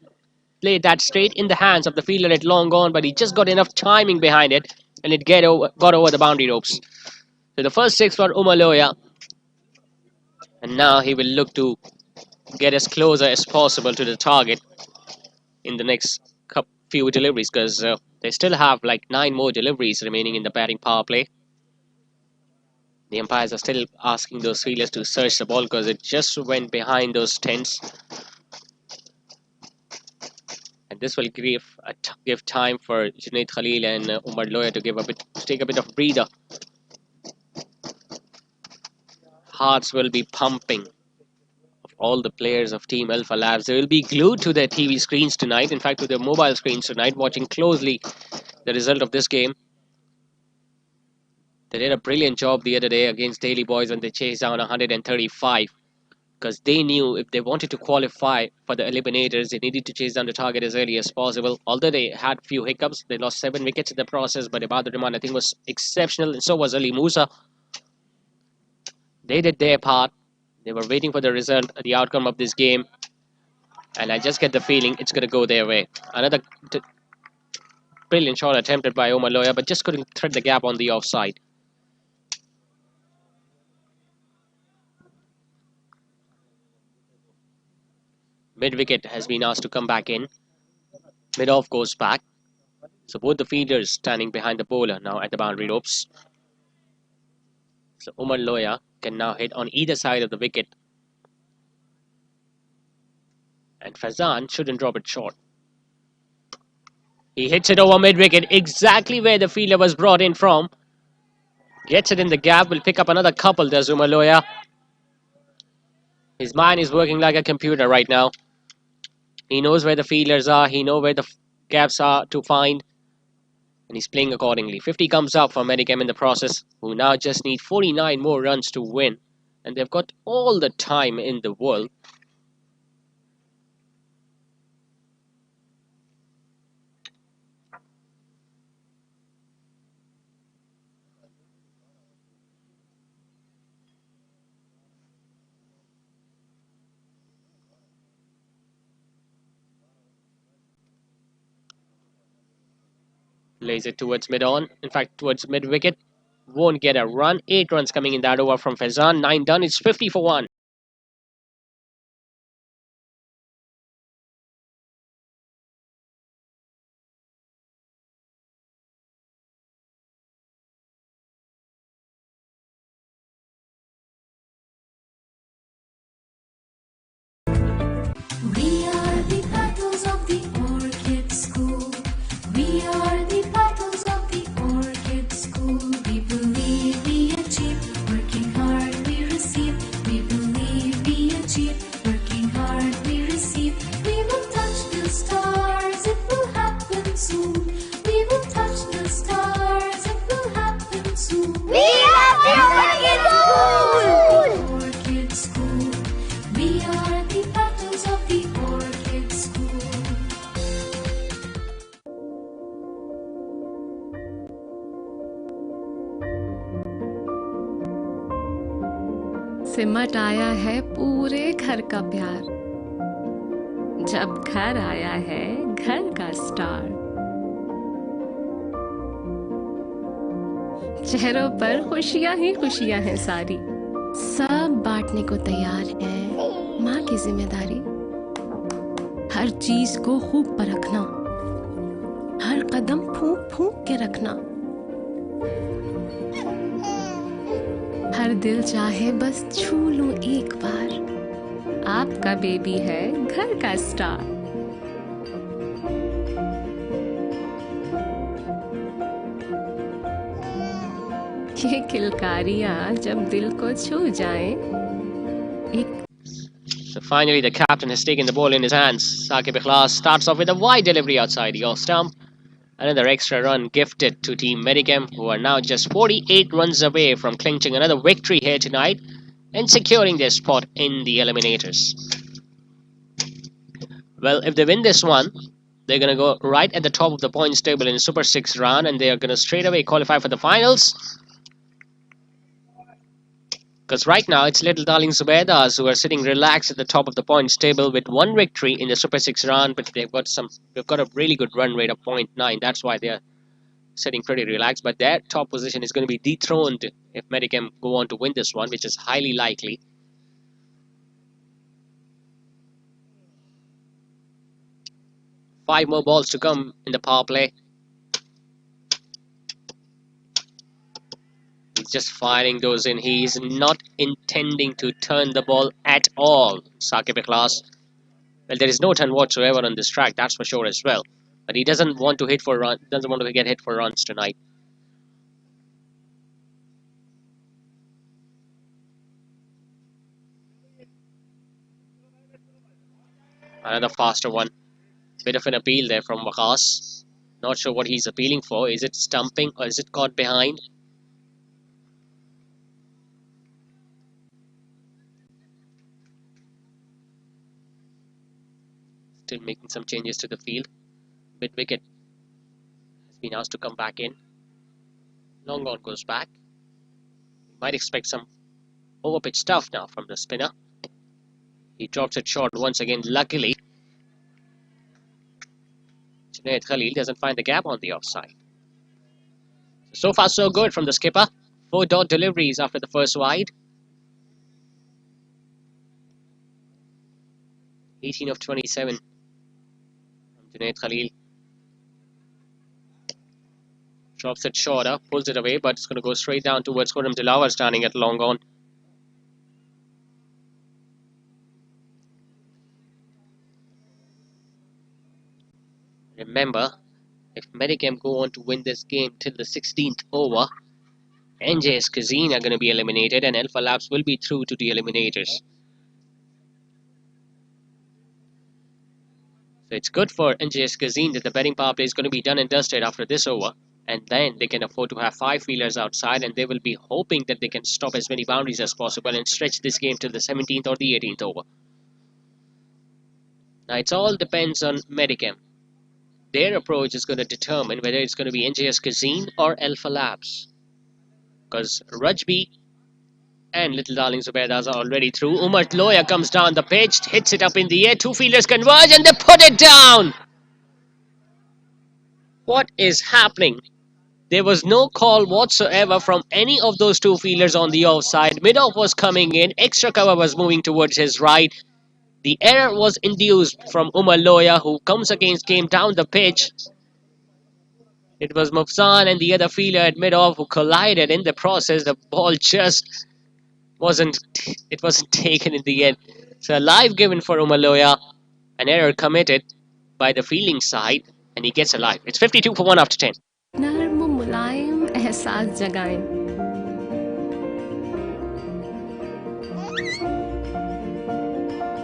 played that straight in the hands of the fielder at long on, but he just got enough timing behind it, and it got over the boundary ropes. So the first 6 for Umaloya. And now he will look to get as closer as possible to the target in the next few deliveries, because they still have like 9 more deliveries remaining in the batting power play. The umpires are still asking those fielders to search the ball because it just went behind those tents. And this will give time for Junaid Khalil and Umar Loya to take a bit of breather. Hearts will be pumping of all the players of Team Alpha Labs. They will be glued to their TV screens tonight, in fact to their mobile screens tonight, watching closely the result of this game. They did a brilliant job the other day against Daily Boys when they chased down 135, because they knew if they wanted to qualify for the eliminators, they needed to chase down the target as early as possible. Although they had few hiccups, they lost 7 wickets in the process, but Ibadur Rahman, I think, was exceptional, and so was Ali Musa. They did their part. They were waiting for the result, the outcome of this game, and I just get the feeling it's going to go their way. Another brilliant shot attempted by Omar Loya, but just couldn't thread the gap on the offside. Mid-wicket has been asked to come back in. Mid-off goes back. So both the fielders standing behind the bowler now at the boundary ropes. So Umar Loya can now hit on either side of the wicket. And Fazan shouldn't drop it short. He hits it over mid-wicket, exactly where the fielder was brought in from. Gets it in the gap, will pick up another couple, does Umar Loya. His mind is working like a computer right now. He knows where the fielders are, he knows where the gaps are to find, and he's playing accordingly. 50 comes up for Medicam in the process, who now just need 49 more runs to win, and they've got all the time in the world. Lays it towards mid-on, in fact towards mid-wicket. Won't get a run. 8 runs coming in that over from Fazan. 9 done. It's 50 for 1. We are the petals of the orchid school. We are the petals of the orchid school. We believe we achieve, working hard we receive. We believe we achieve, working hard we receive. We will touch the stars, it will happen soon. We will touch the stars, it will happen soon. We are the Wicked School! Orchid school. We are the petals of the orchid school. सिमट आया है पूरे घर का प्यार, जब घर आया है घर का स्टार, चेहरों पर खुशियां ही खुशियां हैं सारी, सब बांटने को तैयार है माँ की जिम्मेदारी। हर चीज को खूब परखना, हर कदम फूंक फूंक के रखना, हर दिल चाहे बस छू लूं एक बार, आपका बेबी है घर का स्टार। ये किलकारियां जब दिल को छू जाएं, एक So finally, the captain has taken the ball in his hands. Saqib Ikhlas starts off with a wide delivery outside the off stump. Another extra run gifted to Team Medicam, who are now just 48 runs away from clinching another victory here tonight and securing their spot in the eliminators. Well, if they win this one, they're going to go right at the top of the points table in Super 6 round, and they are going to straight away qualify for the finals. Because right now, it's Little Darling Zubaydas who are sitting relaxed at the top of the points table with one victory in the Super 6 round, but they've got a really good run rate of 0.9. That's why they're sitting pretty relaxed. But their top position is going to be dethroned if Medicam go on to win this one, which is highly likely. Five more balls to come in the power play. He's just firing those in. He's not intending to turn the ball at all, Saqib Ikhlas. Well, there is no turn whatsoever on this track, that's for sure as well. But he doesn't want to get hit for runs tonight. Another faster one. Bit of an appeal there from Waqas. Not sure what he's appealing for. Is it stumping or is it caught behind? Still making some changes to the field. Mid-wicket has been asked to come back in. Long on goes back. You might expect some overpitch stuff now from the spinner. He drops it short once again, luckily. Junaid Khalil doesn't find the gap on the offside. So far so good from the skipper. 4 dot deliveries after the first wide. 18 of 27 from Junaid Khalil. Drops it shorter, pulls it away, but it's going to go straight down towards Khurram Dilawar standing at long on. Remember, if Medicam go on to win this game till the 16th over, NJS Cuisine are going to be eliminated and Alpha Labs will be through to the eliminators. So it's good for NJS Cuisine that the batting power play is going to be done and dusted after this over, and then they can afford to have 5 fielders outside, and they will be hoping that they can stop as many boundaries as possible and stretch this game till the 17th or the 18th over. Now it all depends on Medicam. Their approach is going to determine whether it's going to be NJS Cuisine or Alpha Labs. Because Rajbi and Little Darling Zubaydas are already through. Umar Loya comes down the pitch, hits it up in the air. 2 fielders converge and they put it down. What is happening? There was no call whatsoever from any of those 2 fielders on the offside. Mid-off was coming in. Extra cover was moving towards his right. The error was induced from Umar Loya, who came down the pitch. It was Mufzan and the other fielder at mid-off who collided. In the process, the ball just wasn't taken in the end. So a live given for Umar Loya, an error committed by the fielding side, and he gets a live. It's 52 for 1 after 10. नर्म मुलायम एहसास जगाएं,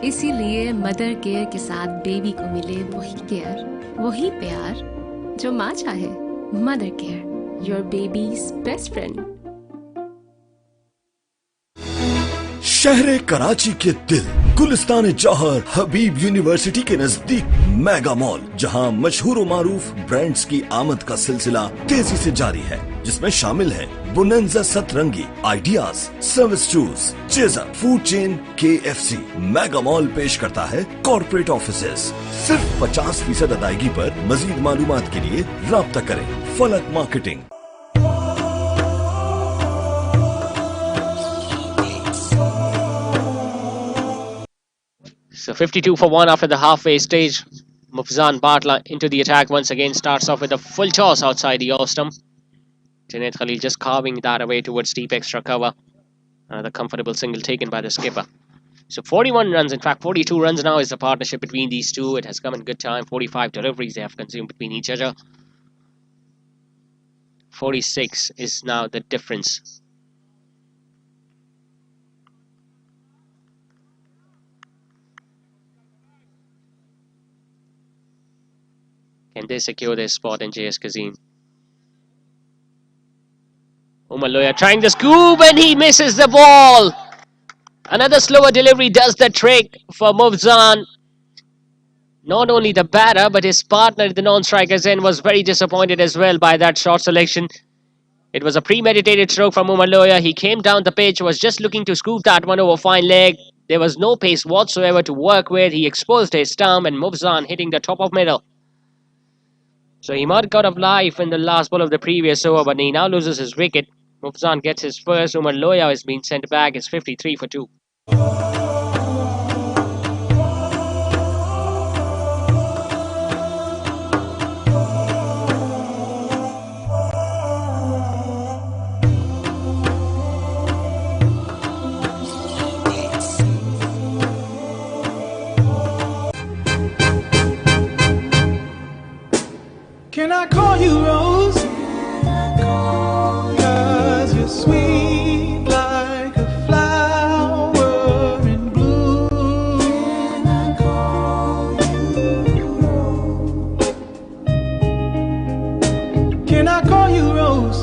इसीलिए mother care के साथ baby को मिले वही care, वही प्यार जो माँ चाहे। Mother care, your babies best friend. शहर कराची के दिल गुलिस्तान जौहर हबीब यूनिवर्सिटी के नजदीक मेगा मॉल, जहां मशहूर व मारूफ ब्रांड्स की आमद का सिलसिला तेजी से जारी है, जिसमें शामिल है बुनंजा सतरंगी, ideas, service shoes, chaser, food chain, KFC। Mega mall पेश करता है कॉर्पोरेट ऑफिसेज। सिर्फ 50% अदायगी पर। मजीद मालूमात के लिए राब्ता करें फलक marketing. So 52 for 1 after the halfway stage. Mufzan Bartla into the attack once again. Starts off with a full toss outside the off stump. Junaid Khalil just carving that away towards deep extra cover. Another comfortable single taken by the skipper. So 41 runs, in fact 42 runs now is the partnership between these two. It has come in good time. 45 deliveries they have consumed between each other. 46 is now the difference. Can they secure their spot in NJS Cuisine? Umar Loya trying the scoop and he misses the ball. Another slower delivery does the trick for Mufzan. Not only the batter, but his partner at the non-striker's end was very disappointed as well by that shot selection. It was a premeditated stroke from Umar Loya. He came down the pitch, was just looking to scoop that one over fine leg. There was no pace whatsoever to work with. He exposed his stump and Mufzan hitting the top of middle. So he might got of life in the last ball of the previous over, but he now loses his wicket. Mufzan gets his first. Umar Loya has been sent back. It's 53 for 2. Can I call you Rose? 'Cause you're sweet like a flower in bloom. Can I call you Rose?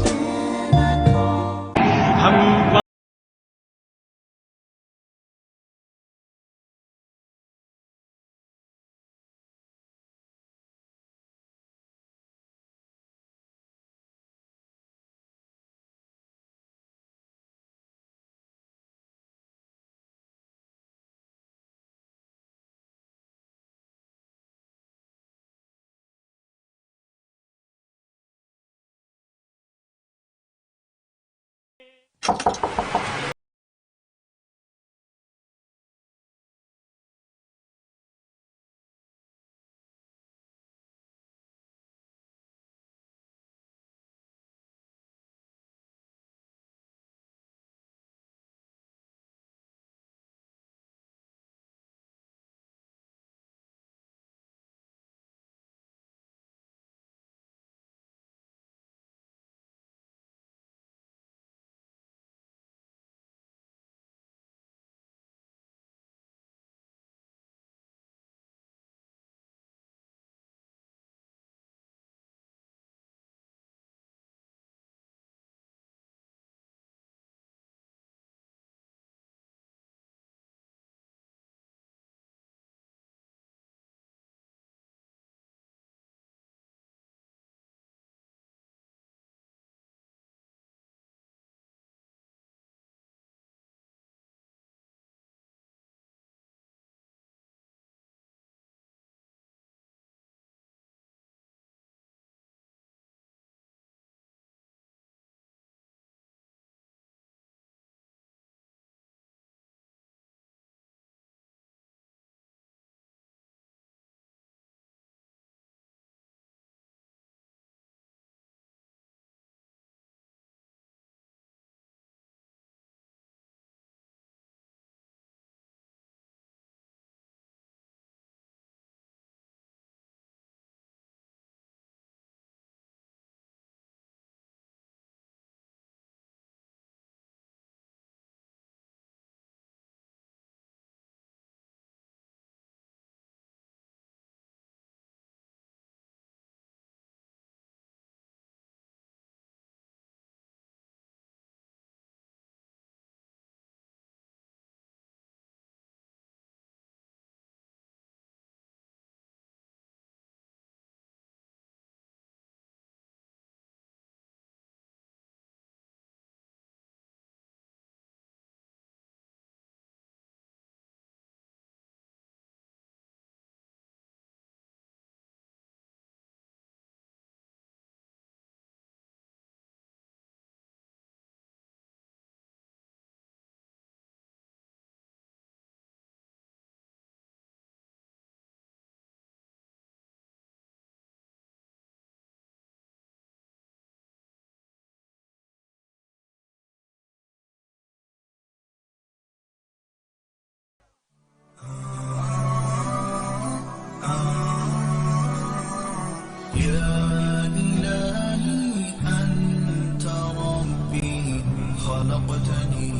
خلقتني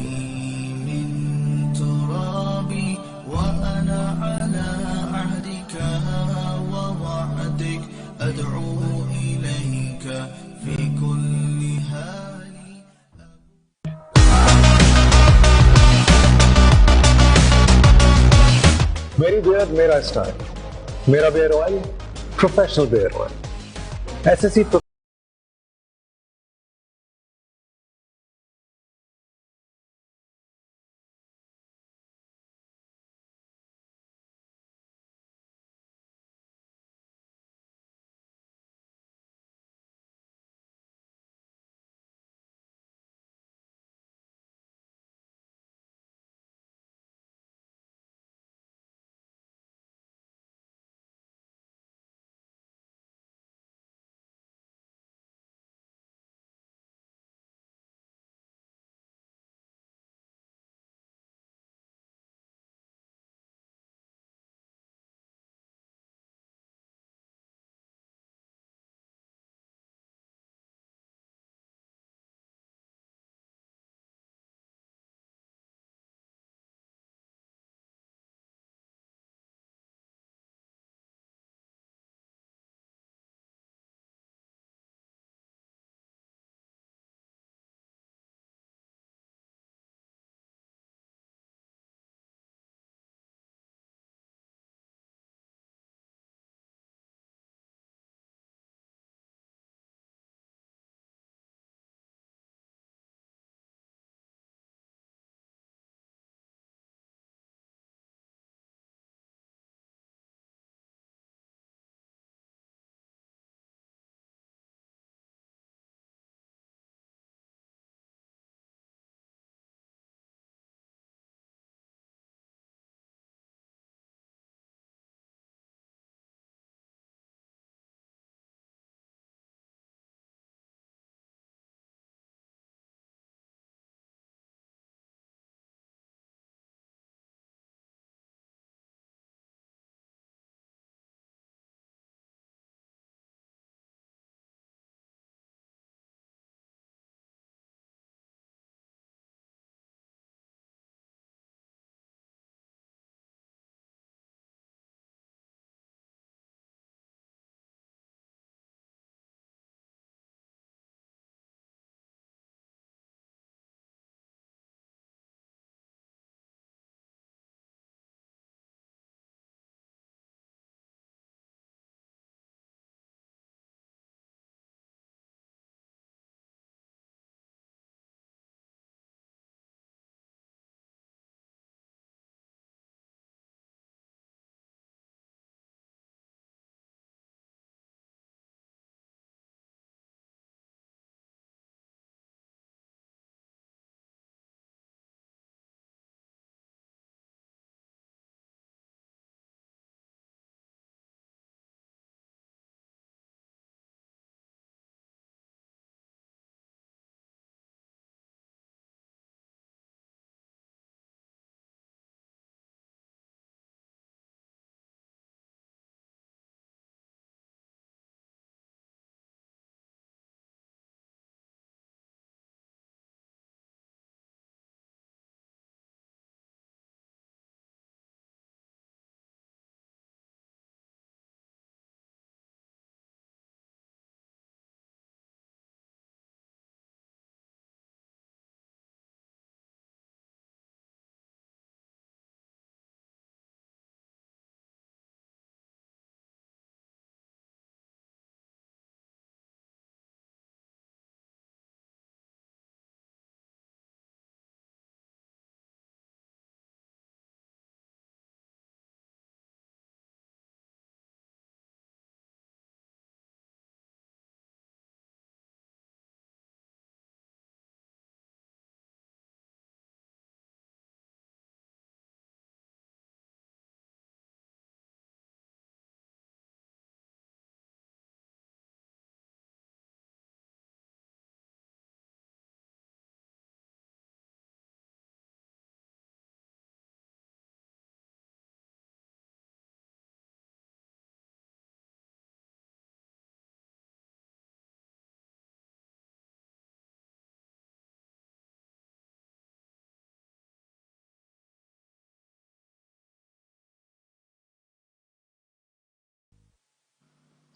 من تراب وأنا على عهدك ووعدك أدعو إليك في كل حال. मेरी bear मेरा style, मेरा bare oil professional bare oil, SSC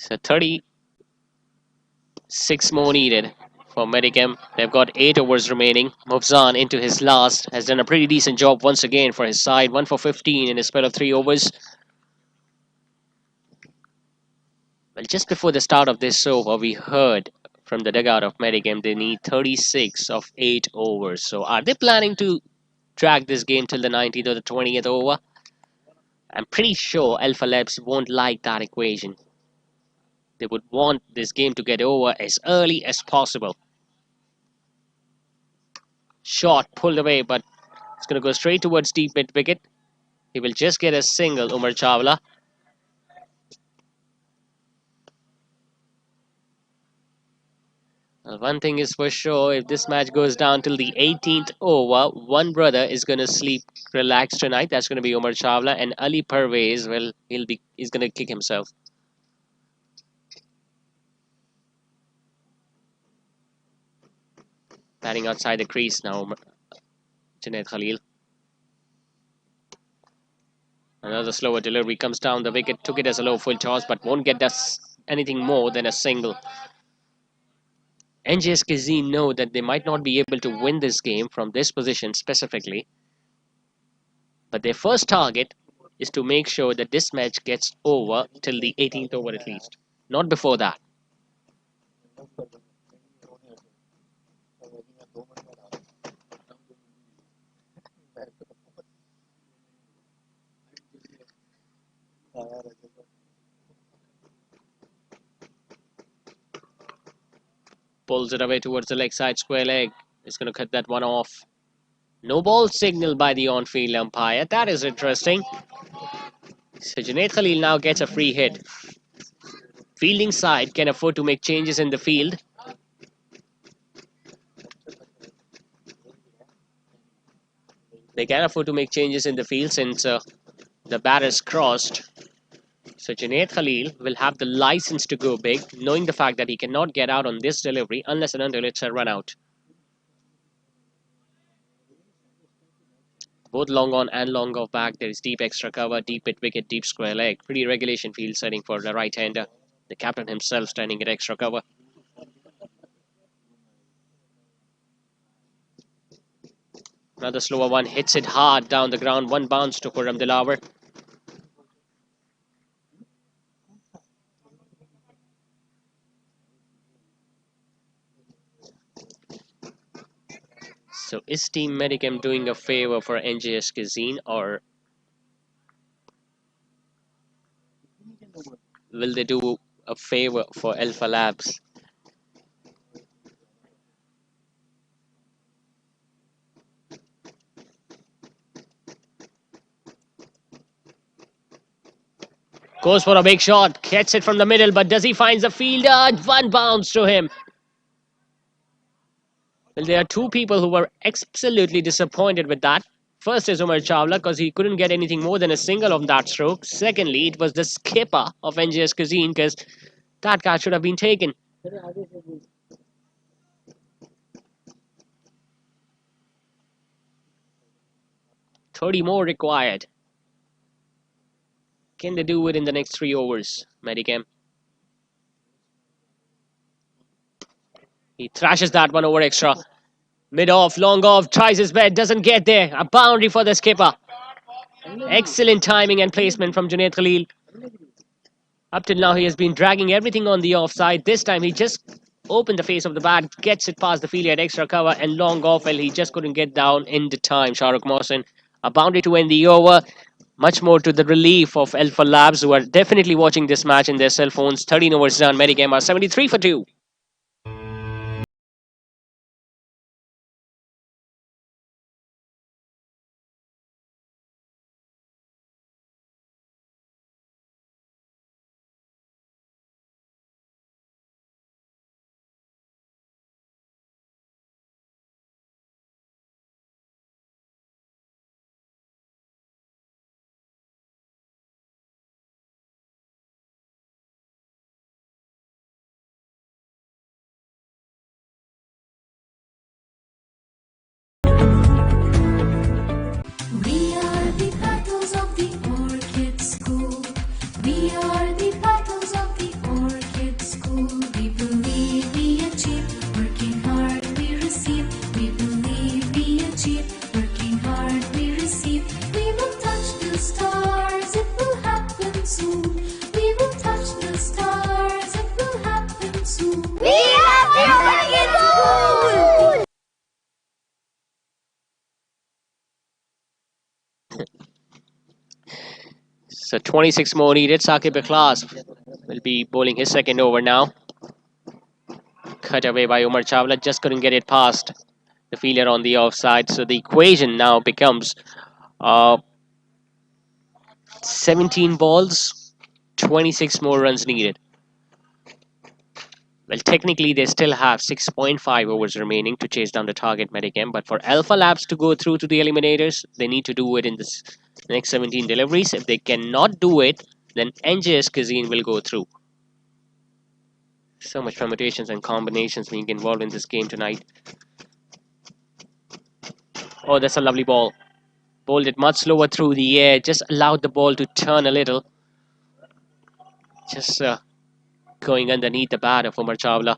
So 36 more needed for Medicam. They've got 8 overs remaining. Moves on into his last. Has done a pretty decent job once again for his side. 1 for 15 in a spell of 3 overs. Well, just before the start of this over, we heard from the dugout of Medicam they need 36 of 8 overs. So are they planning to drag this game till the 19th or the 20th over? I'm pretty sure Alpha Labs won't like that equation. They would want this game to get over as early as possible. Shot pulled away, but it's going to go straight towards deep mid wicket. He will just get a single, Umar Chawla. Well, one thing is for sure, if this match goes down till the 18th over, one brother is going to sleep relaxed tonight. That's going to be Umar Chawla, and Ali Parvez, well, he's going to kick himself. Batting outside the crease now, Junaid Khalil. Another slower delivery comes down the wicket. Took it as a low full toss, but won't get us anything more than a single. NJS Cuisine know that they might not be able to win this game from this position specifically. But their first target is to make sure that this match gets over till the 18th over at least. Not before that. Pulls it away towards the leg side square leg. It's going to cut that one off. No ball signal by the on-field umpire. That is interesting. So Junaid Khalil now gets a free hit. Fielding side can afford to make changes in the field. They can afford to make changes in the field since the bat is crossed. So Junaid Khalil will have the license to go big, knowing the fact that he cannot get out on this delivery unless and until it's a run out. Both long on and long off back. There is deep extra cover, deep mid wicket, deep square leg. Pretty regulation field setting for the right-hander. The captain himself standing at extra cover. Another slower one hits it hard down the ground. One bounce to Khurram Dilawar. So is Team Medicam doing a favor for NJS Cuisine, or will they do a favor for Alpha Labs? Goes for a big shot, gets it from the middle, but does he find the fielder? One bounce to him. Well, there are two people who were absolutely disappointed with that. First is Umar Chawla because he couldn't get anything more than a single on that stroke. Secondly, it was the skipper of NJS Cuisine because that catch should have been taken. 30 more required. Can they do it in the next 3 overs, Medicam? He thrashes that one over extra. Mid off, long off, tries his best, doesn't get there. A boundary for the skipper. Excellent timing and placement from Junaid Khalil. Up till now, he has been dragging everything on the offside. This time, he just opened the face of the bat, gets it past the field at extra cover, and long off. Well, he just couldn't get down in the time. Shahrukh Mohsin, a boundary to end the over. Much more to the relief of Alpha Labs, who are definitely watching this match in their cell phones. 13 overs done. Medicam are 73 for 2. So 26 more needed. Saqib Ikhlas will be bowling his second over now. Cut away by Umar Chawla, just couldn't get it past the fielder on the offside. So the equation now becomes 17 balls, 26 more runs needed. Well, technically, they still have 6.5 overs remaining to chase down the target Medicam, but for Alpha Labs to go through to the eliminators, they need to do it in this next 17 deliveries. If they cannot do it, then NJS Cuisine will go through. So much permutations and combinations being involved in this game tonight. Oh, that's a lovely ball. Bowled it much slower through the air, just allowed the ball to turn a little. Just going underneath the bat of Umar Chawla.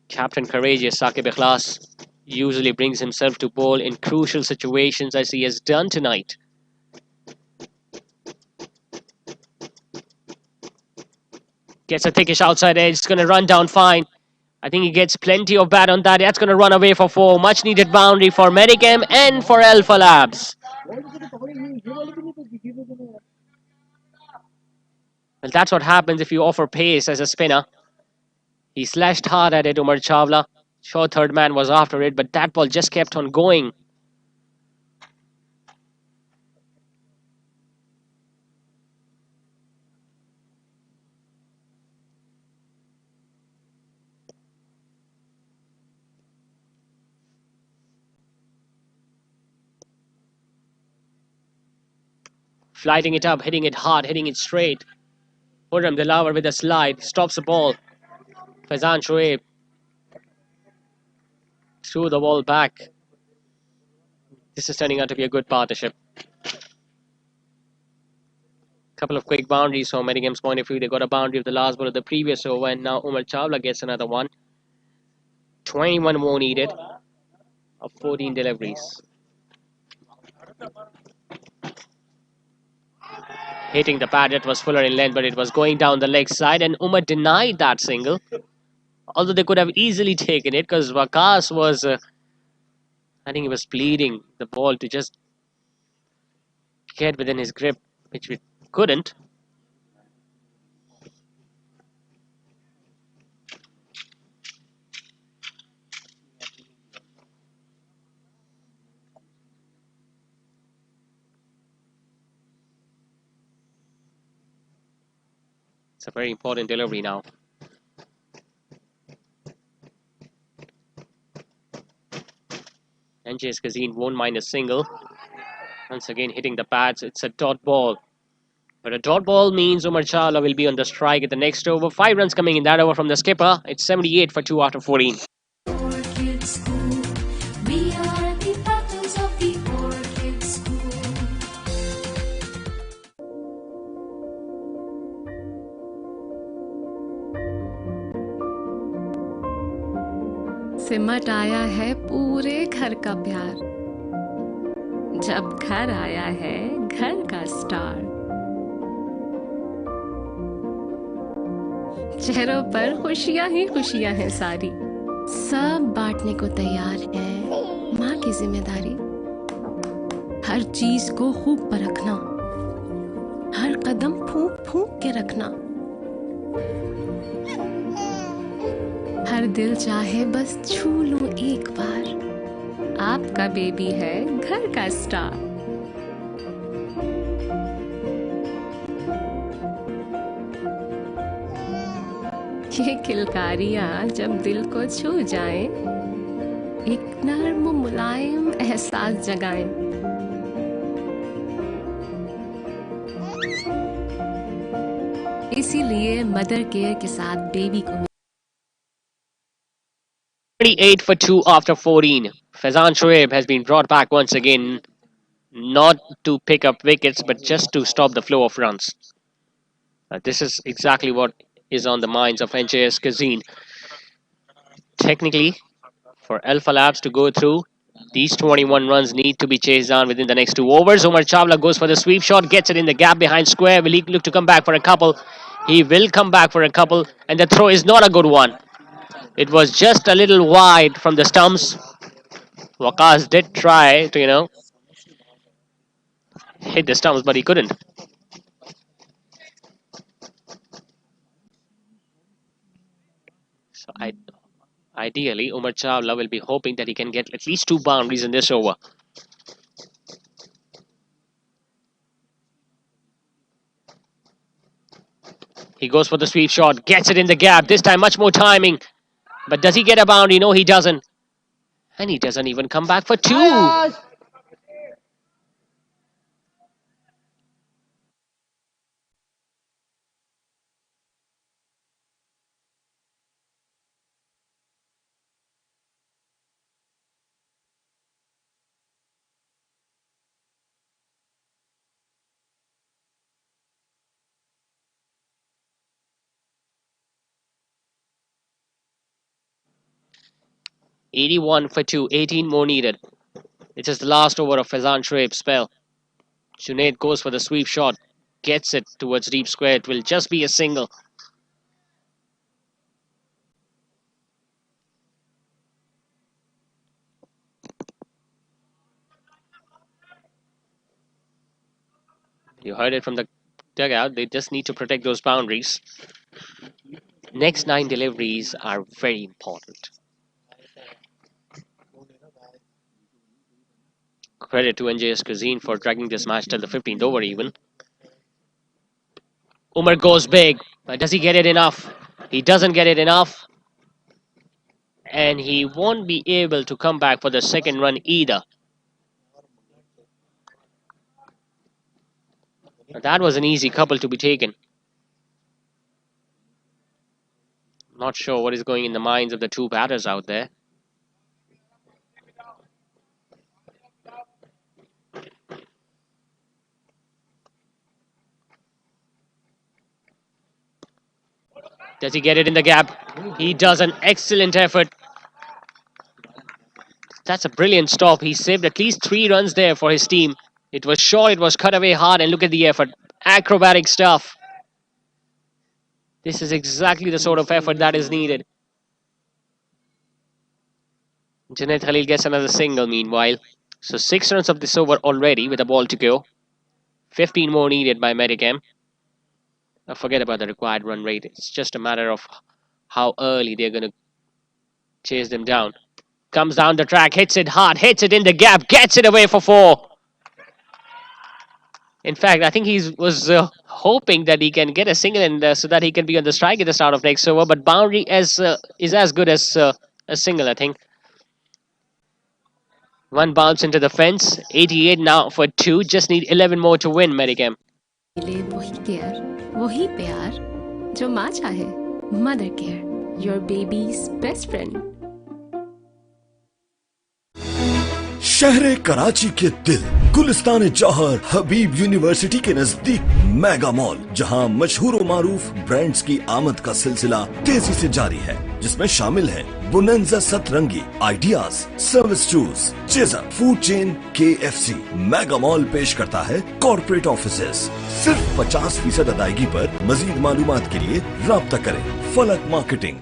Captain Courageous Saqib Ikhlas usually brings himself to bowl in crucial situations as he has done tonight. Gets a thickish outside edge, it's going to run down fine. I think he gets plenty of bat on that. That's going to run away for 4. Much needed boundary for Medicam and for Alpha Labs. Well, that's what happens if you offer pace as a spinner. He slashed hard at it, Umar Chawla. Sure, third man was after it, but that ball just kept on going. Flighting it up, hitting it hard, hitting it straight. Khurram Dilawar with a slide, stops the ball. Faizan Shoaib threw the ball back. This is turning out to be a good partnership. Couple of quick boundaries from Medicam's point of view. They got a boundary of the last ball of the previous over, and now Umar Chawla gets another one. 21 more needed of 14 deliveries. Hitting the pad, it was fuller in length, but it was going down the leg side, and Umar denied that single. Although they could have easily taken it because Waqas was, I think he was bleeding the ball to just get within his grip, which we couldn't. It's a very important delivery now. NJS Cuisine won't mind a single. Once again hitting the pads, it's a dot ball. But a dot ball means Umar Chawla will be on the strike at the next over. 5 runs coming in that over from the skipper. It's 78 for 2 after 14. Orchid School. We are the battles of the Orchid School. सिमट आया है पूरे घर का प्यार, जब घर आया है घर का स्टार। चेहरों पर खुशियां ही खुशियां हैं सारी, सब बांटने को तैयार है माँ की जिम्मेदारी। हर चीज को खूब परखना, हर कदम फूंक फूंक के रखना। हर दिल चाहे बस छू लूं एक बार, आपका बेबी है घर का स्टार। ये किलकारियां जब दिल को छू जाएं, एक नर्म मुलायम एहसास जगाएं। इसीलिए मदर केयर के साथ बेबी को 28 for 2 after 14. Faizan Shoaib has been brought back once again, not to pick up wickets, but just to stop the flow of runs. This is exactly what is on the minds of NJS Cuisine. Technically, for Alpha Labs to go through, these 21 runs need to be chased down within the next 2 overs. Umar Chawla goes for the sweep shot, gets it in the gap behind square. Will he look to come back for a couple? He will come back for a couple, and the throw is not a good one. It was just a little wide from the stumps. Waqas did try to, hit the stumps, but he couldn't. So ideally, Umar Chawla will be hoping that he can get at least 2 boundaries in this over. He goes for the sweep shot, gets it in the gap. This time, much more timing. But does he get a boundary? No, he doesn't. And he doesn't even come back for 2. 81 for 2, 18 more needed. It is the last over of Faizan Shoaib's spell. Junaid goes for the sweep shot, gets it towards deep square. It will just be a single. You heard it from the dugout. They just need to protect those boundaries. Next 9 deliveries are very important. Credit to NJS Cuisine for dragging this match till the 15th over even. Umar goes big, but does he get it enough? He doesn't get it enough. And he won't be able to come back for the second run either. That was an easy couple to be taken. Not sure what is going in the minds of the 2 batters out there. Does he get it in the gap? He does an excellent effort. That's a brilliant stop. He saved at least 3 runs there for his team. It was short, it was cut away hard, and look at the effort. Acrobatic stuff. This is exactly the sort of effort that is needed. Junaid Khalil gets another single meanwhile. So 6 runs of this over already with a ball to go. 15 more needed by Medicam. Forget about the required run rate. It's just a matter of how early they're going to chase them down. Comes down the track, hits it hard, hits it in the gap, gets it away for 4. In fact, I think he was hoping that he can get a single in so that he can be on the strike at the start of next over. But boundary is as good as a single, I think. One bounce into the fence. 88 now for 2. Just need 11 more to win, Medicam. मिले वही care वही प्यार जो माँ चाहे mother care your babies best friend शहर कराची के दिल गुलिस्तान जौहर हबीब यूनिवर्सिटी के नजदीक मेगा मॉल, जहां मशहूर और मारूफ ब्रांड्स की आमद का सिलसिला तेजी से जारी है, जिसमें शामिल है बुनंजा सतरंगी, ideas, service shoes, chaser, food chain, KFC। Mega mall पेश करता है कॉर्पोरेट ऑफिसेस। सिर्फ 50% अदायगी पर। मजीद मालूमात के लिए राब्ता करें फलक marketing.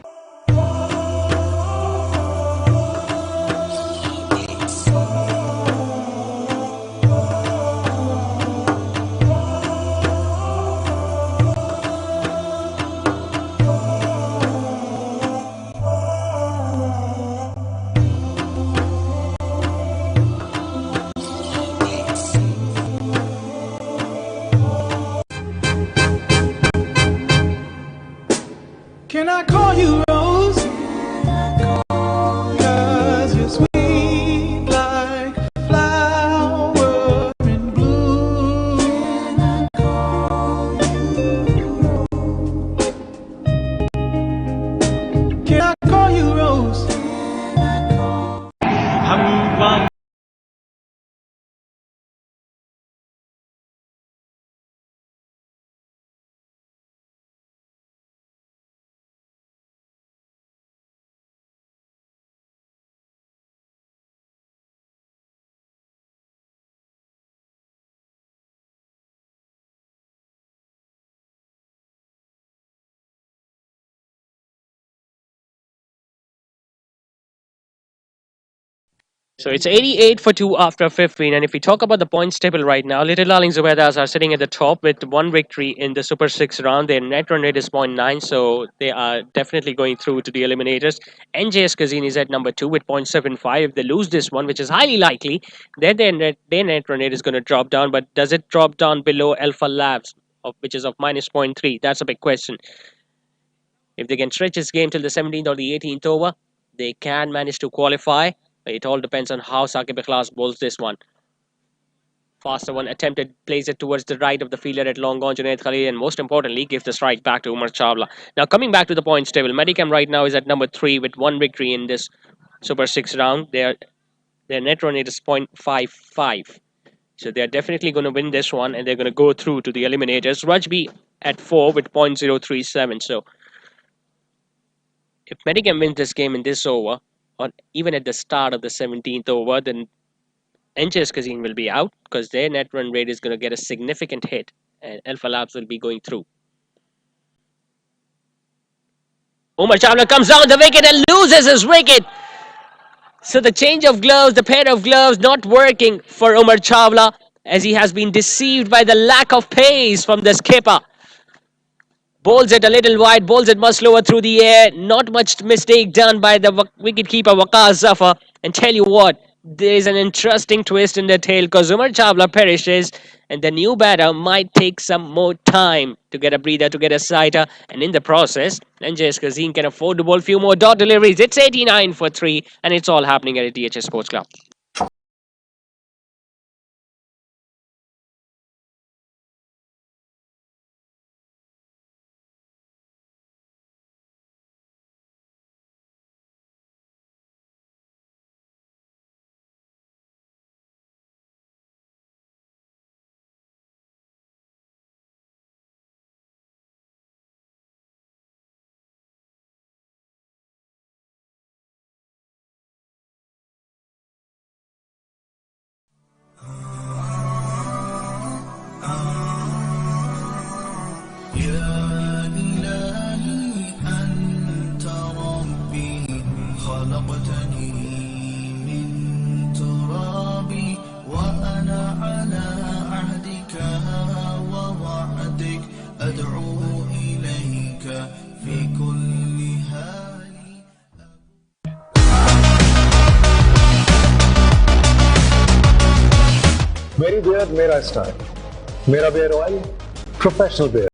Can I call you Rose? 'Cause you're sweet like a flower in bloom. Can I call you Rose? So it's 88 for 2 after 15. And if we talk about the points table right now, Little Darling Zubedas are sitting at the top with one victory in the Super 6 round. Their net run rate is .9, so they are definitely going through to the eliminators. NJS Cuisine is at number 2 with .75. If they lose this one, which is highly likely, then their net run rate is going to drop down. But does it drop down below Alpha Labs, which is of minus .3? That's a big question. If they can stretch this game till the 17th or the 18th over, they can manage to qualify. It all depends on how Saqib Ikhlas bowls this one. Faster one attempted, plays it towards the right of the fielder at long on Junaid Khalil, and most importantly, gives the strike back to Umar Chawla. Now, coming back to the points table, Medicam right now is at number 3 with one victory in this Super 6 round. Their net run rate is .55. So they're definitely going to win this one, and they're going to go through to the eliminators. Rajbi at 4 with .037. So if Medicam wins this game in this over, or even at the start of the 17th over, then NJS Cuisine will be out because their net run rate is going to get a significant hit, and Alpha Labs will be going through. Umar Chawla comes down the wicket and loses his wicket. So the change of gloves, the pair of gloves, not working for Umar Chawla as he has been deceived by the lack of pace from the skipper. Bowls it a little wide, bowls it much lower through the air. Not much mistake done by the wicketkeeper Waqar Zafar. And tell you what, there is an interesting twist in the tail because Umar Chawla perishes, and the new batter might take some more time to get a breather, to get a sighter, and in the process, NJS Cuisine can afford to bowl a few more dot deliveries. It's 89 for 3, and it's all happening at a DHS Sports Club. يا إلهي أنت ربي خلقتني من تراب وأنا على عهدك ووعدك أدعو إليك في كل حال. मेरी bear मेरा style, मेरा bare oil professional bare.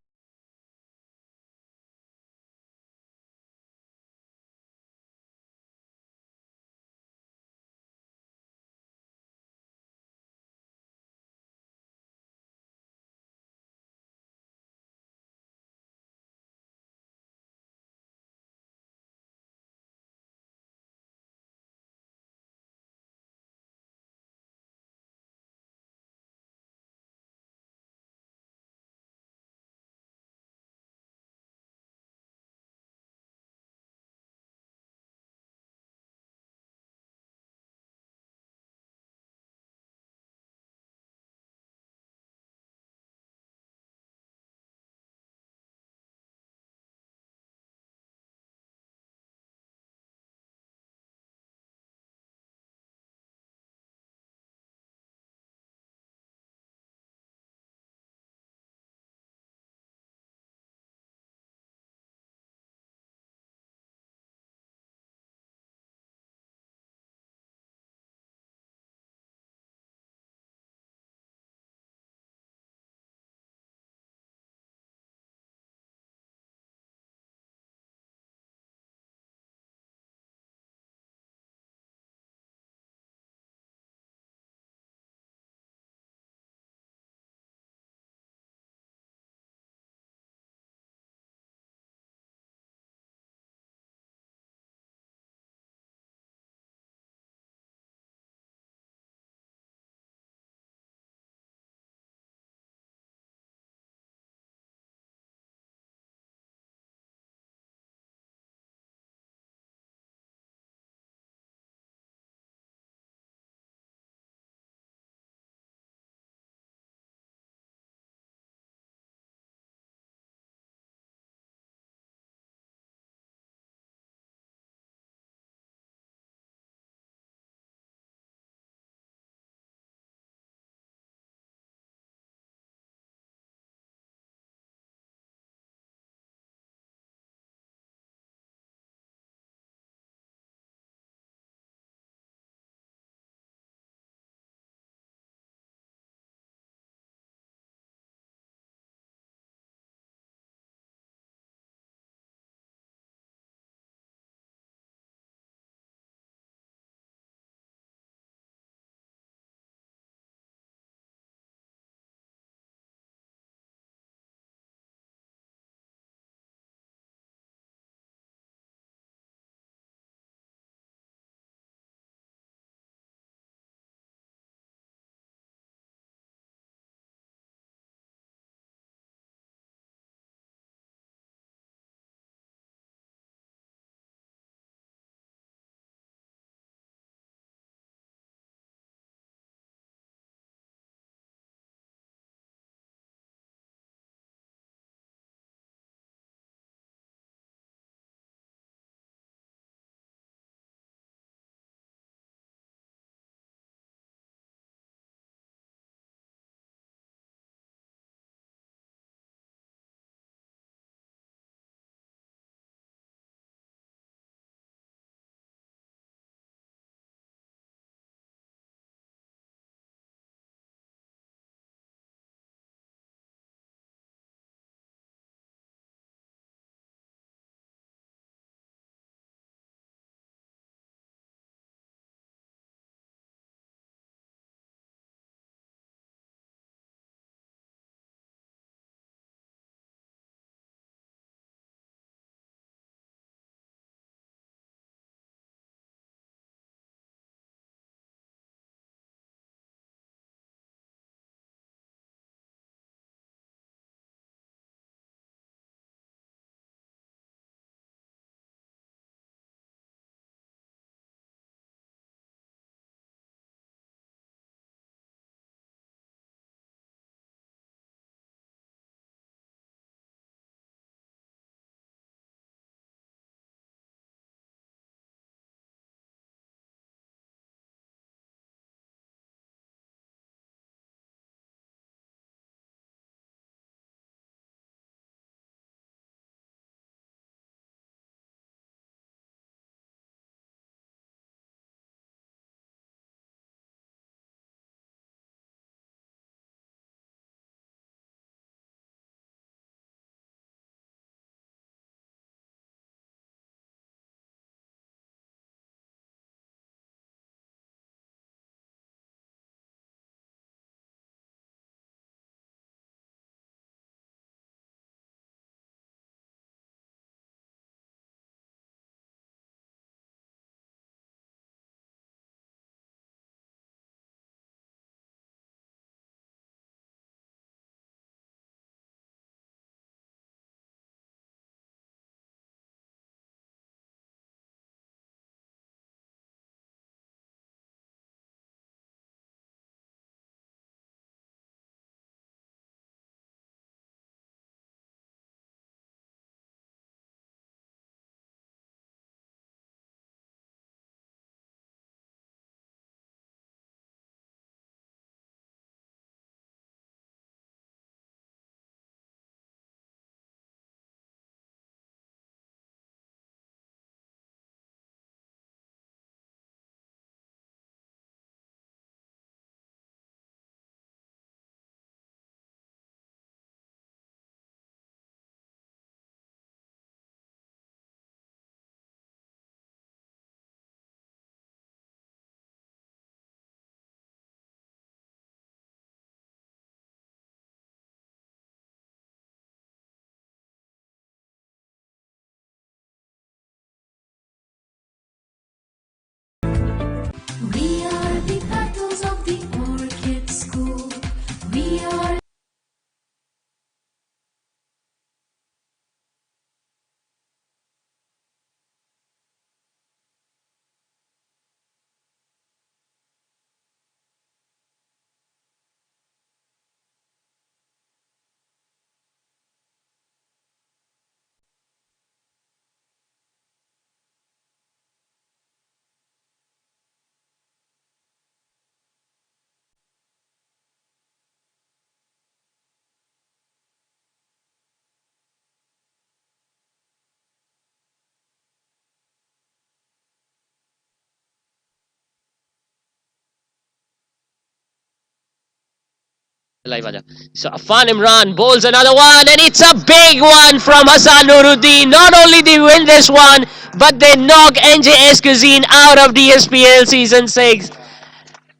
Live aja. So Afan Imran bowls another one, and it's a big one from Hassan Nuruddin. Not only they win this one, but they knock NJS Cuisine out of DSPL Season 6.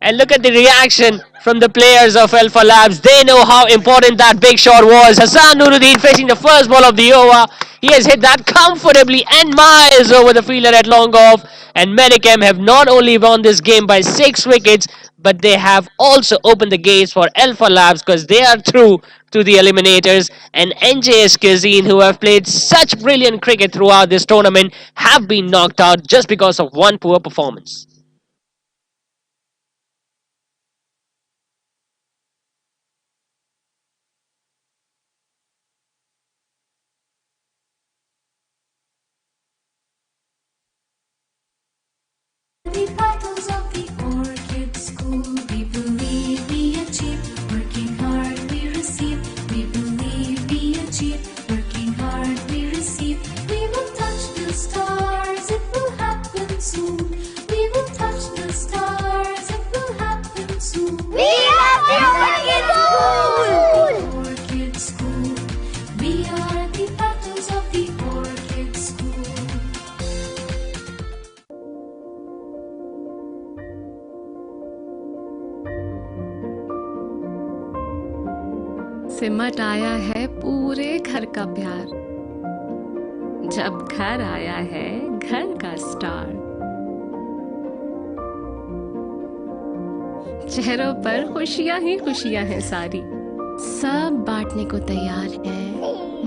And look at the reaction from the players of Alpha Labs. They know how important that big shot was. Hassan Nuruddin facing the first ball of the over. He has hit that comfortably and miles over the fielder at long off. And Medicam have not only won this game by 6 wickets, but they have also opened the gates for Alpha Labs because they are through to the eliminators. And NJS Cuisine, who have played such brilliant cricket throughout this tournament, have been knocked out just because of one poor performance. The battles of the Orchid School, we believe we achieve. Working hard we receive. We believe we achieve. Working hard we receive. We will touch the stars, it will happen soon. We will touch the stars, it will happen soon. We are the Orchid School! Orchid School, we are the battles of the Orchid School. सिमट आया है पूरे घर का प्यार, जब घर आया है घर का स्टार। चेहरों पर खुशियां ही खुशियां हैं सारी, सब बांटने को तैयार है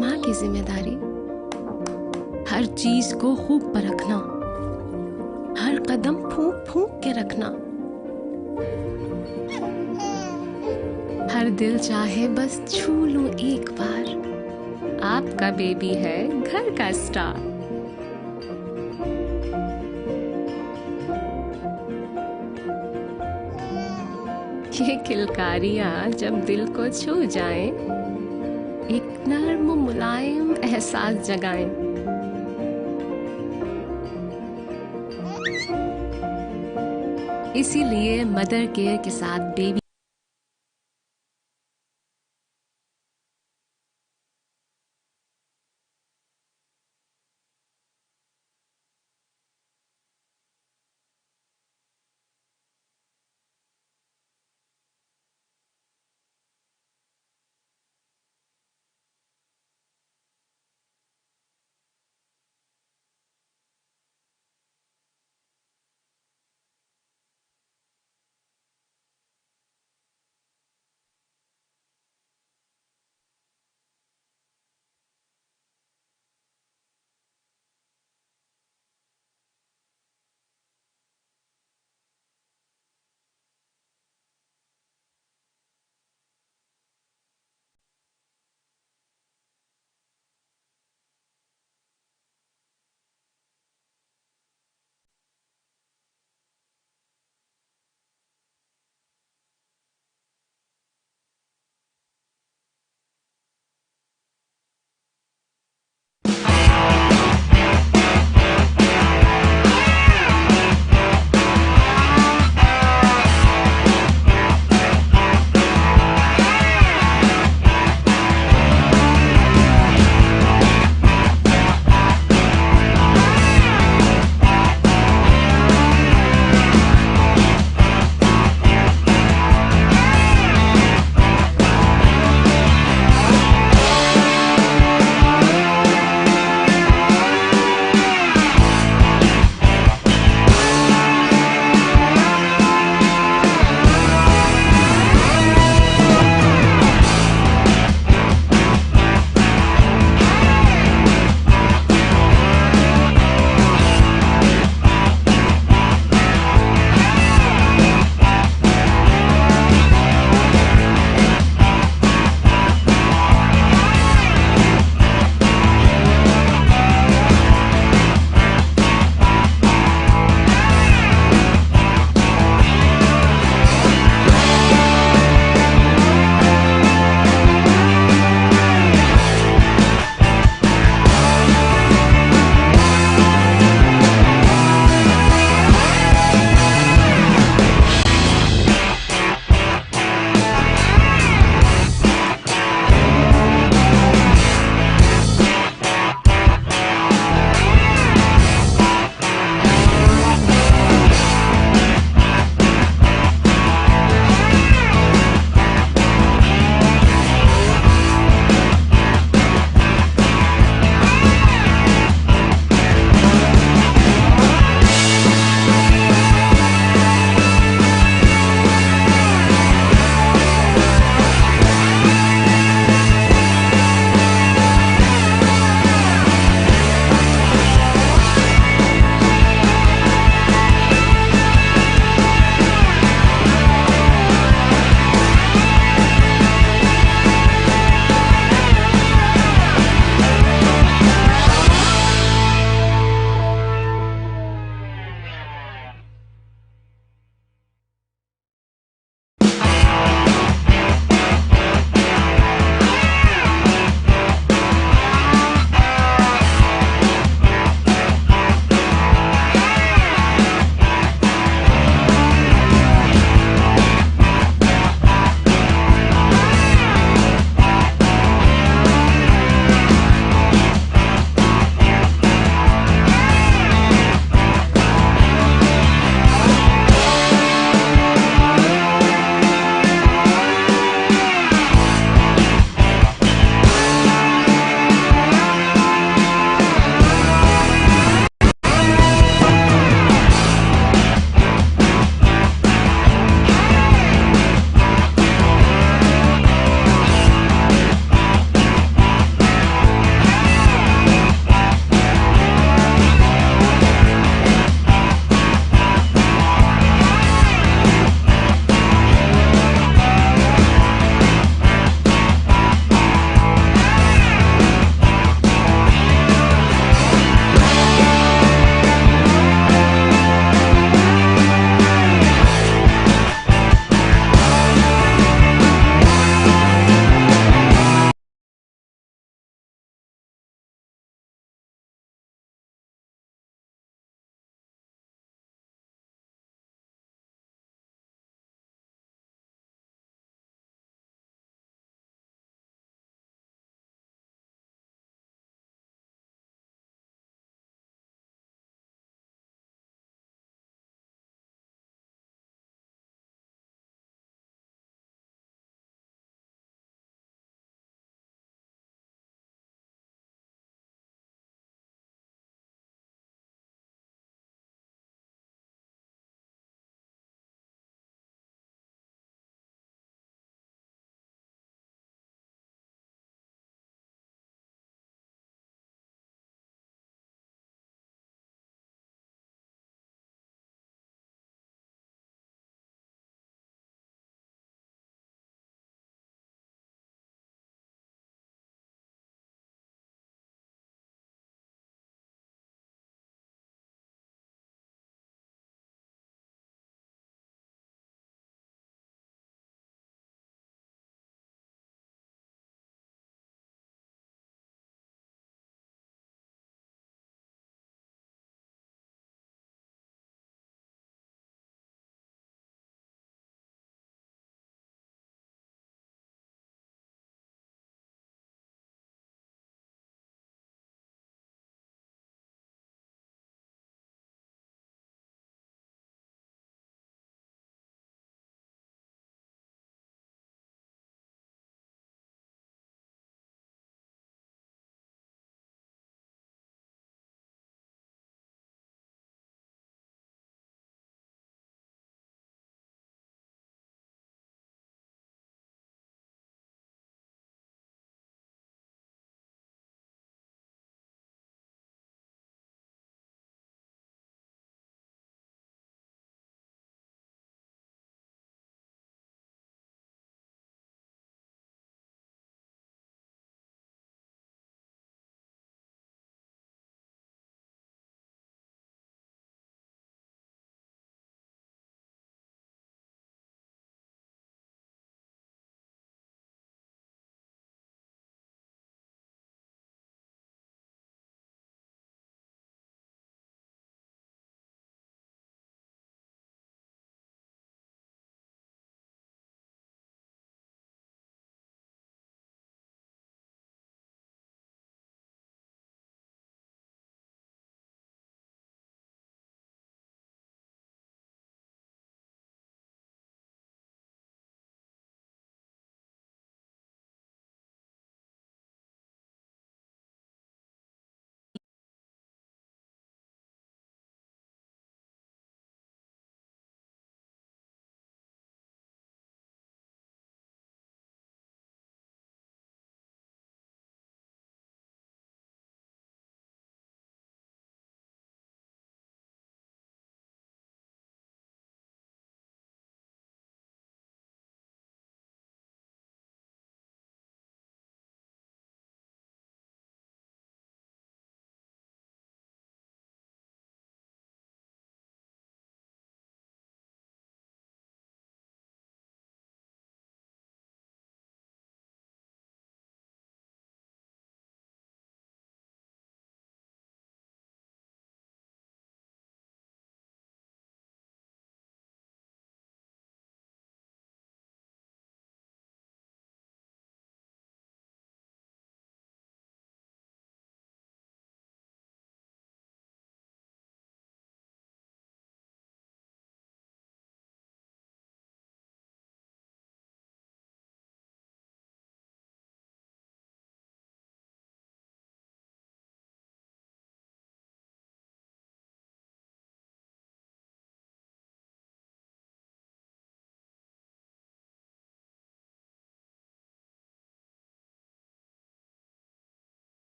माँ की जिम्मेदारी। हर चीज को खूब परखना, हर कदम फूंक फूंक के रखना। हर दिल चाहे बस छू लूं एक बार, आपका बेबी है घर का स्टार। ये किलकारियां जब दिल को छू जाएं, एक नर्म मुलायम एहसास जगाएं। इसीलिए मदर केयर के साथ बेबी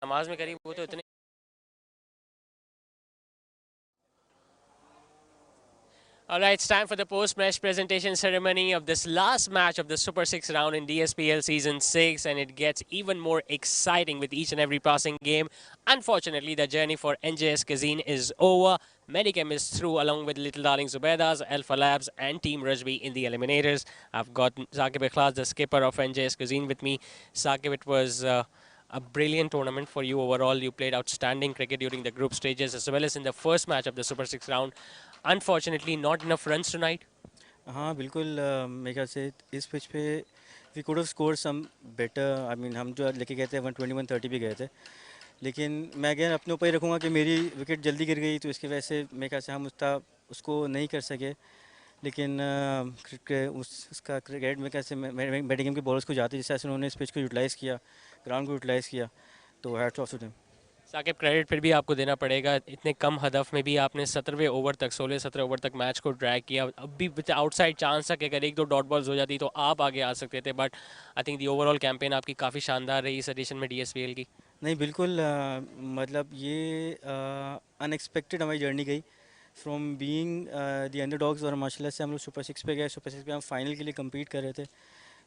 नमाज में करी वो तो इतने. All right, it's time for the post-match presentation ceremony of this last match of the Super 6 round in DSPL Season 6, and it gets even more exciting with each and every passing game. Unfortunately, the journey for NJS Cuisine is over. Medicam is through along with Little Darling Zubedas, Alpha Labs, and Team Rajbi in the eliminators. I've got Saqib Ikhlas, the skipper of NJS Cuisine, with me. Saqib, it was a brilliant tournament for you overall. You played outstanding cricket during the group stages as well as in the first match of the Super 6 round. Unfortunately, not enough runs tonight. हाँ बिल्कुल मेरे ख्याल से इस pitch पे we could have score some better. I mean हम जो लेके गए थे 120 130 भी गए थे, लेकिन मैं अगेन अपने ऊपर ही रखूँगा कि मेरी विकेट जल्दी गिर गई तो इसकी वजह से मेरे ख्याल से हम उसको नहीं कर सके. लेकिन उसका क्रिकेट मेरे ख्याल से मेडिकम के बॉलर्स को जाते जैसे उन्होंने इस पिच को यूटिलाइज़ किया, ग्राउंड को यूटिलाइज़ किया, तो hats off to them. Shakib, credit फिर भी आपको देना पड़ेगा. इतने कम हदफ में भी आपने 17वें ओवर तक 16-17 ओवर तक मैच को ड्रैग किया. अब भी आउटसाइड चांस था कि अगर एक दो डॉट बॉल्स हो जाती तो आप आगे आ सकते थे, but I think the overall campaign आपकी काफ़ी शानदार रही इस एडिशन में DSPL की. नहीं बिल्कुल मतलब ये अनएक्सपेक्टेड हमारी जर्नी गई फ्रॉम बीइंग द अंडरडॉग्स, और माशाल्लाह से हम लोग सुपर 6 पे गए. सुपर 6 पे हम फाइनल के लिए कम्पीट कर रहे थे,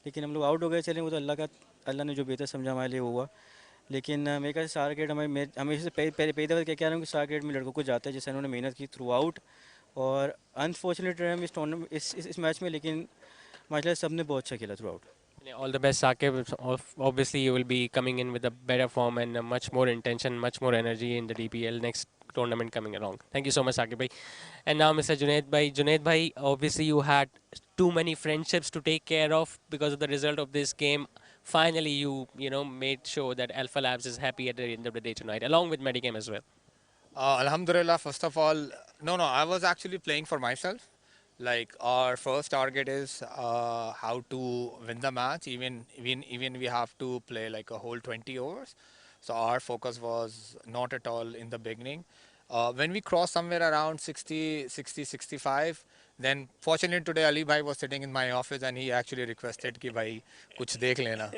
लेकिन हम लोग आउट हो गए. चले वो तो अल्लाह ने जो बेहतर समझा हमारे लिए वो हुआ. लेकिन मेरे ख्याल से सारा क्रेडिट हमेशा से पहली दफ़ा क्या कह रहा हूँ कि सारा क्रेडिट में लड़कों को जाता है जैसे उन्होंने मेहनत की थ्रू आउट. और अनफॉर्चुनेट रहे हम इस टूर्नामेंट इस मैच में, लेकिन माशाल्लाह सब ने बहुत अच्छा खेला through out. All the best, Saqib. Obviously, you will be coming in with a better form and much more intention, much more energy in the DPL next tournament coming along. Thank you so much, Saqib bhai. And now, Mr. Junaid bhai. Junaid bhai, obviously you had too many friendships to take care of because of the result of this game. Finally, you made sure that Alpha Labs is happy at the end of the day tonight, along with Medicam as well. Alhamdulillah, first of all, no, I was actually playing for myself. Like our first target is how to win the match. Even we have to play like a whole 20 overs. So our focus was not at all in the beginning. When we crossed somewhere around 65, then fortunately today Ali Bhai was sitting in my office and he actually requested कि भाई कुछ देख लेना.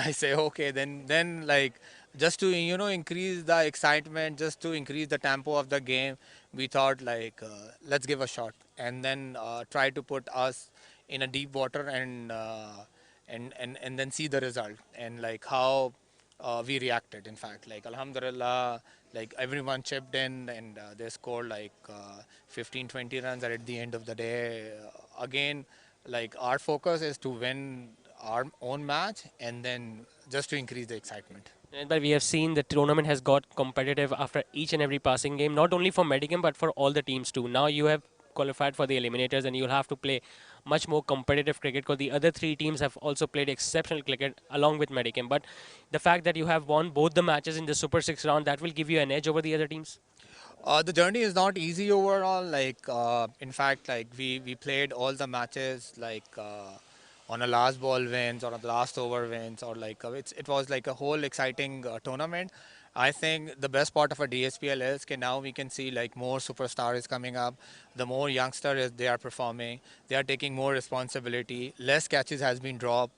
I say okay, then like just to increase the excitement, just to increase the tempo of the game, we thought like let's give a shot and then try to put us in a deep water and then see the result and like how we reacted. In fact, like alhamdulillah, like everyone chipped in and they scored like 15-20 runs. And at the end of the day, again, like our focus is to win our own match and then just to increase the excitement. But we have seen the tournament has got competitive after each and every passing game, not only for Medicam but for all the teams too. Now you have qualified for the eliminators and you'll have to play much more competitive cricket because the other three teams have also played exceptional cricket along with Medicam. But the fact that you have won both the matches in the Super 6 round, that will give you an edge over the other teams? The journey is not easy overall. Like in fact, like we played all the matches like on a last ball wins or a last over wins or like it was like a whole exciting tournament. I think the best part of a DSPL is that now we can see like more superstars coming up. The more youngsters they are performing, they are taking more responsibility. Less catches has been dropped.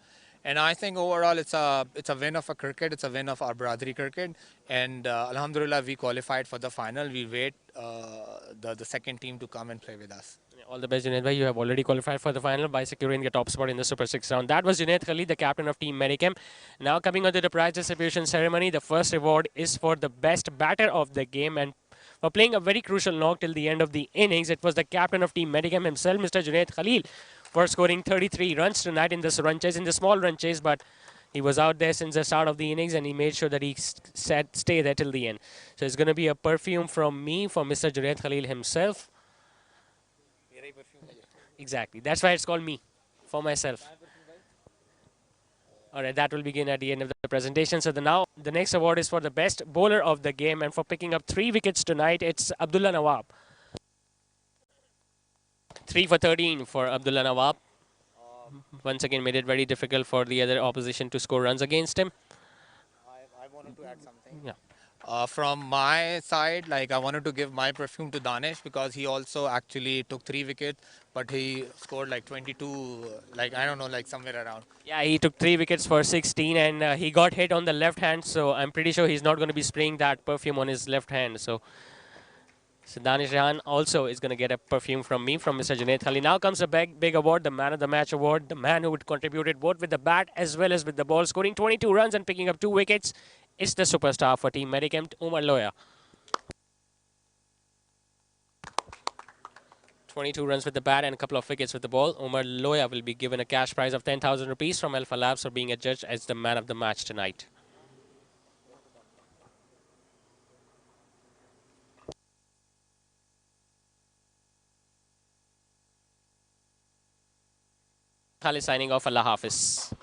And I think overall it's a win of a cricket. It's a win of our brotherly cricket. And alhamdulillah, we qualified for the final. We wait the second team to come and play with us. All the best, Junaid bhai. You have already qualified for the final by securing the top spot in the Super 6 round. That was Junaid Khalid, the captain of Team Medicam. Now coming on to the prize distribution ceremony, the first reward is for the best batter of the game and for playing a very crucial knock till the end of the innings. It was the captain of Team Medicam himself, Mr. Junaid Khalid, for scoring 33 runs tonight in this run chase, in the small run chase, but he was out there since the start of the innings and he made sure that he stay there till the end. So it's going to be a perfume from me for Mr. Junaid Khalil himself. Exactly. That's why it's called me, for myself. All right, that will begin at the end of the presentation. So now the next award is for the best bowler of the game, and for picking up 3 wickets tonight, it's Abdullah Nawab. 3 for 13 for Abdullah Nawab. Once again, made it very difficult for the other opposition to score runs against him. I wanted to add something. Yeah. From my side, like I wanted to give my perfume to Danish because he also actually took 3 wickets, but he scored like 22, like I don't know, like somewhere around. Yeah, he took 3 wickets for 16, and he got hit on the left hand. So I'm pretty sure he's not going to be spraying that perfume on his left hand. So Danish Rehan also is going to get a perfume from me, from Mr. Junaid Khali. Now comes a big award, the Man of the Match award, the man who would contributed both with the bat as well as with the ball, scoring 22 runs and picking up 2 wickets. Is the superstar for Team Medicam, Umar Loya. 22 runs with the bat and a couple of wickets with the ball. Umar Loya will be given a cash prize of 10,000 rupees from Alpha Labs for being adjudged as the man of the match tonight. Khali signing off. Allah Hafiz.